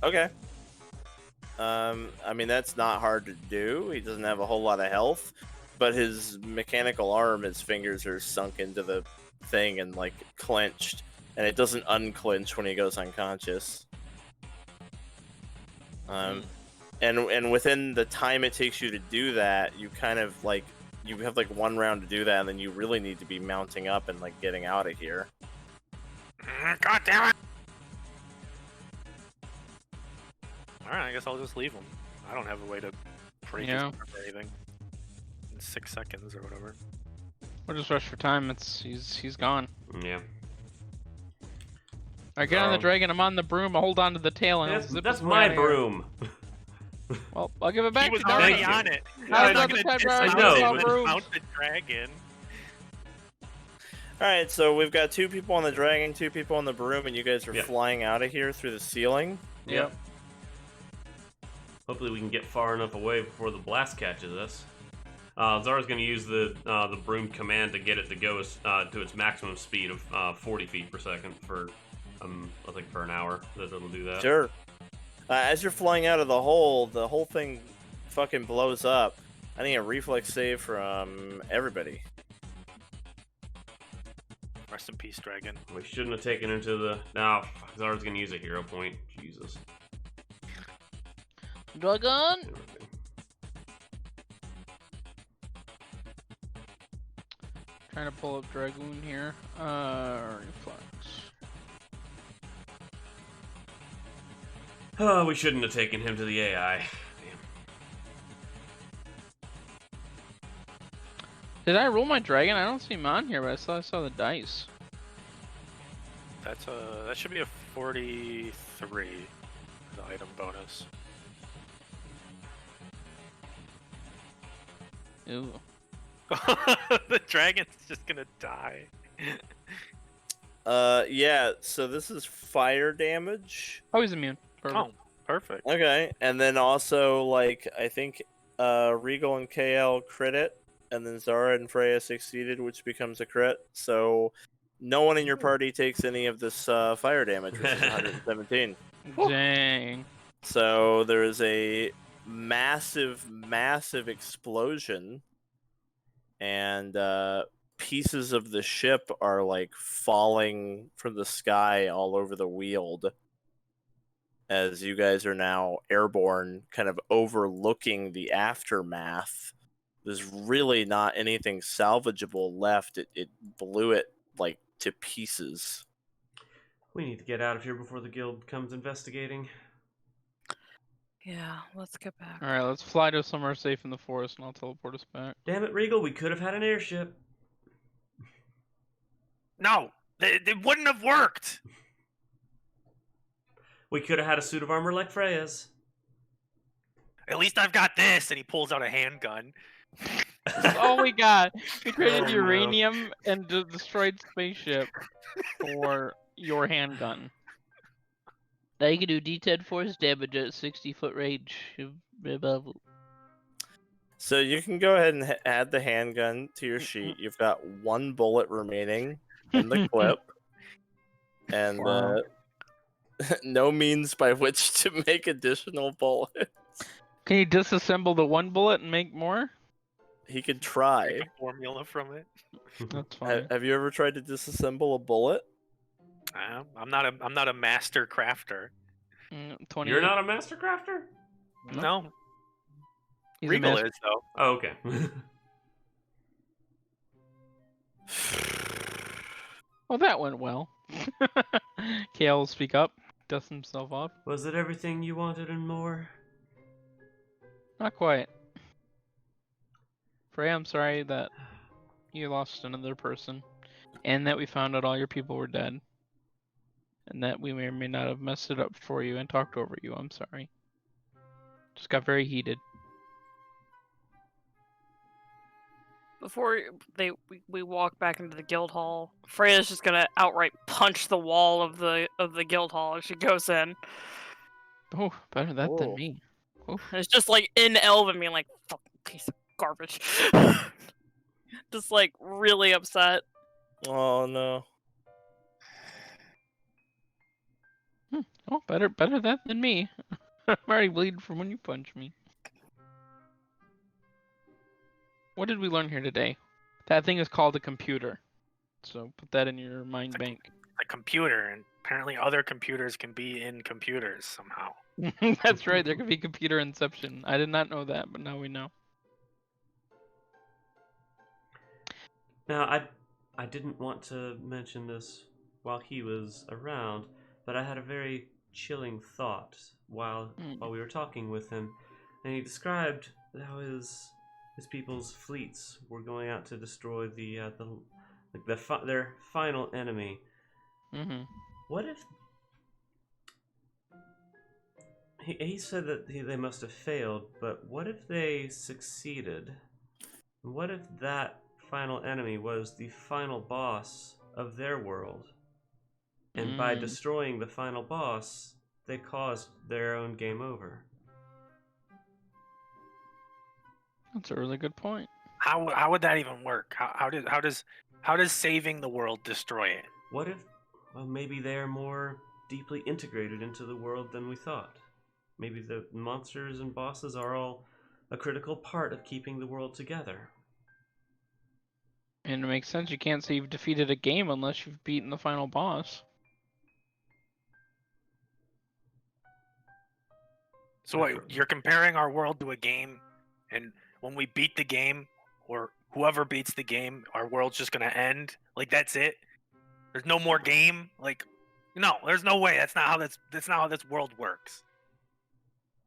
Okay. That's not hard to do. He doesn't have a whole lot of health, but his mechanical arm, his fingers are sunk into the thing and like clenched, and it doesn't unclench when he goes unconscious. And within the time it takes you to do that, you kind of like you have like 1 round to do that, and then you really need to be mounting up and like getting out of here. God damn it! Alright, I guess I'll just leave him. I don't have a way to break his Yeah. arm or anything. In 6 seconds or whatever. We'll just rush for time. He's gone. Yeah. Alright, get on the dragon. I'm on the broom. I'll hold on to the tail and I'll zip That's us way my out of here. broom. Well, I'll give it back He was to you. already Thank you. on it. I I'm know not the gonna type of- I know, but- dismount the dragon. Alright, so we've got 2 people on the dragon, 2 people on the broom, and you guys are Yeah. flying out of here through the ceiling. Yep. Hopefully we can get far enough away before the blast catches us. Zara's going to use the broom command to get it to go to its maximum speed of 40 feet per second for I think for an hour that it'll do that. Sure. As you're flying out of the whole thing fucking blows up. I need a reflex save from everybody. Rest in peace, dragon. We shouldn't have taken him to the. No, fuck, Zara's gonna use a hero point. Jesus. Dragon! Trying to pull up Dragoon here. Reflex. Oh, we shouldn't have taken him to the AI. Damn. Did I roll my dragon? I don't see him on here, but I saw the dice. That's that should be a 43. The item bonus. Ooh. The dragon's just gonna die. Yeah, so this is fire damage. Oh, he's immune. Perfect. Oh, perfect. Okay, and then also, like, I think Reigel and KL crit it, and then Zara and Freya succeeded, which becomes a crit. So no one in your party takes any of this fire damage, which is 117. Dang. So there is a massive, massive explosion, and pieces of the ship are like falling from the sky all over the Weald as you guys are now airborne, kind of overlooking the aftermath. There's really not anything salvageable left. It blew it like to pieces. We need to get out of here before the guild comes investigating. Yeah, let's get back. All right, let's fly to somewhere safe in the forest, and I'll teleport us back. Damn it, Reigel, we could have had an airship. No, they wouldn't have worked. We could have had a suit of armor like Freya's. At least I've got this, and he pulls out a handgun. That's all we got. We created Oh, no. uranium and destroyed spaceship for your handgun. Now you can do D10 force damage at 60-foot range. So you can go ahead and add the handgun to your sheet. You've got 1 bullet remaining in the clip, and Wow. no means by which to make additional bullets. Can you disassemble the one bullet and make more? He could try. Make a formula from it. That's fine. Have you ever tried to disassemble a bullet? I'm not a master crafter. 28. You're not a master crafter? No, He's a Reigel master- is though. Oh, okay. Well, that went well. Kale will speak up, dust himself off. Was it everything you wanted and more? Not quite. Freya, I'm sorry that you lost another person, and that we found out all your people were dead, and that we may or may not have messed it up for you and talked over you. I'm sorry. Just got very heated. Before we walk back into the guild hall, Freya's just gonna outright punch the wall of the guild hall as she goes in. Oh, better that than Oh. me. And it's just like in Elven being like, fucking piece of garbage. Just like really upset. Oh no. Oh, better that than me. I'm already bleeding from when you punch me. What did we learn here today? That thing is called a computer. So put that in your mind bank. A computer, and apparently other computers can be in computers somehow. That's right, there could be computer inception. I did not know that, but now we know. Now, I didn't want to mention this while he was around, but I had a very chilling thought while we were talking with him, and he described how his people's fleets were going out to destroy their final enemy. Mm-hmm. What if he said that they must have failed, but what if they succeeded? What if that final enemy was the final boss of their world? And by destroying the final boss, they caused their own game over. That's a really good point. How would that even work? How does saving the world destroy it? What if, well, maybe they're more deeply integrated into the world than we thought? maybe the monsters and bosses are all a critical part of keeping the world together. And it makes sense. You can't say you've defeated a game unless you've beaten the final boss. So what, you're comparing our world to a game, and when we beat the game, or whoever beats the game, our world's just gonna end? Like, that's it? There's no more game? Like, no, there's no way. That's not how this world works.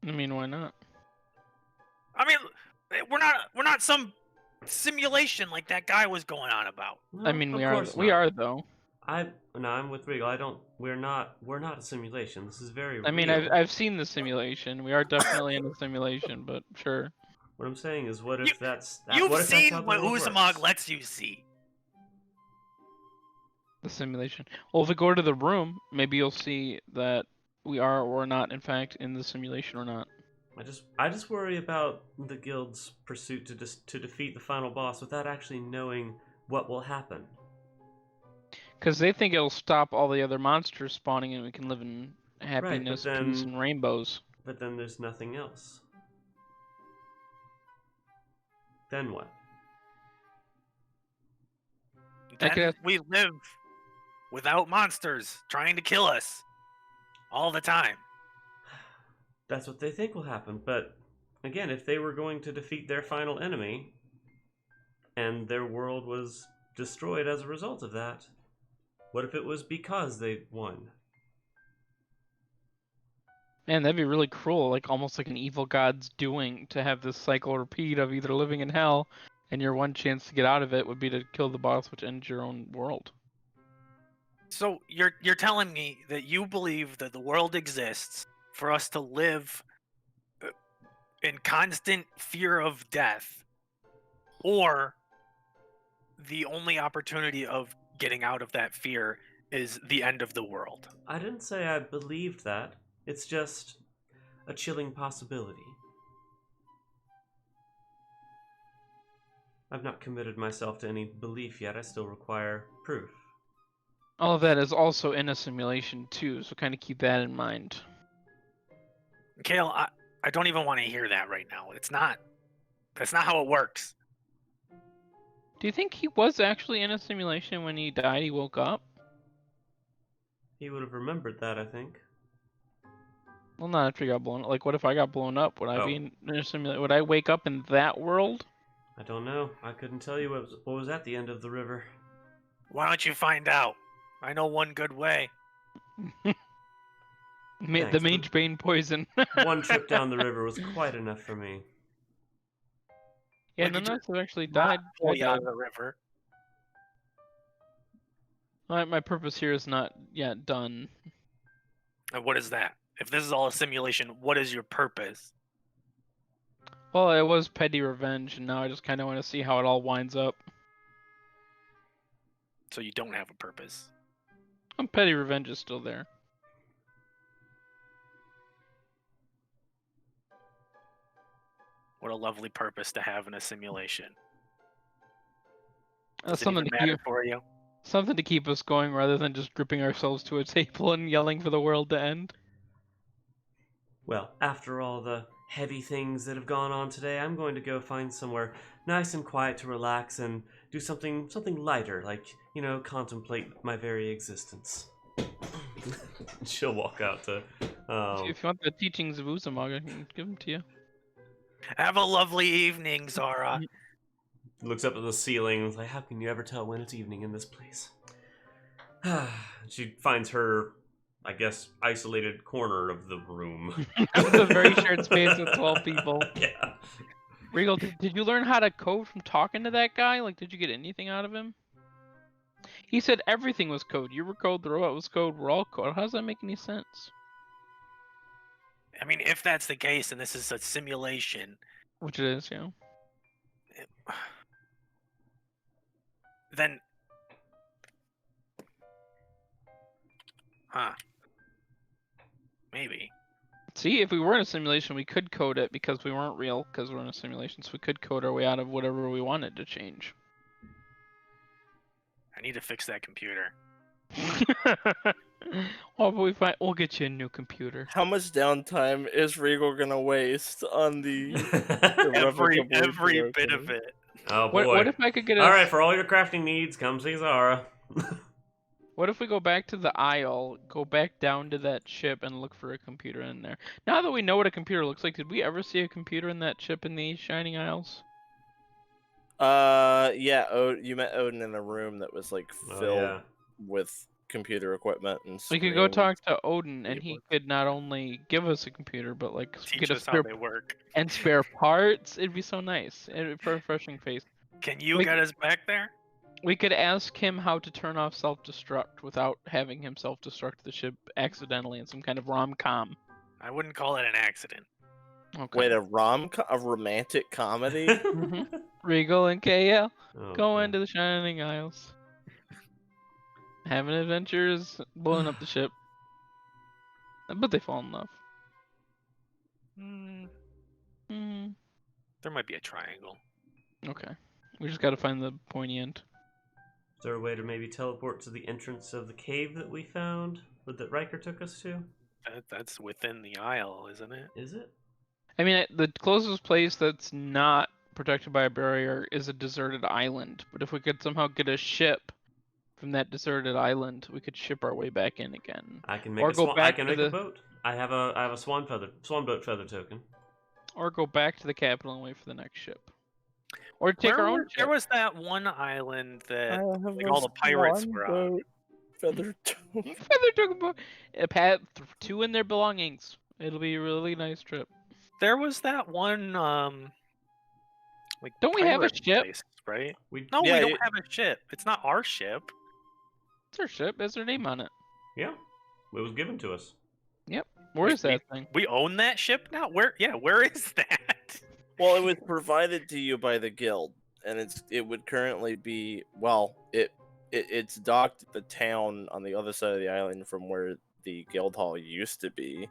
I mean, why not? I mean, we're not some simulation like that guy was going on about. No, I mean, of we are. course We not. are though. I'm with Reigel. We're not a simulation. This is very I mean, real. I've seen the simulation. We are definitely in a simulation, but sure. What I'm saying is, what You- if that's You've what if that's seen how the what world Uzumog works? lets you see. The simulation. Well, if we go to the room, maybe you'll see that we are or not, in fact, in the simulation or not. I just worry about the guild's pursuit to defeat the final boss without actually knowing what will happen. Because they think it'll stop all the other monsters spawning and we can live in Right, happiness, but peace, then and rainbows. there's nothing else. Then what? I could Then have- we live without monsters trying to kill us all the time. That's what they think will happen. But again, if they were going to defeat their final enemy, and their world was destroyed as a result of that, what if it was because they won? Man, that'd be really cruel, like almost like an evil god's doing to have this cycle repeat of either living in hell and your one chance to get out of it would be to kill the boss, which ends your own world. So you're telling me that you believe that the world exists for us to live in constant fear of death, or the only opportunity of getting out of that fear is the end of the world? I didn't say I believed that. It's just a chilling possibility. I've not committed myself to any belief yet. I still require proof. All of that is also in a simulation too, so kind of keep that in mind. Kale, I don't even want to hear that right now. That's not how it works. Do you think he was actually in a simulation when he died? He woke up? He would have remembered that, I think. Well, not after he got blown up. Like, what if I got blown up? Would I Oh. be in a simulation? Would I wake up in that world? I don't know. I couldn't tell you what was at the end of the river. Why don't you find out? I know one good way. The Thanks. mage bane poison. One trip down the river was quite enough for me. Yeah, Like, none you of us have actually Not died. pull you out of the river. My purpose here is not yet done. And what is that? If this is all a simulation, what is your purpose? Well, it was petty revenge, and now I just kind of want to see how it all winds up. So you don't have a purpose. Petty revenge is still there. What a lovely purpose to have in a simulation. That's Does it something even to matter keep, for you? something to keep us going rather than just gripping ourselves to a table and yelling for the world to end. Well, after all the heavy things that have gone on today, I'm going to go find somewhere nice and quiet to relax and do something lighter, like, contemplate my very existence. She'll walk out to. If you want the teachings of Uzumog, I can give them to you. Have a lovely evening, Zara. Looks up at the ceiling. Like, how can you ever tell when it's evening in this place? She finds her, I guess, isolated corner of the room. It's a very shared space with 12 people. Yeah. Regal, did you learn how to code from talking to that guy? Like, did you get anything out of him? He said everything was code. You were code, the robot was code, we're all code. How does that make any sense? I mean, if that's the case and this is a simulation, Which it is, yeah. then... Huh. Maybe. See, if we were in a simulation, we could code it because we weren't real, because we're in a simulation, so we could code our way out of whatever we wanted to change. I need to fix that computer. Oh, but we'll get you a new computer. How much downtime is Regal gonna waste on the irrevocable Every bit of broken? it. Oh boy. What if I could get All right, us? for all your crafting needs, come see Zara. What if we go back to the aisle, go back down to that ship, and look for a computer in there? Now that we know what a computer looks like, did we ever see a computer in that ship in the Shining Isles? Yeah. You met Odin in a room that was like Oh, filled yeah. with computer equipment and We could go screens. talk to Odin, and he keyboards. could not only give us a computer, but like Teach get a us how spare they work. and spare parts. It'd be so nice. It'd be a refreshing face. Can you We get us back there? We could ask him how to turn off self-destruct without having him self-destruct the ship accidentally in some kind of rom-com. I wouldn't call it an accident. Okay. Wait, a romantic comedy? Mhm. Regal and KL Oh, go boy. into the Shining Isles, having adventures, blowing up the ship. But they fall in love. Hmm, Hmm. there might be a triangle. Okay. We just gotta find the pointy end. Is there a way to maybe teleport to the entrance of the cave that we found? That Riker took us to? That's within the aisle, isn't it? Is it? I mean, the closest place that's not protected by a barrier is a deserted island. But if we could somehow get a ship from that deserted island, we could ship our way back in again. I can make Or a go swan. I back can to make a the boat. I have a swan boat feather token. or go back to the capital and wait for the next ship. Or take our own There ship. was that one island that have like all the pirates were on. Feather Feather took a boat. Pat, two in their belongings. It'll be a really nice trip. There was that one like Don't we have a pirate ship? place, right? We No, Yeah, we don't you- have a ship. It's not our ship. It's our ship. Has their name on it. yeah, it was given to us. Where is that thing? We own that ship now? Where is that? Well, it was provided to you by the guild, and it would currently be it's docked at the town on the other side of the island from where the guild hall used to be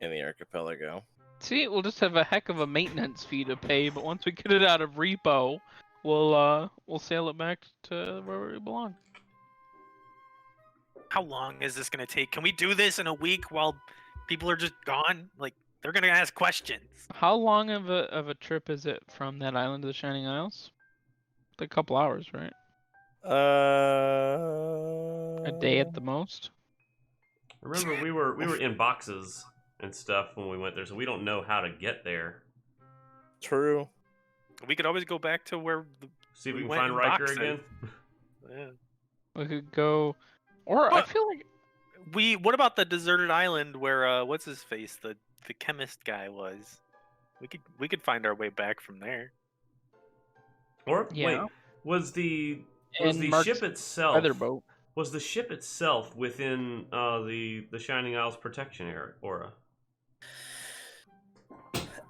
in the archipelago. See, we'll just have a heck of a maintenance fee to pay, but once we get it out of repo, we'll sail it back to where we belong. How long is this gonna take? Can we do this in a week while people are just gone? Like they're gonna ask questions. How long of a trip is it from that island to the Shining Isles? A couple hours, right? A day at the most. Remember, we were in boxes and stuff when we went there, so we don't know how to get there. True. We could always go back to where See if We we can went find in Riker boxes. again. yeah. We could go, or I But- feel like What about the deserted island where what's his face? The chemist guy was. We could find our way back from there. Or Yeah. wait, was the And Mark's ship itself? feather boat. Was the ship itself within the Shining Isles protection aura?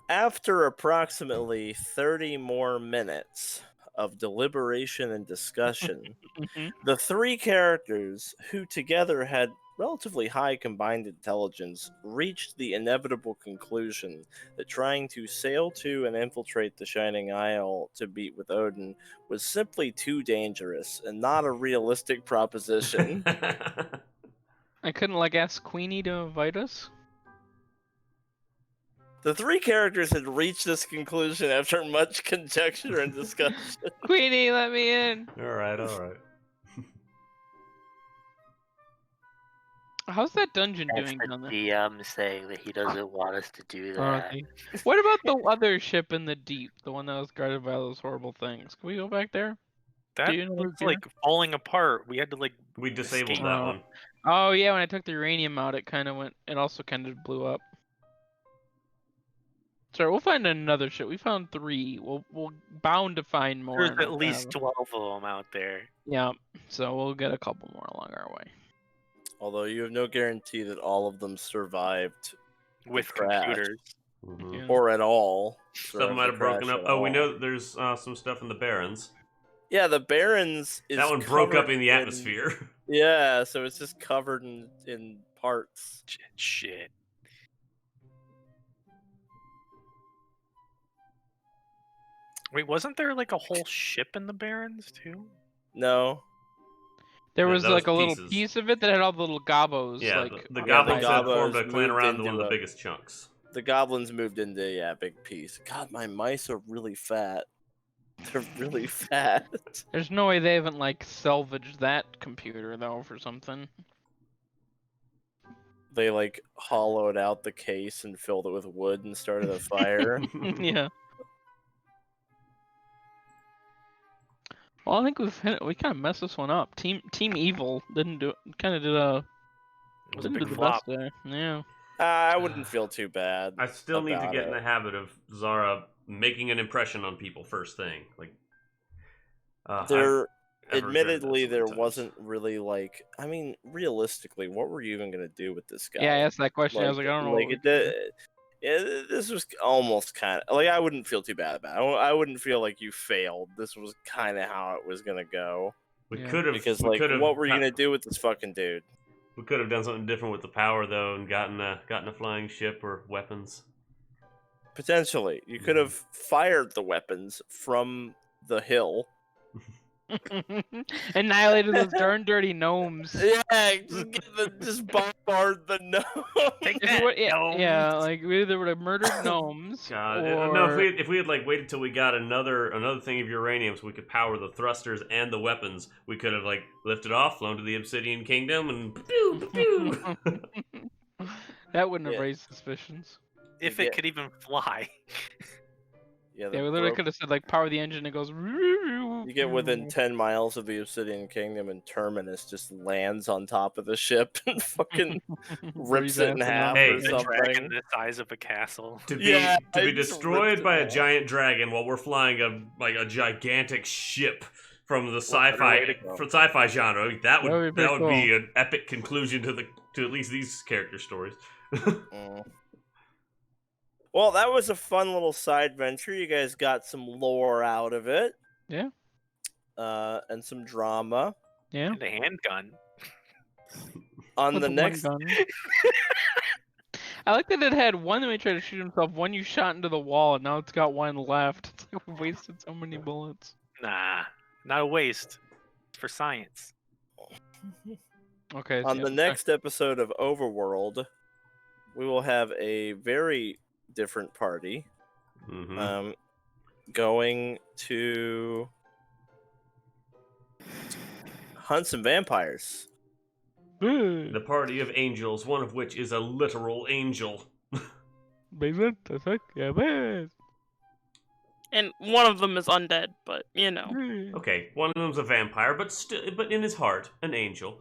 After approximately 30 more minutes of deliberation and discussion, the three characters, who together had relatively high combined intelligence, reached the inevitable conclusion that trying to sail to and infiltrate the Shining Isle to meet with Odin was simply too dangerous and not a realistic proposition. I couldn't like ask Queenie to invite us. The three characters had reached this conclusion after much conjecture and discussion. Queenie, let me in. all right, all right. How's that dungeon That's doing the down there? DM saying that he doesn't want us to do that. Okay. What about the other ship in the deep, the one that was guarded by those horrible things? Can we go back there? That you know was Peter? like falling apart. We had to like We disabled Escape. that one. Oh yeah, when I took the uranium out, it kind of went. It also kind of blew up. Sorry, we'll find another ship. We found 3. We'll bound to find more. there's in at our least travel. 12 of them out there. Yeah, so we'll get a couple more along our way. Although you have no guarantee that all of them survived With crash. computers. Mhm. Yeah. or at all. Some might have broken up. Oh, we know that there's some stuff in the Barrens. Yeah, the Barrens is That one broke up covered in the atmosphere. Yeah, so it's just covered in parts. Shit. Wait, wasn't there like a whole ship in the Barrens too? No. There Yeah, was that like a little pieces. piece of it that had all the little gobos. Yeah, like the on goblins side. had formed a Gobos clan moved around one of into the a- biggest chunks. The goblins moved into a big piece. God, my mice are really fat. They're really fat. There's no way they haven't like salvaged that computer though for something. They like hollowed out the case and filled it with wood and started a fire. Yeah. Well, I think we kind of messed this one up. Team Evil didn't do kind of did a It was a didn't big do the flop. best there. Yeah. I wouldn't feel too bad. I still need to about get in it. the habit of Zara making an impression on people first thing. Like, There, I've regretted that admittedly, so many there times. wasn't really like. I mean, realistically, what were you even gonna do with this guy? Yeah, I asked that question. I was like, I don't know. Like what it did. Yeah, this was almost kind of like I wouldn't feel too bad about it. I wouldn't feel like you failed. This was kind of how it was gonna go. We Yeah. could have Because we like, could have what were you gonna do with this fucking dude? We could have done something different with the power though, and gotten a flying ship or weapons. Potentially, you could have fired the weapons from the hill. Annihilated those darn dirty gnomes. Yeah, just bombard the gnome. Take If that, we would, yeah, gnomes. yeah, like we either would have murdered gnomes, God, or no! If we had like waited till we got another thing of uranium, so we could power the thrusters and the weapons, we could have like lifted off, flown to the Obsidian Kingdom, and pew pew. that wouldn't have Yeah. raised suspicions. If Yeah. it could even fly. Yeah, Yeah, we literally could have said like power the engine. It goes. You get within 10 miles of the Obsidian Kingdom, and Terminus just lands on top of the ship and fucking rips it in half Hey, or the A dragon something. the size of a castle. to be Yeah, to be I just destroyed ripped by it a off. giant dragon while we're flying a gigantic ship from the better way to go? sci-fi genre. That would That'd be pretty be an epic conclusion to at least these character stories. Mm. Well, that was a fun little side venture. You guys got some lore out of it. Yeah. And some drama. Yeah. And a handgun. On With the one next gun. I like that it had one that he tried to shoot himself, one you shot into the wall, and now it's got one left. It's like we wasted so many bullets. Nah, not a waste. It's for science. Okay. on yeah, the next episode of Overworld, we will have a very different party. Mhm. Going to hunt some vampires. Good. The party of angels, one of which is a literal angel. And one of them is undead, but you know. Okay, one of them's a vampire, but in his heart, an angel.